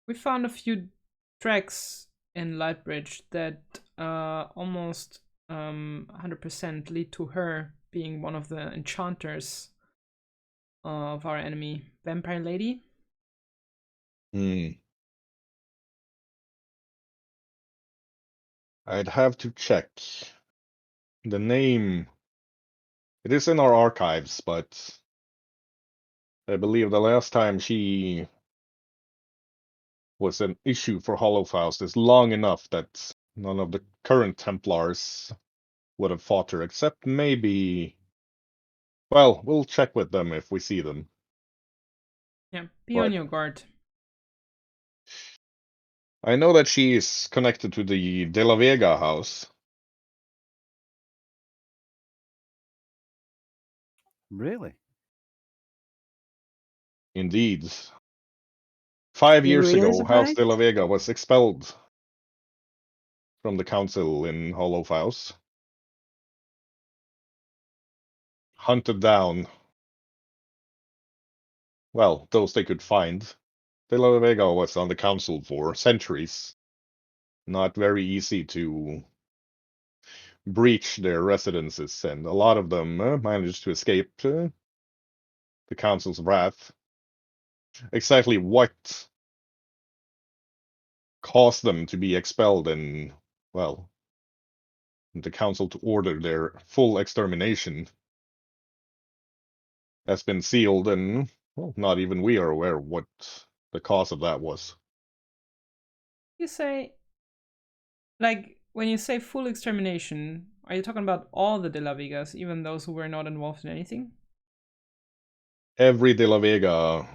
Speaker 1: We found a few tracks in Lightbridge that almost 100% lead to her being one of the enchanters of our enemy, Vampire Lady.
Speaker 2: Hmm. I'd have to check. The name. It is in our archives, but I believe the last time she was an issue for Hollowfaust is long enough that none of the current Templars would have fought her, except maybe. Well, we'll check with them if we see them.
Speaker 1: Yeah, be on
Speaker 2: But
Speaker 1: your guard.
Speaker 2: I know that she is connected to the De La Vega house.
Speaker 8: Really?
Speaker 2: Indeed. 5 years
Speaker 3: Really
Speaker 2: ago, House De La
Speaker 3: surprised?
Speaker 2: Vega was expelled from the council in Hollowfaust. Hunted down. well, those they could find. De La Vega was on the council for centuries. Not very easy to breach their residences, and a lot of them managed to escape the council's wrath. Exactly what caused them to be expelled and, well, the council to order their full extermination has been sealed, and well, not even we are aware of what the cause of that was.
Speaker 1: You say, like, when you say full extermination, are you talking about all the De La Vegas, even those who were not involved in anything?
Speaker 2: Every De La Vega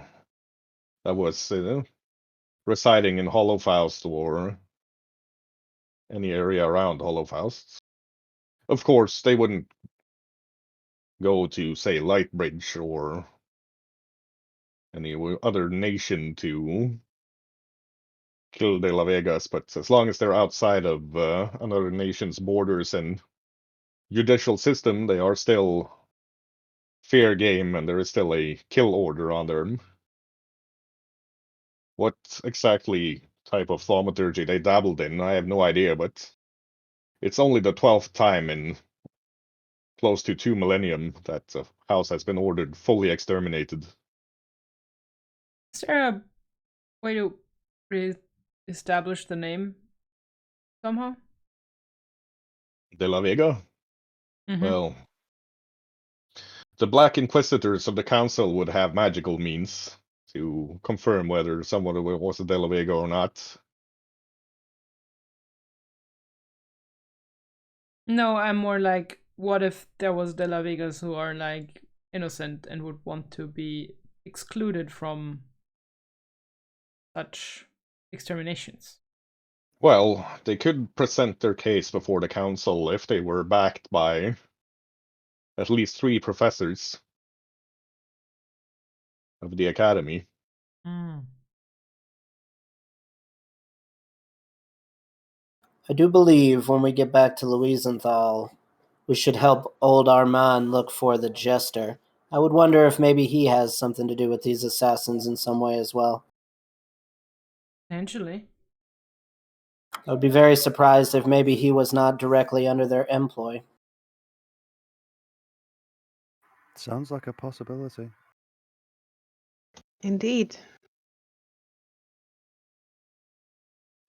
Speaker 2: that was residing in Hollowfaust or any area around Hollowfaust. Of course, they wouldn't go to, say, Lightbridge or any other nation to kill De La Vegas, but as long as they're outside of another nation's borders and judicial system, they are still fair game, and there is still a kill order on them. What exactly type of thaumaturgy they dabbled in, I have no idea, but it's only the 12th time in close to 2 millennium that the house has been ordered fully exterminated.
Speaker 1: Is there a way to re-establish the name somehow?
Speaker 2: De La Vega?
Speaker 1: Mm-hmm.
Speaker 2: Well, the Black Inquisitors of the Council would have magical means to confirm whether someone was a De La Vega or not.
Speaker 1: No, I'm more like, what if there was De La Vegas who are like innocent and would want to be excluded from such exterminations?
Speaker 2: Well, they could present their case before the council if they were backed by at least 3 professors of the academy.
Speaker 1: Mm.
Speaker 6: I do believe when we get back to Louisenthal, we should help old Armand look for the Jester. I would wonder if maybe he has something to do with these assassins in some way as well.
Speaker 1: Potentially.
Speaker 6: I would be very surprised if maybe he was not directly under their employ.
Speaker 8: Sounds like a possibility.
Speaker 3: Indeed.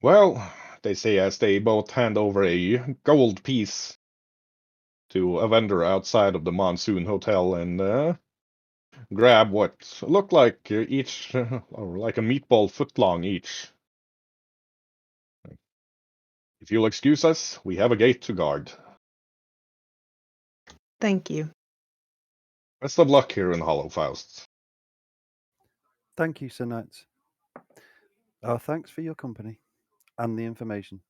Speaker 2: Well, they say as they both hand over a gold piece to a vendor outside of the Monsoon Hotel and grab what looked like each, or like a meatball footlong each. If you'll excuse us, we have a gate to guard.
Speaker 3: Thank you.
Speaker 2: Best of luck here in Hollowfaust.
Speaker 8: Thank you, Sir Knights. Thanks for your company and the information.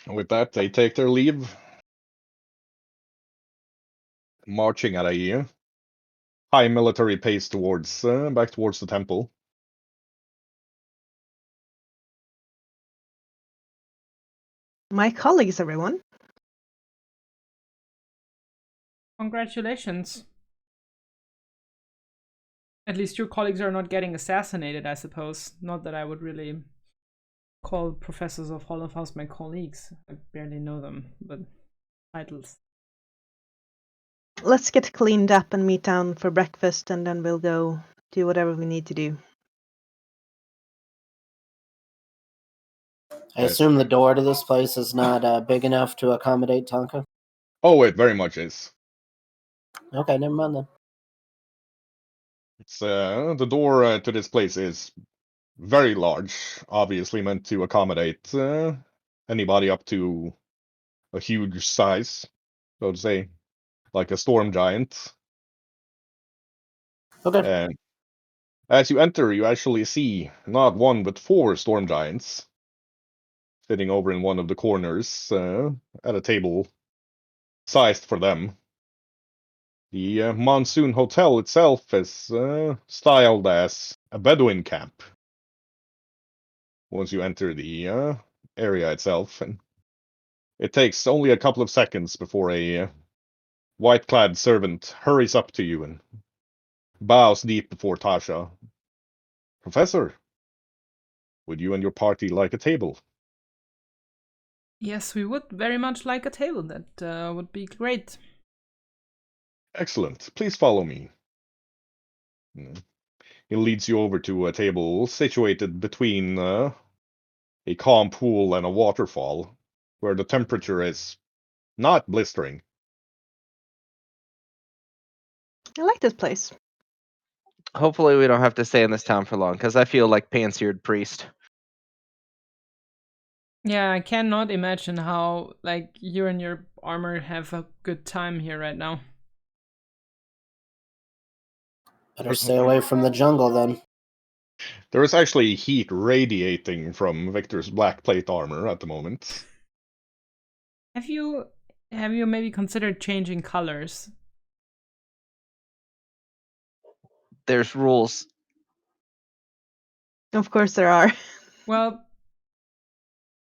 Speaker 2: With that, they take their leave, marching at a high military pace towards back towards the temple.
Speaker 3: My colleagues, everyone.
Speaker 1: Congratulations. At least your colleagues are not getting assassinated, I suppose. Not that I would really call professors of Holocaust my colleagues. I barely know them, but titles.
Speaker 3: Let's get cleaned up and meet down for breakfast, and then we'll go do whatever we need to do.
Speaker 6: I
Speaker 2: Yes.
Speaker 6: assume the door to this place is not big enough to accommodate Tonka?
Speaker 2: Oh, it very much is.
Speaker 6: Okay, never mind then.
Speaker 2: It's the door to this place is very large, obviously meant to accommodate anybody up to a huge size, so to say, like a storm giant.
Speaker 6: Okay.
Speaker 2: And as you enter, you actually see not one but 4 storm giants sitting over in one of the corners at a table sized for them. The Monsoon Hotel itself is styled as a Bedouin camp once you enter the area itself, and It takes only a couple of seconds before a white-clad servant hurries up to you and bows deep before Tasha. Professor, would you and your party like a table?
Speaker 1: Yes, we would very much like a table. That would be great.
Speaker 2: Excellent. Please follow me. He leads you over to a table situated between a calm pool and a waterfall, where the temperature is not blistering.
Speaker 3: I like this place.
Speaker 5: Hopefully, we don't have to stay in this town for long, because I feel like pan-seared priest.
Speaker 1: Yeah, I cannot imagine how, like, you and your armor have a good time here right now.
Speaker 6: Better stay away from the jungle then.
Speaker 2: There is actually heat radiating from Victor's black plate armor at the moment.
Speaker 1: Have you maybe considered changing colors?
Speaker 5: There's rules.
Speaker 3: Of course there are.
Speaker 1: Well,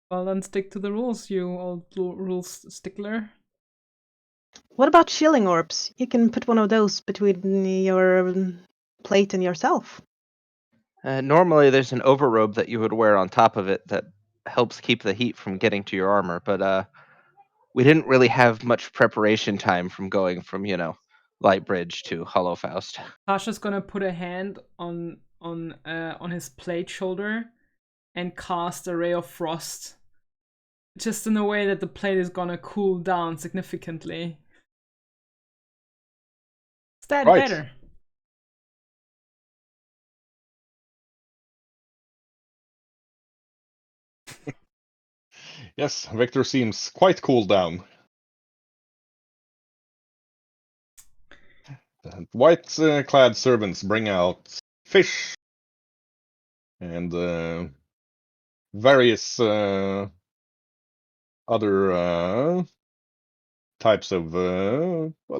Speaker 1: then stick to the rules, you old rules stickler.
Speaker 3: What about shilling orbs? You can put one of those between your plate and yourself.
Speaker 5: Normally, there's an overrobe that you would wear on top of it that helps keep the heat from getting to your armor, but we didn't really have much preparation time from going from, Lightbridge to Hollowfaust.
Speaker 1: Tasha's gonna put a hand on his plate shoulder and cast a ray of frost, just in a way that the plate is gonna cool down significantly. Is that
Speaker 2: Right.
Speaker 1: better?
Speaker 2: Yes, Victor seems quite cooled down. White-clad servants bring out fish and various other types of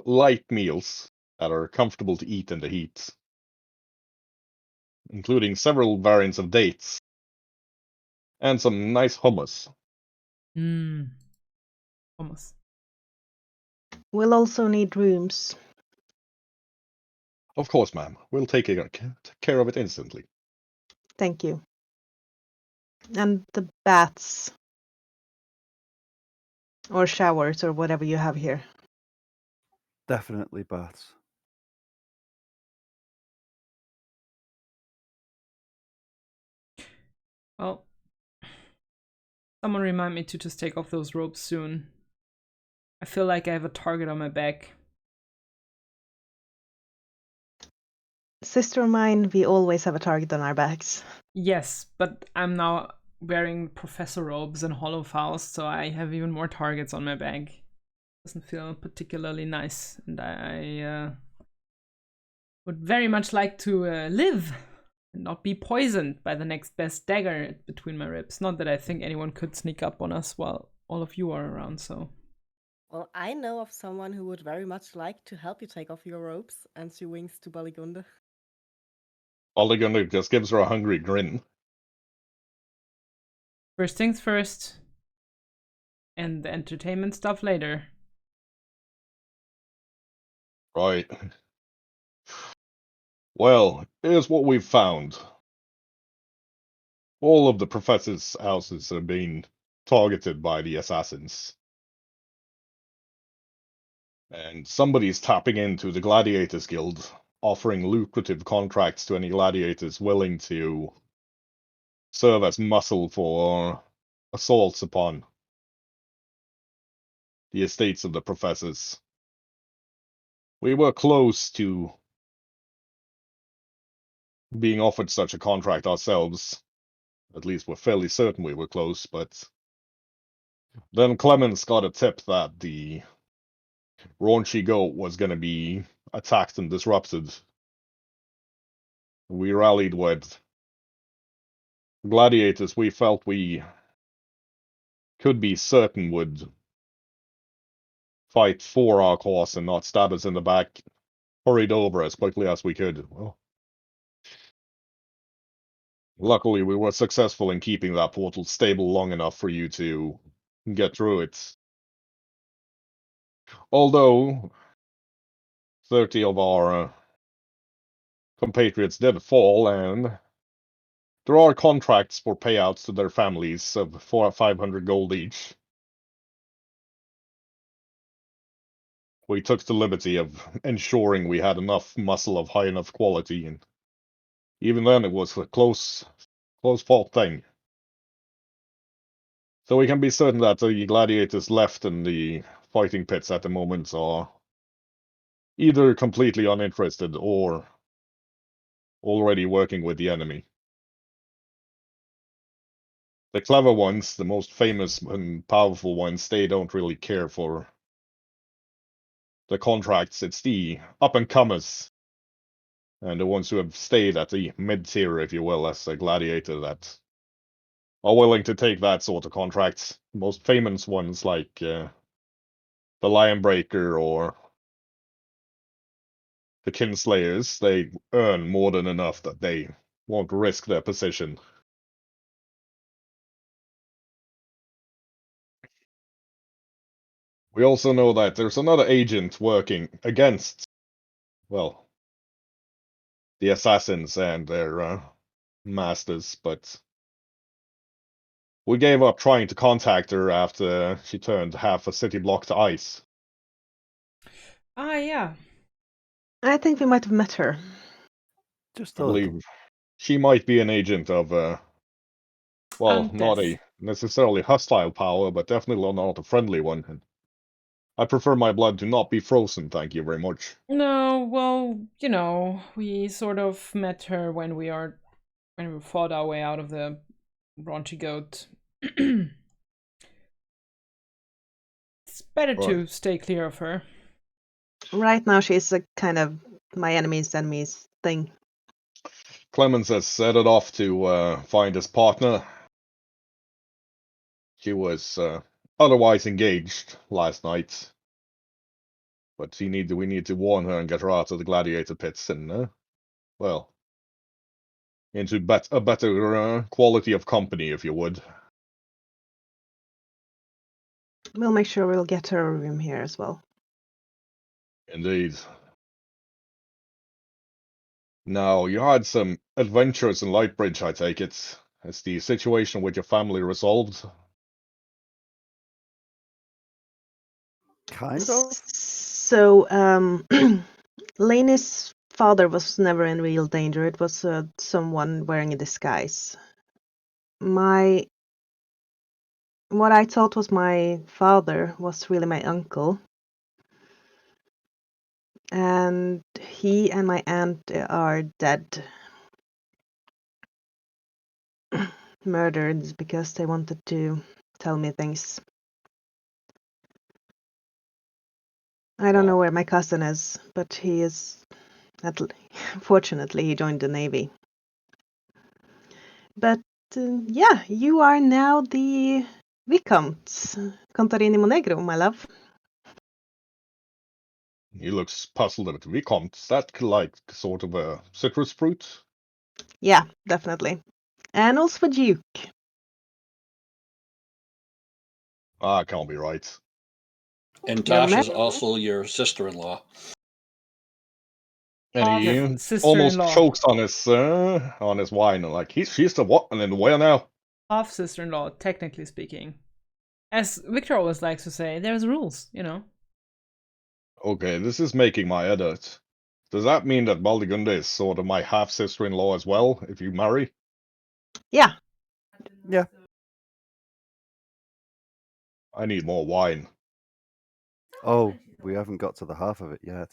Speaker 2: light meals that are comfortable to eat in the heat, including several variants of dates and some nice hummus.
Speaker 1: Almost.
Speaker 3: We'll also need rooms.
Speaker 2: Of course, ma'am. We'll take care of it instantly.
Speaker 3: Thank you. And the baths. Or showers, or whatever you have here.
Speaker 8: Definitely baths.
Speaker 1: Well, someone remind me to just take off those ropes soon. I feel like I have a target on my back.
Speaker 3: Sister of mine, we always have a target on our backs.
Speaker 1: Yes, but I'm now wearing professor robes and hollow faust, so I have even more targets on my back. Doesn't feel particularly nice, and I would very much like to live and not be poisoned by the next best dagger between my ribs. Not that I think anyone could sneak up on us while all of you are around, so.
Speaker 7: Well, I know of someone who would very much like to help you take off your robes, and she winks to Baligunde.
Speaker 2: Olligunda just gives her a hungry grin.
Speaker 1: First things first, and the entertainment stuff later.
Speaker 2: Right. Well, here's what we've found. All of the professor's houses have been targeted by the assassins. And somebody's tapping into the Gladiators Guild, offering lucrative contracts to any gladiators willing to serve as muscle for assaults upon the estates of the professors. We were close to being offered such a contract ourselves. At least we're fairly certain we were close, but then Clemens got a tip that the raunchy goat was going to be attacked and disrupted. We rallied with gladiators we felt we could be certain would fight for our cause and not stab us in the back, hurried over as quickly as we could. Well, luckily, we were successful in keeping that portal stable long enough for you to get through it. Although 30 of our compatriots did fall, and there are contracts for payouts to their families of 400 or 500 gold each. We took the liberty of ensuring we had enough muscle of high enough quality, and even then it was a close fought thing. So we can be certain that the gladiators left in the fighting pits at the moment are either completely uninterested or already working with the enemy. The clever ones, the most famous and powerful ones, they don't really care for the contracts. It's the up-and-comers and the ones who have stayed at the mid-tier, if you will, as a gladiator, that are willing to take that sort of contracts. The most famous ones like the Lionbreaker or the Kinslayers, they earn more than enough that they won't risk their position. We also know that there's another agent working against, well, the assassins and their masters, but we gave up trying to contact her after she turned half a city block to ice.
Speaker 1: Ah, yeah.
Speaker 3: I think we might have met her.
Speaker 8: Just
Speaker 2: I
Speaker 8: a little.
Speaker 2: believe she might be an agent of, well, not
Speaker 1: Undeath.
Speaker 2: a necessarily hostile power, but definitely not a friendly one. And I prefer my blood to not be frozen, thank you very much.
Speaker 1: No, well, you know, we sort of met her when we fought our way out of the raunchy goat. It's better
Speaker 2: Right.
Speaker 1: to stay clear of her.
Speaker 3: Right now, she's a kind of my enemy's enemies thing.
Speaker 2: Clemens has set it off to find his partner. She was otherwise engaged last night, but we need to warn her and get her out of the gladiator pits and, well, into a better quality of company, if you would.
Speaker 3: We'll make sure we'll get her a room here as well.
Speaker 2: Indeed. Now, you had some adventures in Lightbridge, I take it. Is the situation with your family resolved?
Speaker 8: Kind of.
Speaker 3: So, Lainey's father was never in real danger. It was someone wearing a disguise. What I thought was my father was really my uncle. And he and my aunt are dead. Murdered because they wanted to tell me things. I don't know
Speaker 2: Well,
Speaker 3: where my cousin is, but he is. Fortunately, he joined the navy. But yeah, you are now the Viscount Contarini Monegro, my love.
Speaker 2: he looks puzzled at Vicomte. Is that like sort of a citrus fruit?
Speaker 3: Yeah, definitely. And also Duke.
Speaker 2: Ah, can't be right.
Speaker 4: And
Speaker 3: You're
Speaker 4: Tasha's
Speaker 3: married.
Speaker 4: also your sister-in-law.
Speaker 2: And
Speaker 1: Half
Speaker 2: he almost
Speaker 1: sister-in-law.
Speaker 2: chokes on his wine, like she's the what? And then where now?
Speaker 1: Half sister-in-law, technically speaking. As Victor always likes to say, there's rules, you know.
Speaker 2: Okay, this is making my head hurt. Does that mean that Baldigunda is sort of my half sister-in-law as well, if you marry?
Speaker 3: Yeah.
Speaker 8: Yeah.
Speaker 2: I need more wine.
Speaker 8: Oh, we haven't got to the half of it yet.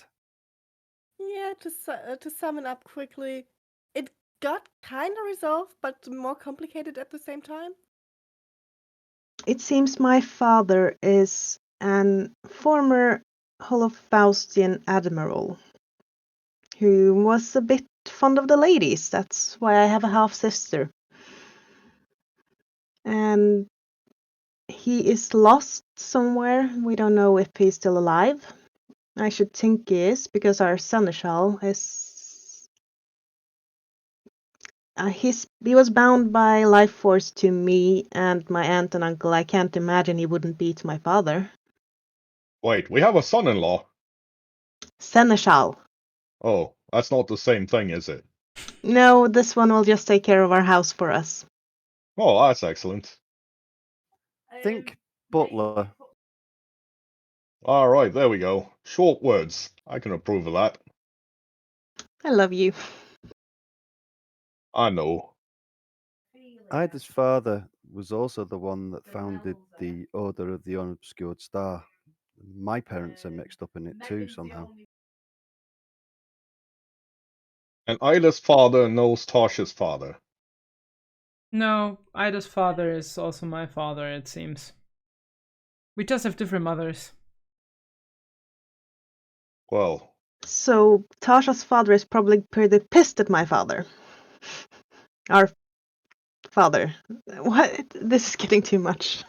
Speaker 7: Yeah, to sum it up quickly, it got kind of resolved, but more complicated at the same time.
Speaker 3: It seems my father is an former Holofaustian admiral who was a bit fond of the ladies. That's why I have a half sister. And he is lost somewhere. We don't know if he's still alive. I should think he is, because our seneschal is. He was bound by life force to me and my aunt and uncle. I can't imagine he wouldn't be to my father.
Speaker 2: Wait, we have a son-in-law.
Speaker 3: Seneschal.
Speaker 2: Oh, that's not the same thing, is it?
Speaker 3: No, this one will just take care of our house for us.
Speaker 2: Oh, that's excellent.
Speaker 8: Think butler.
Speaker 2: All right, there we go. Short words. I can approve of that.
Speaker 3: I love you.
Speaker 2: I know.
Speaker 8: Ida's father was also the one that founded the Order of the Unobscured Star. My parents are mixed up in it too somehow.
Speaker 2: And Ida's father knows Tasha's father.
Speaker 1: No, Ida's father is also my father, it seems. We just have different mothers.
Speaker 2: Well,
Speaker 3: So Tasha's father is probably pretty pissed at my father. Our father. What? This is getting too much.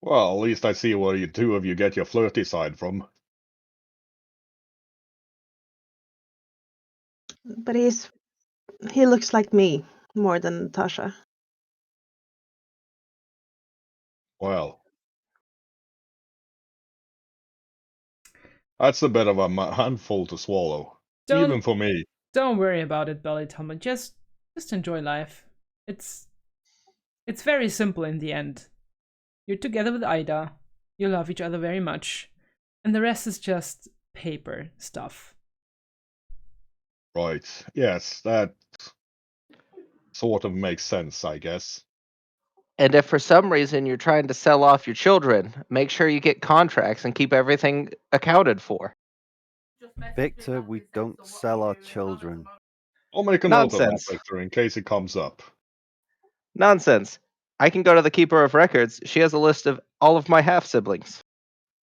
Speaker 2: at least I see where you two of you get your flirty side from.
Speaker 3: But he looks like me more than Tasha.
Speaker 2: Well, that's a bit of a handful to swallow, even
Speaker 1: Don't
Speaker 2: for me.
Speaker 1: don't worry about it, Belly Tomlin. Just enjoy life. It's very simple in the end. You're together with Ida. You love each other very much, and the rest is just paper stuff.
Speaker 2: Right. Yes, that sort of makes sense, I guess.
Speaker 5: And if for some reason you're trying to sell off your children, make sure you get contracts and keep everything accounted for.
Speaker 8: Victor, we don't sell our children.
Speaker 2: I'll make a note of that,
Speaker 5: Nonsense.
Speaker 2: Victor, in case it comes up.
Speaker 5: Nonsense. I can go to the Keeper of Records. She has a list of all of my half siblings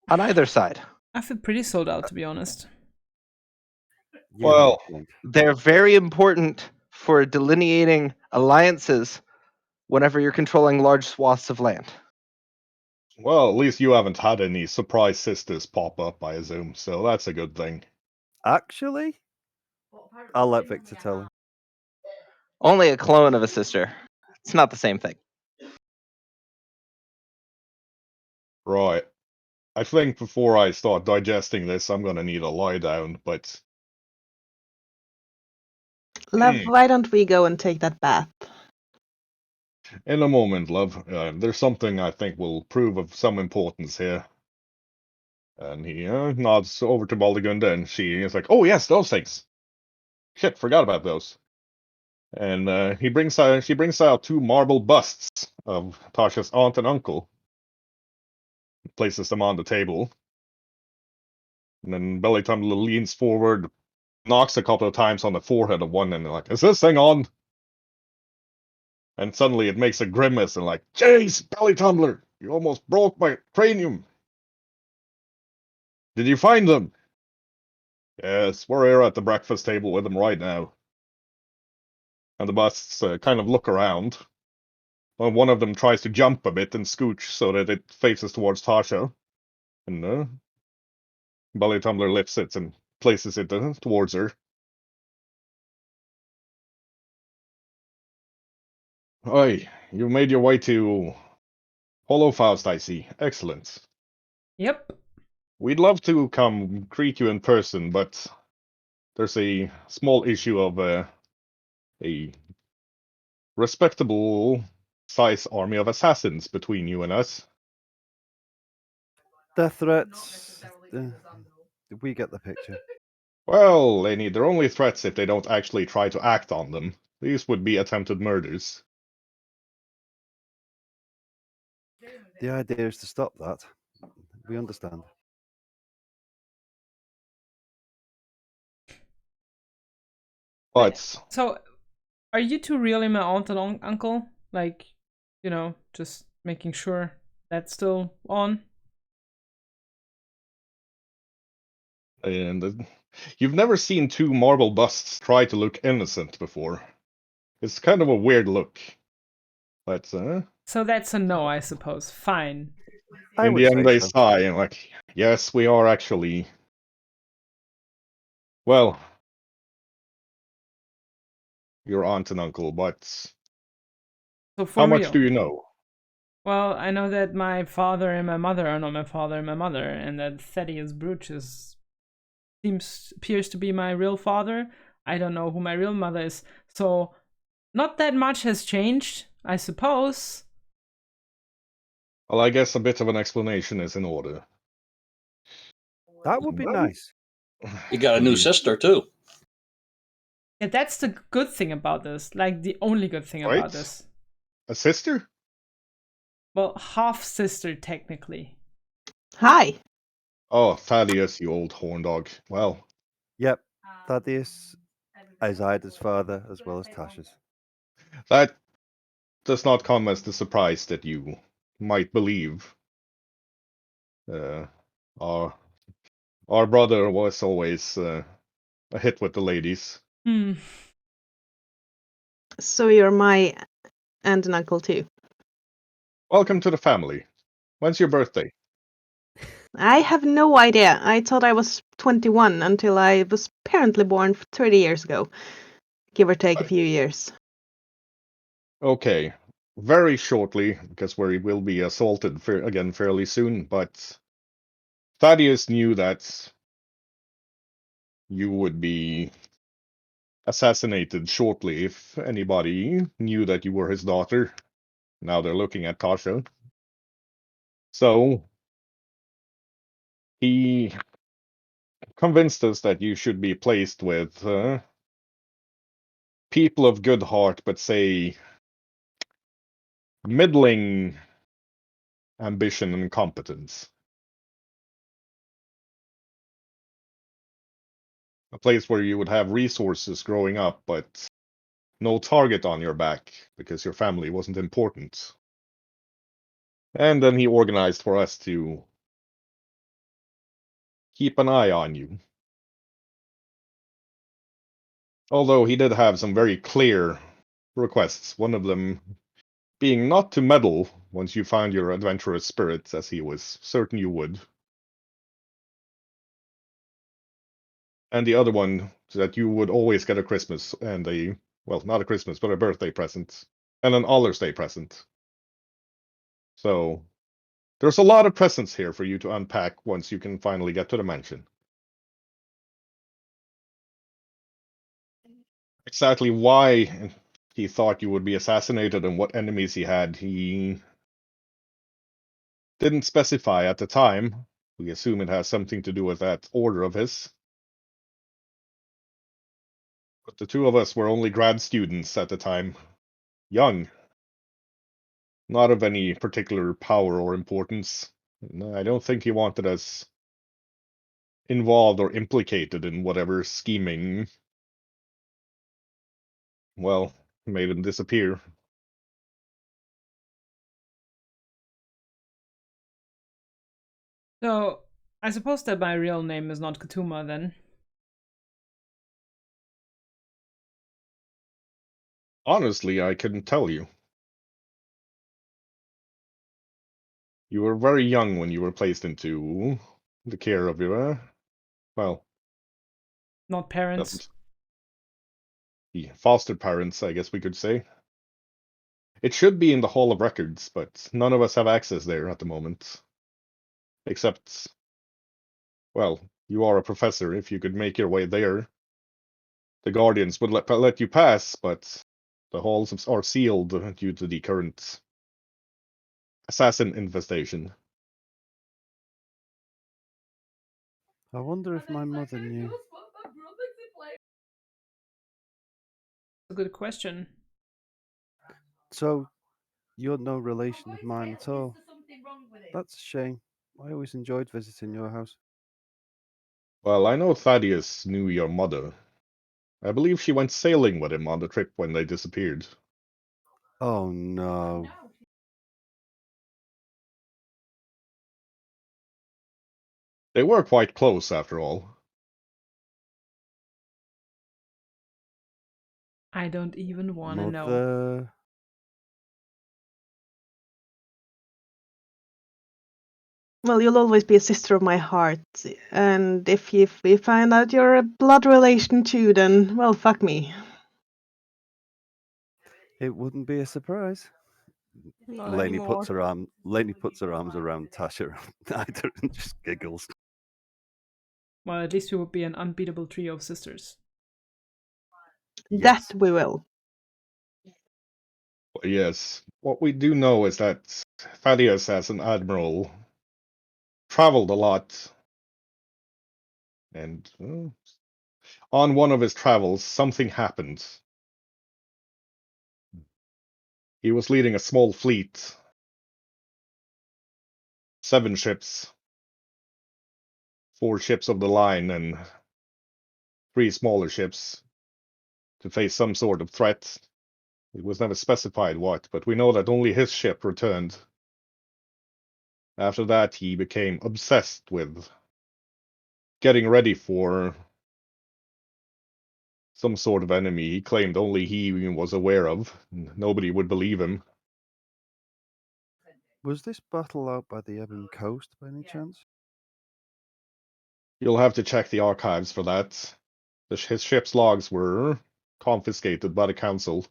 Speaker 5: on either side.
Speaker 1: I feel pretty sold out, to be honest.
Speaker 8: Yeah,
Speaker 2: Well,
Speaker 8: good point.
Speaker 5: They're very important for delineating alliances whenever you're controlling large swaths of land.
Speaker 2: at least you haven't had any surprise sisters pop up, I assume, so that's a good thing.
Speaker 8: Actually, I'll let Victor tell him.
Speaker 5: Only a clone of a sister. It's not the same thing.
Speaker 2: Right. I think before I start digesting this, I'm gonna need a lie down, but
Speaker 3: Love, why don't we go and take that bath?
Speaker 2: in a moment, love, there's something I think will prove of some importance here. And he nods over to Baldigunda, and she is like, "Oh yes, those things. Shit, forgot about those." And she brings out two marble busts of Tasha's aunt and uncle, places them on the table. And then Belly Tumbler leans forward, knocks a couple of times on the forehead of one, and they're like, "Is this thing on?" And suddenly it makes a grimace and like, "Jeez, Belly Tumbler, you almost broke my cranium. Did you find them?" "Yes, we're here at the breakfast table with them right now." And the busts kind of look around. Well, one of them tries to jump a bit and scooch so that it faces towards Tasha. And Belly Tumbler lifts it and places it towards her. "Oi, you made your way to Hollowfaust, I see. Excellent.
Speaker 1: Yep.
Speaker 2: We'd love to come greet you in person, but there's a small issue of a respectable size army of assassins between you and us."
Speaker 8: Death threats. We get the picture.
Speaker 2: "Well, Laney, they're only threats if they don't actually try to act on them. These would be attempted murders."
Speaker 8: The idea is to stop that. We understand.
Speaker 2: But
Speaker 1: So, are you two really my aunt and uncle? Like, just making sure that's still on.
Speaker 2: and you've never seen two marble busts try to look innocent before. It's kind of a weird look. But
Speaker 1: So that's a no, I suppose. Fine.
Speaker 8: I
Speaker 2: in
Speaker 8: would
Speaker 2: the end,
Speaker 8: say
Speaker 2: they
Speaker 8: so.
Speaker 2: sigh and like, "Yes, we are actually. Well, your aunt and uncle, but
Speaker 1: So
Speaker 2: how
Speaker 1: for
Speaker 2: much
Speaker 1: real.
Speaker 2: do you know?"
Speaker 1: Well, I know that my father and my mother are not my father and my mother, and that Thaddeus Brutus appears to be my real father. I don't know who my real mother is, so not that much has changed, I suppose.
Speaker 2: Well, I guess a bit of an explanation is in order.
Speaker 8: That would be
Speaker 2: Well,
Speaker 8: nice.
Speaker 4: You got a new sister too.
Speaker 1: Yeah, that's the good thing about this. Like, the only good thing
Speaker 2: Right?
Speaker 1: about this.
Speaker 2: A sister?
Speaker 1: Well, half sister, technically.
Speaker 3: Hi.
Speaker 2: Oh, Thaddeus, you old horn dog. Well,
Speaker 8: Yep, Thaddeus is Ida's father as well as Tasha's.
Speaker 2: that does not come as the surprise that you might believe. Uh, our our brother was always a hit with the ladies.
Speaker 1: Hmm.
Speaker 3: So you're my aunt and uncle too.
Speaker 2: Welcome to the family. When's your birthday?
Speaker 3: I have no idea. I thought I was 21 until I was apparently born 30 years ago, give or take a few years.
Speaker 2: Okay, very shortly, because we will be assaulted again fairly soon, but Thaddeus knew that you would be assassinated shortly if anybody knew that you were his daughter. Now they're looking at Tasha. So he convinced us that you should be placed with people of good heart, but say middling ambition and competence. A place where you would have resources growing up, but no target on your back because your family wasn't important. And then he organized for us to keep an eye on you. Although he did have some very clear requests, one of them being not to meddle once you found your adventurous spirit, as he was certain you would. And the other one, that you would always get a Christmas and well, not a Christmas, but a birthday present, and an Allers Day present. So, there's a lot of presents here for you to unpack once you can finally get to the mansion. Exactly why he thought you would be assassinated and what enemies he had, he didn't specify at the time. We assume it has something to do with that order of his. But the two of us were only grad students at the time, young, not of any particular power or importance. No, I don't think he wanted us involved or implicated in whatever scheming, well, made him disappear.
Speaker 1: So, I suppose that my real name is not Katuma then.
Speaker 2: Honestly, I couldn't tell you. You were very young when you were placed into the care of your, well,
Speaker 1: Not parents.
Speaker 2: the foster parents, I guess we could say. It should be in the Hall of Records, but none of us have access there at the moment. Except, well, you are a professor. If you could make your way there, the Guardians would let you pass, but the halls are sealed due to the current assassin infestation.
Speaker 8: I wonder if my mother knew.
Speaker 1: A good question.
Speaker 8: So, you're no relation of mine at all. That's a shame. I always enjoyed visiting your house.
Speaker 2: Well, I know Thaddeus knew your mother. I believe she went sailing with him on the trip when they disappeared.
Speaker 8: Oh no.
Speaker 2: They were quite close, after all.
Speaker 1: I don't even want to know.
Speaker 8: Mother.
Speaker 3: Well, you'll always be a sister of my heart, and if we find out you're a blood relation too, then, well, fuck me.
Speaker 8: It wouldn't be a surprise.
Speaker 7: Not
Speaker 8: Lainey
Speaker 7: anymore.
Speaker 8: puts her arms around Tasha and Ida and just giggles.
Speaker 1: Well, at least we would be an unbeatable trio of sisters.
Speaker 3: That
Speaker 2: Yes.
Speaker 3: we will.
Speaker 2: Yes. What we do know is that Thaddeus, as an admiral, traveled a lot, and on one of his travels, something happened. He was leading a small fleet, 7 ships, 4 ships of the line, and 3 smaller ships, to face some sort of threat. It was never specified what, but we know that only his ship returned. After that, he became obsessed with getting ready for some sort of enemy he claimed only he was aware of. Nobody would believe him.
Speaker 8: Was this battle out by the Ebon Coast by any chance?
Speaker 2: You'll have to check the archives for that. His ship's logs were confiscated by the council.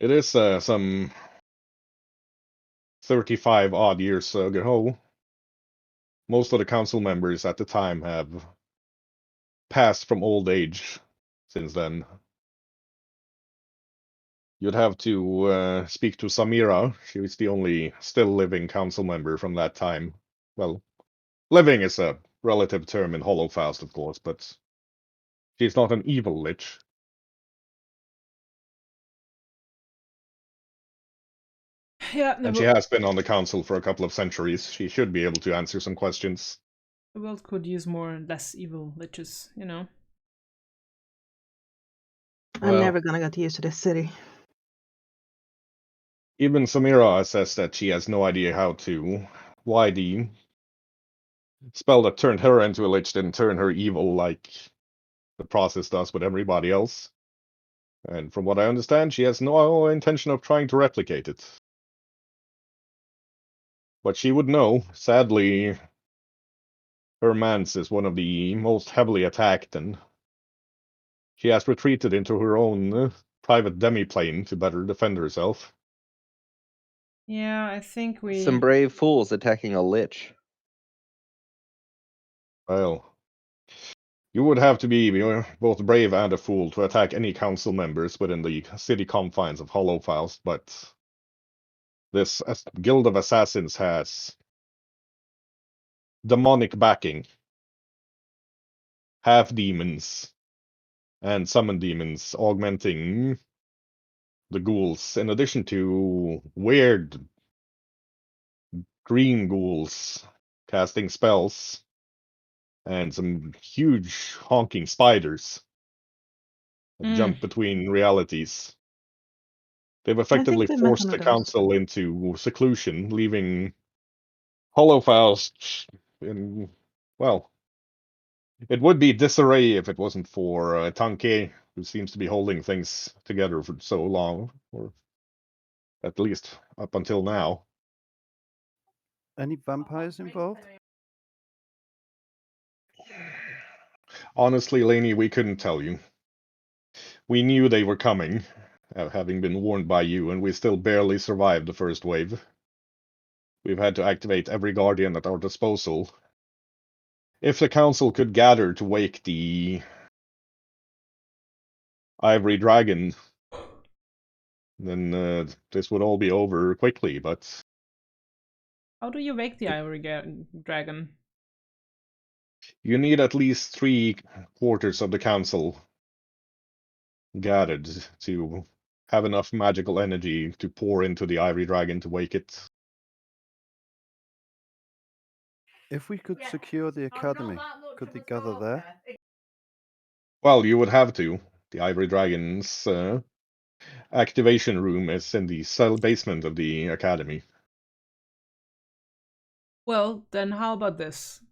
Speaker 2: It is some 35 odd years ago. Most of the council members at the time have passed from old age since then. You'd have to speak to Samira. She was the only still living council member from that time. Well, living is a relative term in Hollowfast, of course, but she's not an evil lich.
Speaker 1: Yeah,
Speaker 2: And she has been on the council for a couple of centuries. She should be able to answer some questions.
Speaker 1: the world could use more less evil liches, you know?
Speaker 3: I'm
Speaker 2: Well,
Speaker 3: never gonna get used to this city.
Speaker 2: even Samira says that she has no idea why the spell that turned her into a lich didn't turn her evil like the process does with everybody else. And from what I understand, she has no intention of trying to replicate it. But she would know. Sadly, her manse is one of the most heavily attacked, and she has retreated into her own private demi-plane to better defend herself.
Speaker 1: Yeah, I think
Speaker 5: Some brave fools attacking a lich.
Speaker 2: Well, you would have to be both brave and a fool to attack any council members within the city confines of Hollowfaust, but this guild of assassins has demonic backing, half demons and summon demons augmenting the ghouls, in addition to weird green ghouls casting spells and some huge honking spiders that jump between realities. They've
Speaker 3: I think
Speaker 2: effectively
Speaker 3: we met one
Speaker 2: forced
Speaker 3: of
Speaker 2: the
Speaker 3: those.
Speaker 2: council into seclusion, leaving Hollowfaust in, well, it would be disarray if it wasn't for Tanke, who seems to be holding things together for so long, or at least up until now.
Speaker 8: Any vampires involved?
Speaker 2: Honestly, Laney, we couldn't tell you. We knew they were coming, having been warned by you, and we still barely survived the first wave. We've had to activate every guardian at our disposal. If the council could gather to wake the ivory dragon, then this would all be over quickly, but
Speaker 1: How do you wake the ivory dragon?
Speaker 2: you need at least 3/4 of the council gathered to have enough magical energy to pour into the ivory dragon to wake it.
Speaker 8: If we could secure the academy, could they gather there?
Speaker 2: Well, you would have to. The ivory dragon's activation room is in the cell basement of the academy.
Speaker 1: Well, then how about this?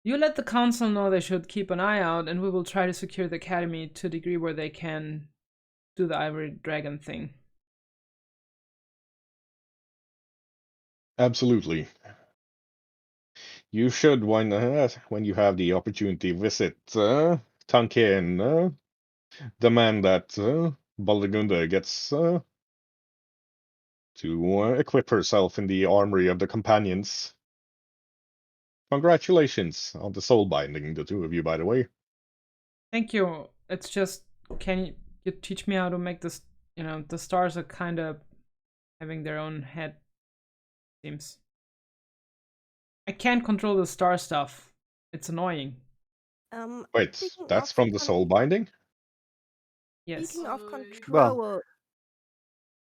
Speaker 1: You let the council know they should keep an eye out, and we will try to secure the academy to a degree where they can do the ivory dragon thing.
Speaker 2: Absolutely. You should, when you have the opportunity, visit Tanke demand that Baldigunda gets to equip herself in the armory of the companions. Congratulations on the soul binding, the two of you, by the way.
Speaker 1: Thank you. It's just, can you teach me how to make this? You know, the stars are kind of having their own head. Seems. I can't control the star stuff. It's annoying.
Speaker 2: Wait,
Speaker 7: Speaking
Speaker 2: that's
Speaker 7: of
Speaker 2: from the soul binding?
Speaker 1: Yes.
Speaker 7: Speaking of
Speaker 8: Well,
Speaker 7: control,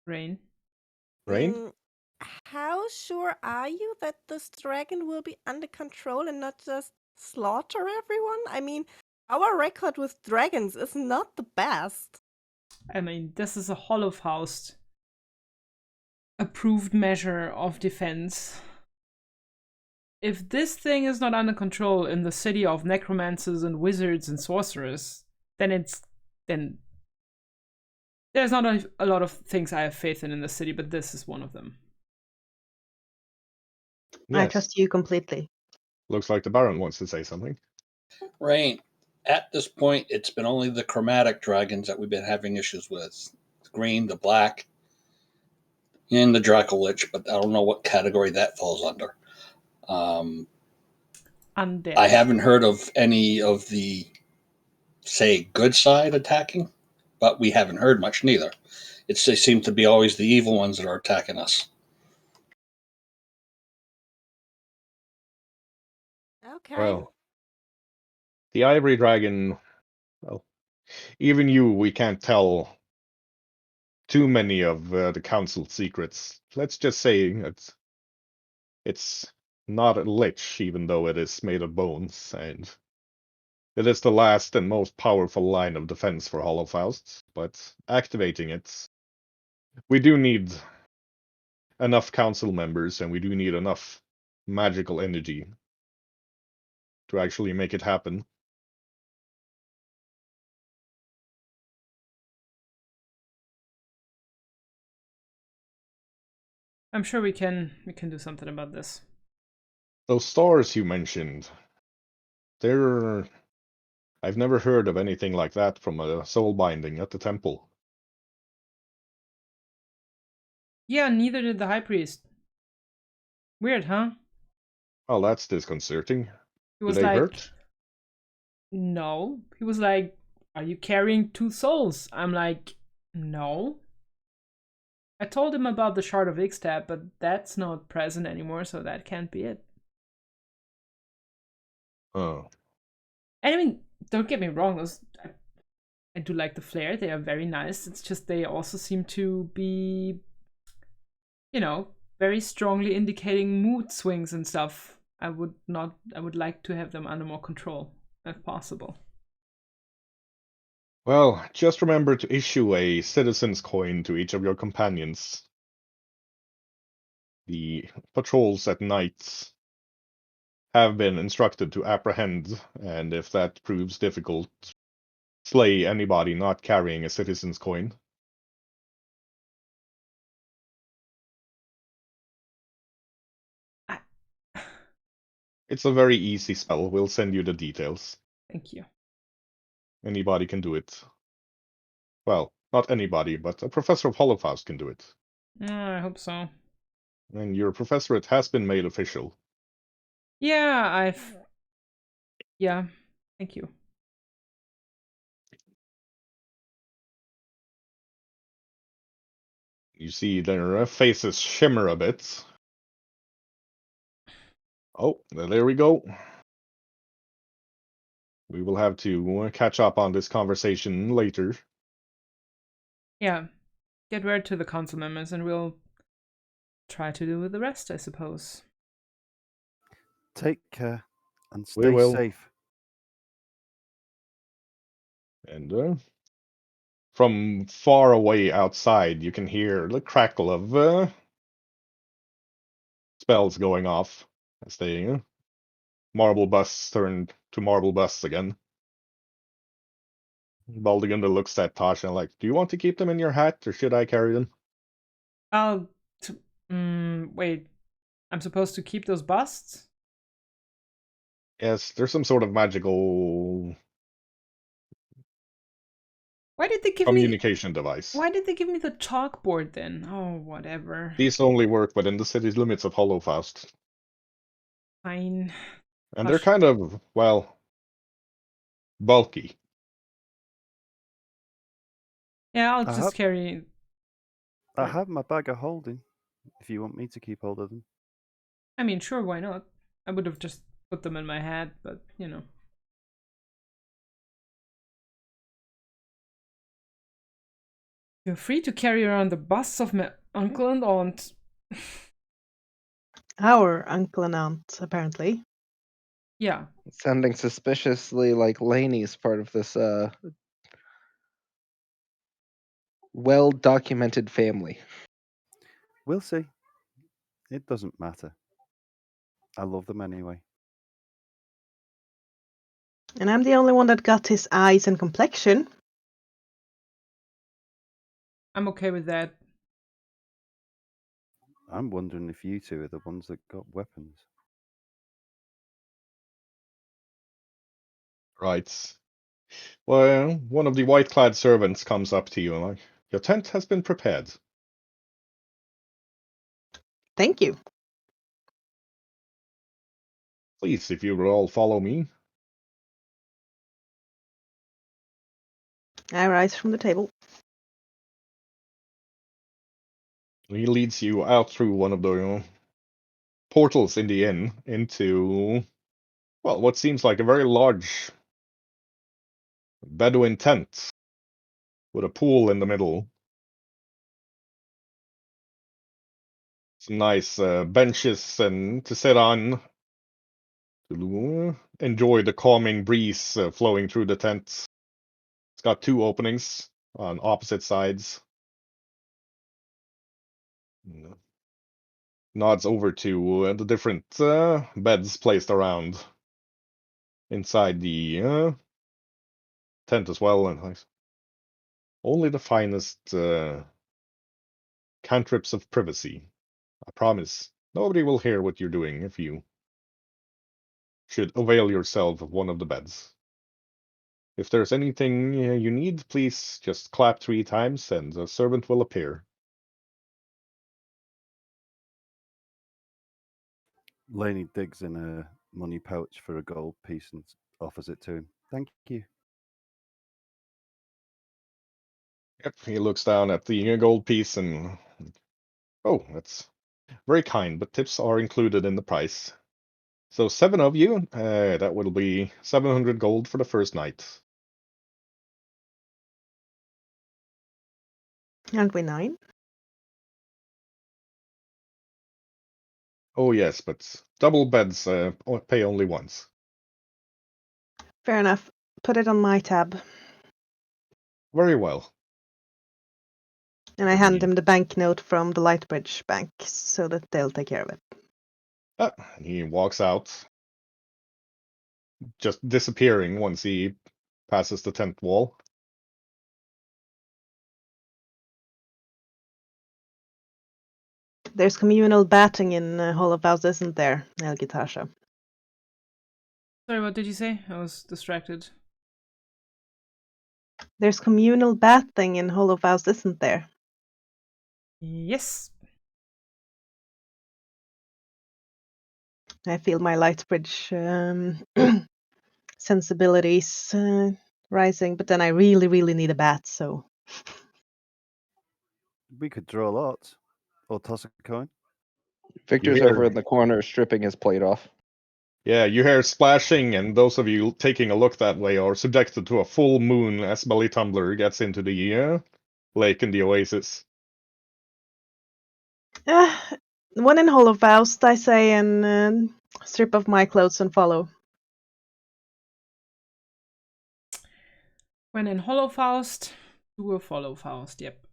Speaker 1: Rain.
Speaker 2: Rain?
Speaker 7: how sure are you that this dragon will be under control and not just slaughter everyone? I mean, our record with dragons is not the best.
Speaker 1: I mean, this is a Holofaust approved measure of defense. If this thing is not under control in the city of necromancers and wizards and sorcerers, then there's not a lot of things I have faith in the city, but this is one of them.
Speaker 3: I
Speaker 2: Yes.
Speaker 3: trust you completely.
Speaker 2: Looks like the Baron wants to say something.
Speaker 4: Rain, at this point, it's been only the chromatic dragons that we've been having issues with. The green, the black, and the Dracolich, but I don't know what category that falls under.
Speaker 1: Undead.
Speaker 4: I haven't heard of any of the, say, good side attacking, but we haven't heard much neither. They seem to be always the evil ones that are attacking us.
Speaker 7: Okay.
Speaker 2: Well, the Ivory Dragon, well, even we can't tell too many of the Council's secrets. Let's just say it's not a lich, even though it is made of bones, and it is the last and most powerful line of defense for Holofaust, but activating it, we do need enough council members, and we do need enough magical energy to actually make it happen.
Speaker 1: I'm sure we can do something about this.
Speaker 2: Those stars you mentioned, I've never heard of anything like that from a soul binding at the temple.
Speaker 1: Yeah, neither did the High Priest. Weird, huh?
Speaker 2: Well, that's disconcerting.
Speaker 1: He
Speaker 2: Do
Speaker 1: was
Speaker 2: they
Speaker 1: like,
Speaker 2: hurt?
Speaker 1: no. He was like, are you carrying two souls? I'm like, no. I told him about the Shard of Ixtab, but that's not present anymore, so that can't be it.
Speaker 2: Oh.
Speaker 1: And I mean, don't get me wrong, those I do like the flare, they are very nice. It's just they also seem to be, you know, very strongly indicating mood swings and stuff. I would like to have them under more control, if possible.
Speaker 2: Well, just remember to issue a citizen's coin to each of your companions. The patrols at night have been instructed to apprehend, and if that proves difficult, slay anybody not carrying a citizen's coin.
Speaker 1: I...
Speaker 2: It's a very easy spell. We'll send you the details.
Speaker 1: Thank you.
Speaker 2: Anybody can do it. Well, not anybody, but a professor of Holocaust can do it.
Speaker 1: I hope so.
Speaker 2: And your professorate has been made official.
Speaker 1: Yeah, yeah, thank you.
Speaker 2: You see their faces shimmer a bit. Oh, there we go. We will have to catch up on this conversation later.
Speaker 1: Yeah, get word to the council members and we'll try to do with the rest, I suppose.
Speaker 8: Take care and
Speaker 2: We
Speaker 8: stay
Speaker 2: will.
Speaker 8: safe.
Speaker 2: And from far away outside, you can hear the crackle of spells going off as they marble busts turn to marble busts again. Baldigunda looks at Tasha like, do you want to keep them in your hat, or should I carry them?
Speaker 1: Wait, I'm supposed to keep those busts?
Speaker 2: Yes, there's some sort of magical
Speaker 1: Why did they give me?
Speaker 2: communication device.
Speaker 1: Why did they give me the chalkboard then? Oh, whatever.
Speaker 2: These only work within the city's limits of Hollowfaust.
Speaker 1: Fine.
Speaker 2: And they're kind of, well, bulky.
Speaker 1: Yeah, I'll
Speaker 8: I
Speaker 1: just
Speaker 8: have-
Speaker 1: carry.
Speaker 8: I have my bag of holding, if you want me to keep hold of them.
Speaker 1: I mean, sure, why not? I would have just put them in my hat, but you know. You're free to carry around the busts of my uncle and aunt.
Speaker 3: Our uncle and aunt, apparently.
Speaker 1: Yeah.
Speaker 5: Sounding suspiciously like Laney's part of this well-documented family.
Speaker 8: We'll see. It doesn't matter. I love them anyway.
Speaker 3: And I'm the only one that got his eyes and complexion.
Speaker 1: I'm okay with that.
Speaker 8: I'm wondering if you two are the ones that got weapons.
Speaker 2: Right. Well, one of the white-clad servants comes up to you and like, your tent has been prepared.
Speaker 3: Thank you.
Speaker 2: Please, if you will all follow me.
Speaker 3: I rise from the table.
Speaker 2: He leads you out through one of the portals in the inn into, well, what seems like a very large Bedouin tent with a pool in the middle. Some nice benches and to sit on to enjoy the calming breeze flowing through the tent. It's got two openings on opposite sides. Nods over to the different beds placed around inside the tent as well, and only the finest cantrips of privacy. I promise nobody will hear what you're doing if you should avail yourself of one of the beds. If there's anything you need, please just clap 3 times and a servant will appear.
Speaker 8: Laney digs in a money pouch for a gold piece and offers it to him. Thank you.
Speaker 2: Yep, he looks down at the gold piece and, oh, that's very kind, but tips are included in the price. So 7 of you, that will be 700 gold for the first night.
Speaker 3: Aren't we 9?
Speaker 2: Oh yes, but double beds pay only once.
Speaker 3: Fair enough. Put it on my tab.
Speaker 2: Very well.
Speaker 3: And I
Speaker 2: Let
Speaker 3: hand
Speaker 2: me-
Speaker 3: him the banknote from the Lightbridge Bank so that they'll take care of it.
Speaker 2: And he walks out, just disappearing once he passes the tent wall.
Speaker 3: There's communal batting in Hollowhouse, isn't there, El Gitasha?
Speaker 1: Sorry, what did you say? I was distracted.
Speaker 3: There's communal bathing in Hollowhouse, isn't there?
Speaker 1: Yes.
Speaker 3: I feel my Lightbridge sensibilities rising, but then I really, really need a bat, so.
Speaker 8: We could draw lots or toss a coin.
Speaker 5: Victor's
Speaker 2: hear-
Speaker 5: over in the corner stripping his plate off.
Speaker 2: Yeah, you hear splashing, and those of you taking a look that way are subjected to a full moon as Belly Tumbler gets into the lake in the oasis.
Speaker 3: One in Hollowhouse, I say, and strip off my clothes and follow.
Speaker 1: When in Hollowfaust, you will follow Faust. Yep.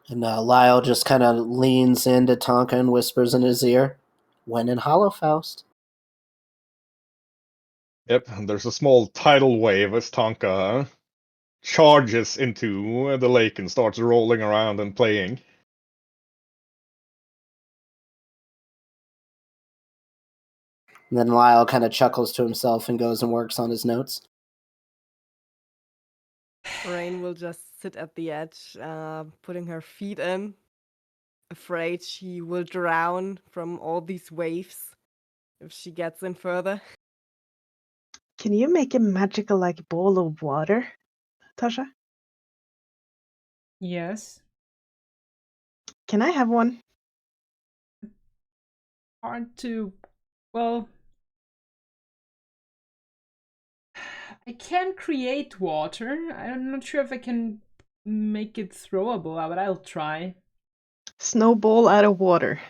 Speaker 6: And Lyle just kind of leans into Tonka and whispers in his ear, "When in Hollowfaust."
Speaker 2: Yep, and there's a small tidal wave as Tonka charges into the lake and starts rolling around and playing.
Speaker 6: And then Lyle kind of chuckles to himself and goes and works on his notes.
Speaker 7: Rain will just sit at the edge, putting her feet in, afraid she will drown from all these waves if she gets in further.
Speaker 3: Can you make a magical like ball of water, Tasha?
Speaker 1: Yes.
Speaker 3: Can I have one?
Speaker 1: Hard to. Well, I can create water. I'm not sure if I can make it throwable, but I'll try.
Speaker 3: Snowball out of water.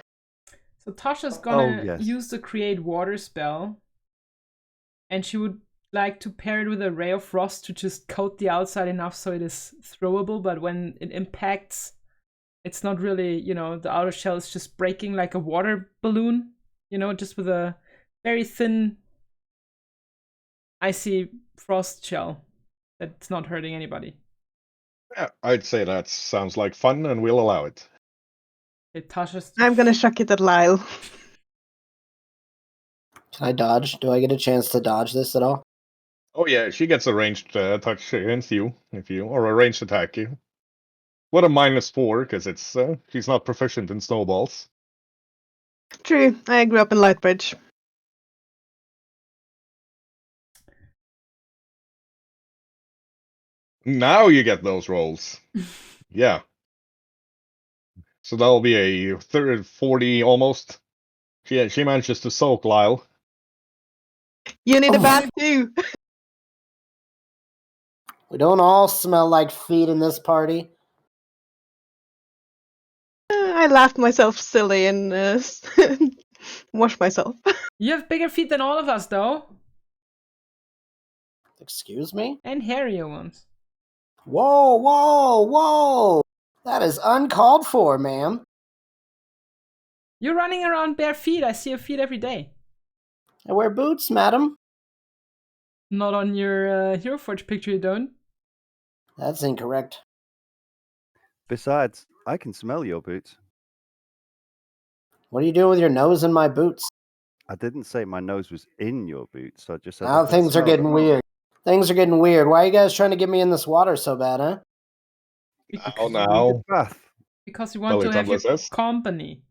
Speaker 1: So Tasha's
Speaker 8: Oh,
Speaker 1: gonna
Speaker 8: yes.
Speaker 1: use the create water spell, and she would like to pair it with a ray of frost to just coat the outside enough so it is throwable, but when it impacts, it's not really, the outer shell is just breaking like a water balloon, just with a very thin, icy frost shell that's not hurting anybody.
Speaker 2: Yeah, I'd say that sounds like fun, and we'll allow it.
Speaker 1: Tasha's.
Speaker 3: I'm gonna chuck it at Lyle.
Speaker 6: Can I dodge? Do I get a chance to dodge this at all?
Speaker 2: Oh yeah, she gets a ranged touch against you, or a ranged attack you. What a -4, because she's not proficient in snowballs.
Speaker 3: True, I grew up in Lightbridge.
Speaker 2: Now you get those rolls. Yeah. So that'll be a 30, 40 almost. She manages to soak Lyle.
Speaker 3: You need a
Speaker 6: Oh.
Speaker 3: bath too.
Speaker 6: We don't all smell like feet in this party.
Speaker 3: I laughed myself silly and washed myself.
Speaker 1: You have bigger feet than all of us, though.
Speaker 6: Excuse me?
Speaker 1: And hairier ones.
Speaker 6: Whoa, whoa, whoa! That is uncalled for, ma'am.
Speaker 1: You're running around bare feet. I see your feet every day.
Speaker 6: I wear boots, madam.
Speaker 1: Not on your Hero Forge picture, you don't.
Speaker 6: That's incorrect.
Speaker 8: Besides, I can smell your boots.
Speaker 6: What are you doing with your nose in my boots?
Speaker 8: I didn't say my nose was in your boots. I just said I
Speaker 6: Now
Speaker 8: could
Speaker 6: things are
Speaker 8: smell
Speaker 6: getting
Speaker 8: them.
Speaker 6: weird. Things are getting weird. Why are you guys trying to get me in this water so bad, huh?
Speaker 2: Oh,
Speaker 8: Because you need a
Speaker 2: now.
Speaker 8: bath.
Speaker 1: Because you want to have your
Speaker 2: says,
Speaker 1: company.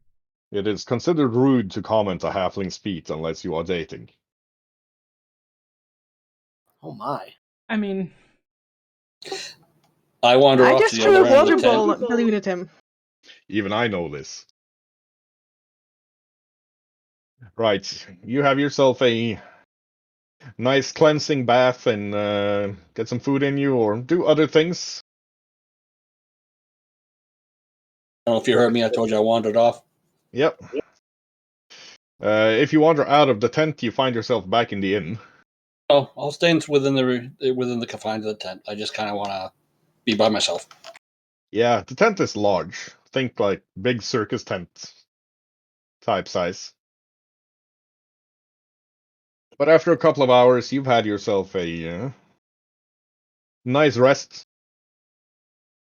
Speaker 2: it is considered rude to comment a halfling's feet unless you are dating.
Speaker 6: Oh my.
Speaker 1: I mean,
Speaker 4: I wander
Speaker 3: I
Speaker 4: off
Speaker 3: just
Speaker 4: to the
Speaker 3: threw a
Speaker 4: other end
Speaker 3: water
Speaker 4: of the tent.
Speaker 3: balloon at him.
Speaker 2: Even I know this. Right, you have yourself a nice cleansing bath and get some food in you, or do other things.
Speaker 4: I don't know if you heard me. I told you I wandered off.
Speaker 2: Yep. If you wander out of the tent, you find yourself back in the inn.
Speaker 4: Oh, I'll stay within the confines of the tent. I just kind of want to be by myself.
Speaker 2: Yeah, the tent is large. Think like big circus tent type size. But after a couple of hours, you've had yourself a nice rest.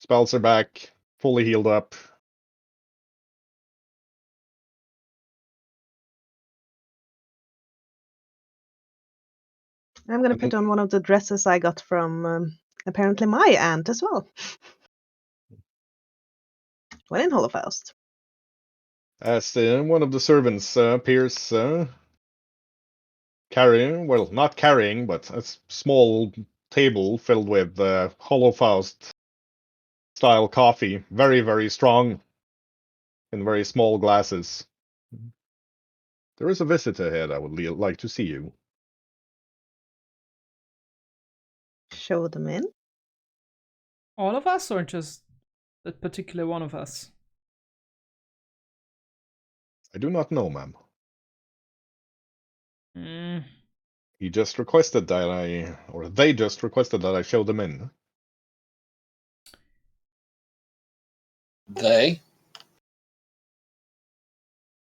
Speaker 2: Spells are back, fully healed up.
Speaker 3: I'm gonna put on one of the dresses I got from apparently my aunt as well. When in Holocaust.
Speaker 2: As one of the servants appears carrying, well, not carrying, but a small table filled with Holocaust style coffee. Very, very strong in very small glasses. There is a visitor here that would like to see you.
Speaker 3: Show them in.
Speaker 1: all of us, or just that particular one of us?
Speaker 2: I do not know, ma'am.
Speaker 1: Mm.
Speaker 2: He just requested that or they just requested that I show them in.
Speaker 4: They?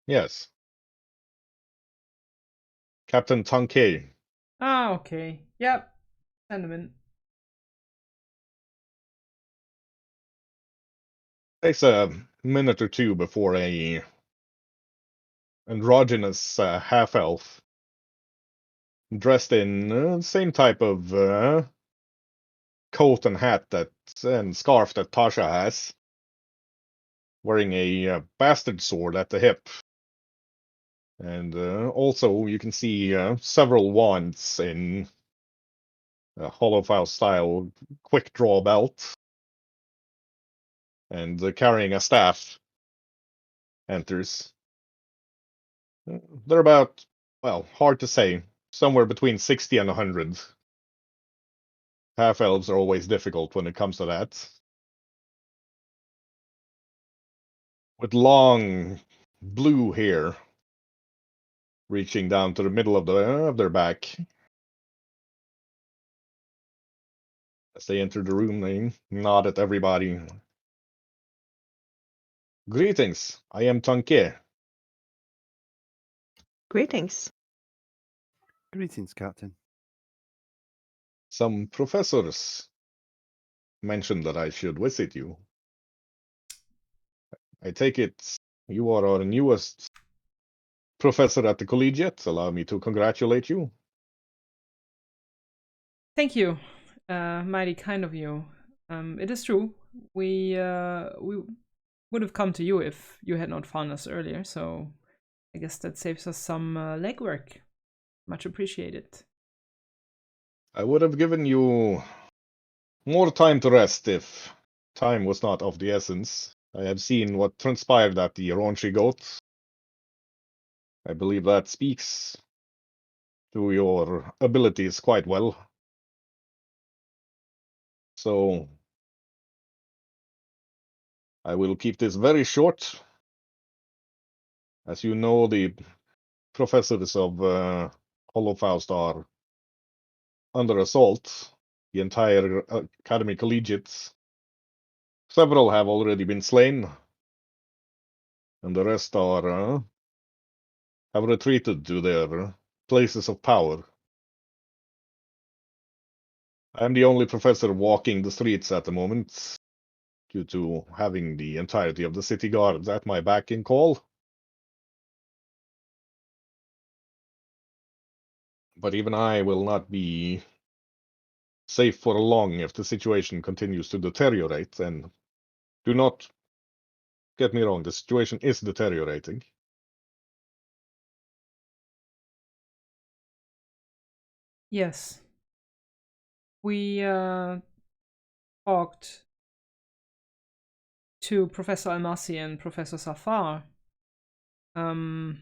Speaker 2: Yes. Captain Tankei.
Speaker 1: Ah, okay. Yep. Send them in.
Speaker 2: Takes a minute or two before a androgynous half-elf dressed in same type of coat and hat and scarf that Tasha has, wearing a bastard sword at the hip. And also, you can see several wands in a holophile style quick draw belt, and carrying a staff enters. They're about, well, hard to say, somewhere between 60 and 100. Half elves are always difficult when it comes to that. With long blue hair reaching down to the middle of their back. As they enter the room, they nod at everybody. Greetings, I am Tanke.
Speaker 3: Greetings.
Speaker 8: Greetings, Captain.
Speaker 2: Some professors mentioned that I should visit you. I take it you are our newest professor at the collegiate. Allow me to congratulate you.
Speaker 1: Thank you. Mighty kind of you. It is true. We would have come to you if you had not found us earlier, so I guess that saves us some legwork. Much appreciated.
Speaker 2: I would have given you more time to rest if time was not of the essence. I have seen what transpired at the raunchy goat. I believe that speaks to your abilities quite well. So I will keep this very short. As you know, the professors of Holofaust are under assault. The entire academy collegiates. Several have already been slain, and the rest are have retreated to their places of power. I am the only professor walking the streets at the moment, due to having the entirety of the city guards at my back in call. But even I will not be safe for long if the situation continues to deteriorate. And do not get me wrong, the situation is deteriorating.
Speaker 1: Yes. We talked to Professor Almasi and Professor Safar. We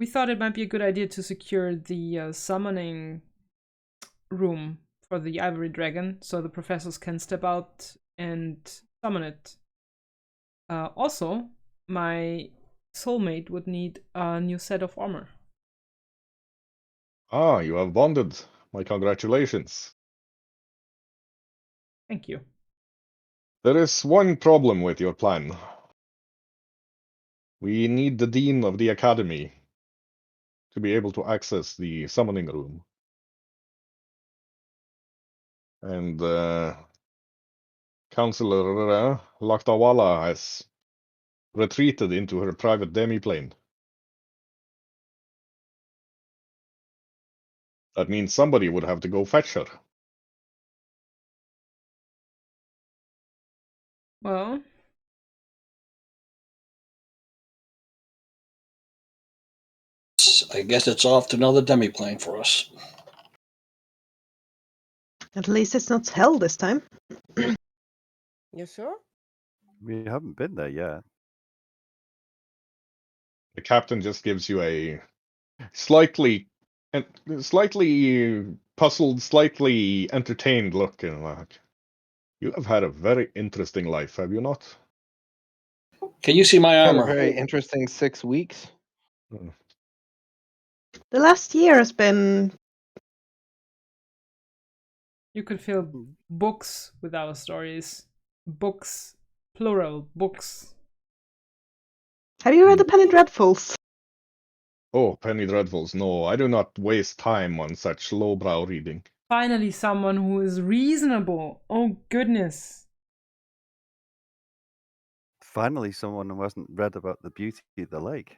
Speaker 1: thought it might be a good idea to secure the summoning room for the ivory dragon so the professors can step out and summon it. Also, my soulmate would need a new set of armor.
Speaker 2: Ah, you have bonded. My congratulations.
Speaker 1: Thank you.
Speaker 2: There is one problem with your plan. We need the dean of the academy to be able to access the summoning room. And Councillor Laktawala has retreated into her private demiplane. That means somebody would have to go fetch her.
Speaker 1: Well,
Speaker 4: I guess it's off to another demiplane for us.
Speaker 3: At least it's not hell this time.
Speaker 7: You sure?
Speaker 8: We haven't been there yet.
Speaker 2: The captain just gives you a slightly puzzled, slightly entertained look, and like, you have had a very interesting life, have you not?
Speaker 4: Can you see my
Speaker 5: Had a
Speaker 4: armor?
Speaker 5: very interesting 6 weeks.
Speaker 3: The last year has been.
Speaker 1: you could fill books with our stories. Books, plural, books.
Speaker 3: Have you read the Penny Dreadfuls?
Speaker 2: Oh, Penny Dreadfuls, no, I do not waste time on such lowbrow reading.
Speaker 1: Finally, someone who is reasonable. Oh, goodness.
Speaker 8: Finally, someone who hasn't read about the beauty of the lake.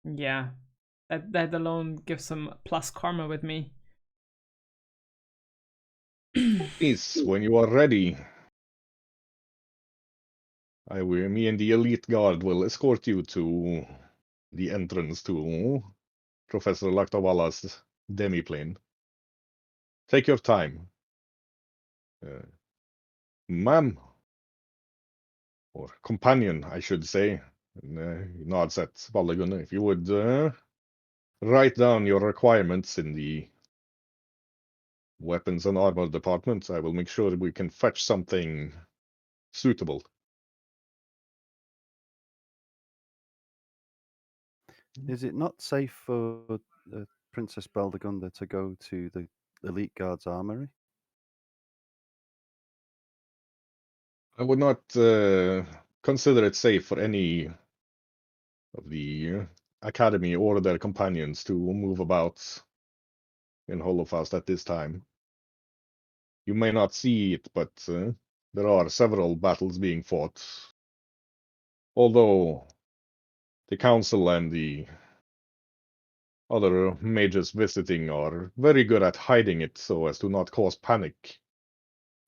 Speaker 1: Yeah, that alone gives some plus karma with me.
Speaker 2: Please, when you are ready, me and the elite guard will escort you to the entrance to Professor Laktawala's demiplane. Take your time. Ma'am, or companion, I should say. And, he nods at Valagun. If you would write down your requirements in the weapons and armor department, I will make sure we can fetch something suitable.
Speaker 8: Is it not safe for Princess Baldegunda to go to the elite guard's armory?
Speaker 2: I would not consider it safe for any of the academy or their companions to move about in Holofaust at this time. You may not see it, but there are several battles being fought. Although the council and the other mages visiting are very good at hiding it so as to not cause panic.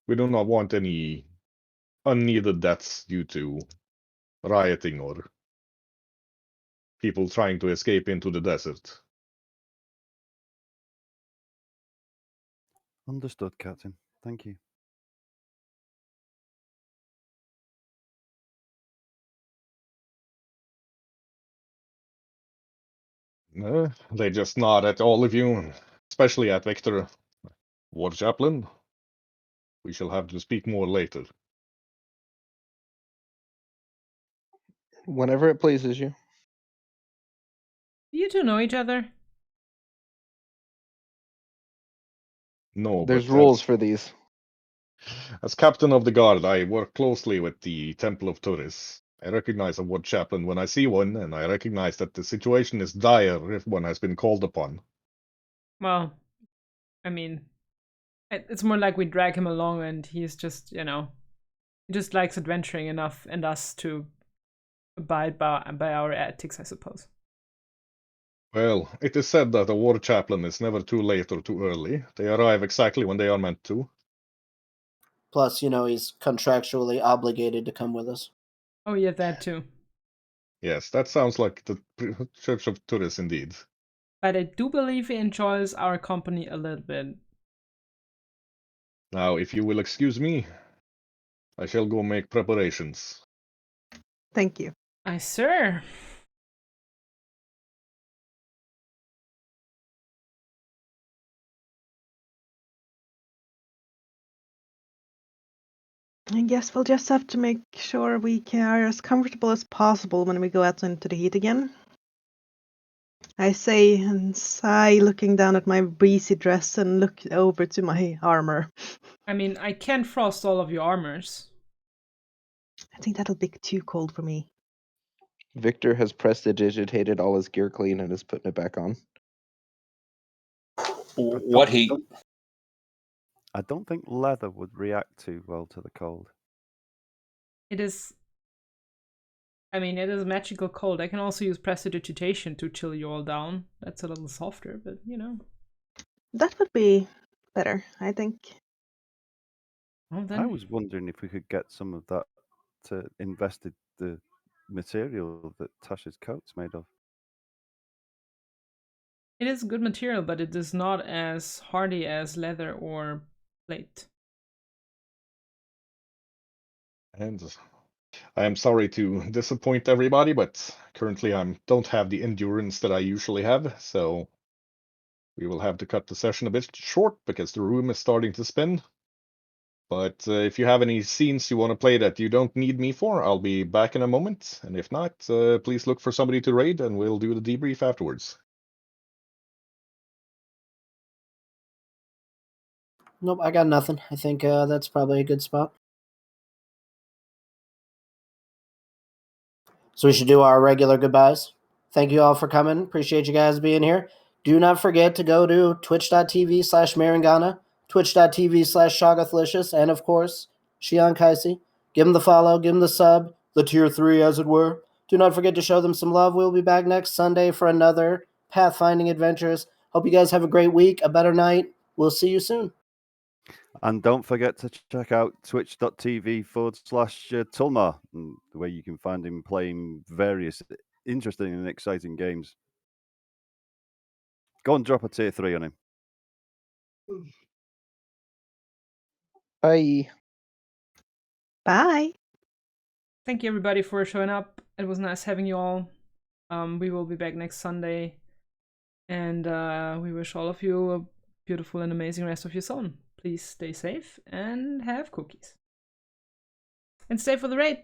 Speaker 2: We do not want any unneeded deaths due to rioting or people trying to escape into the desert.
Speaker 8: Understood, Captain. Thank you.
Speaker 2: They just nod at all of you, especially at Victor. War Chaplain, we shall have to speak more later.
Speaker 5: Whenever it pleases you.
Speaker 1: Do you two know each other?
Speaker 2: No,
Speaker 5: There's
Speaker 2: but
Speaker 5: rules for these.
Speaker 2: as captain of the guard, I work closely with the Temple of Turis. I recognize a War Chaplain when I see one, and I recognize that the situation is dire if one has been called upon.
Speaker 1: Well, I mean, it's more like we drag him along and he's just, he just likes adventuring enough and us to abide by our ethics, I suppose.
Speaker 2: Well, it is said that a War Chaplain is never too late or too early. They arrive exactly when they are meant to.
Speaker 6: Plus, he's contractually obligated to come with us.
Speaker 1: Oh, yeah, that too.
Speaker 2: Yes, that sounds like the Church of Turis indeed.
Speaker 1: But I do believe he enjoys our company a little bit.
Speaker 2: Now, if you will excuse me, I shall go make preparations.
Speaker 3: Thank you.
Speaker 1: Aye, sir.
Speaker 3: I guess we'll just have to make sure we are as comfortable as possible when we go out into the heat again. I say and sigh, looking down at my breezy dress and look over to my armor.
Speaker 1: I mean, I can frost all of your armors.
Speaker 3: I think that'll be too cold for me.
Speaker 5: Victor has prestidigitated all his gear clean and is putting it back on.
Speaker 4: What heat?
Speaker 8: I don't think leather would react too well to the cold.
Speaker 1: It is magical cold. I can also use prestidigitation to chill you all down. That's a little softer, but
Speaker 3: That would be better, I think.
Speaker 1: Well, then
Speaker 8: I was wondering if we could get some of that to invest in the material that Tasha's coat's made of.
Speaker 1: it is good material, but it is not as hardy as leather or plate.
Speaker 2: And I am sorry to disappoint everybody, but currently I don't have the endurance that I usually have, so we will have to cut the session a bit short because the room is starting to spin. But if you have any scenes you want to play that you don't need me for, I'll be back in a moment. And if not, please look for somebody to raid and we'll do the debrief afterwards.
Speaker 6: Nope, I got nothing. I think that's probably a good spot. So we should do our regular goodbyes. Thank you all for coming. Appreciate you guys being here. Do not forget to go to twitch.tv/Marangana, twitch.tv/Shagathlicious, and of course, Shion Kaisi. Give them the follow, give them the sub, the tier 3 as it were. Do not forget to show them some love. We'll be back next Sunday for another Pathfinding Adventures. Hope you guys have a great week, a better night. We'll see you soon.
Speaker 8: And don't forget to check out twitch.tv/Tulmar, where you can find him playing various interesting and exciting games. Go and drop a tier 3 on him.
Speaker 5: Bye.
Speaker 3: Bye.
Speaker 1: Thank you everybody for showing up. It was nice having you all. We will be back next Sunday. And we wish all of you a beautiful and amazing rest of your zone. Please stay safe and have cookies. And stay for the raid.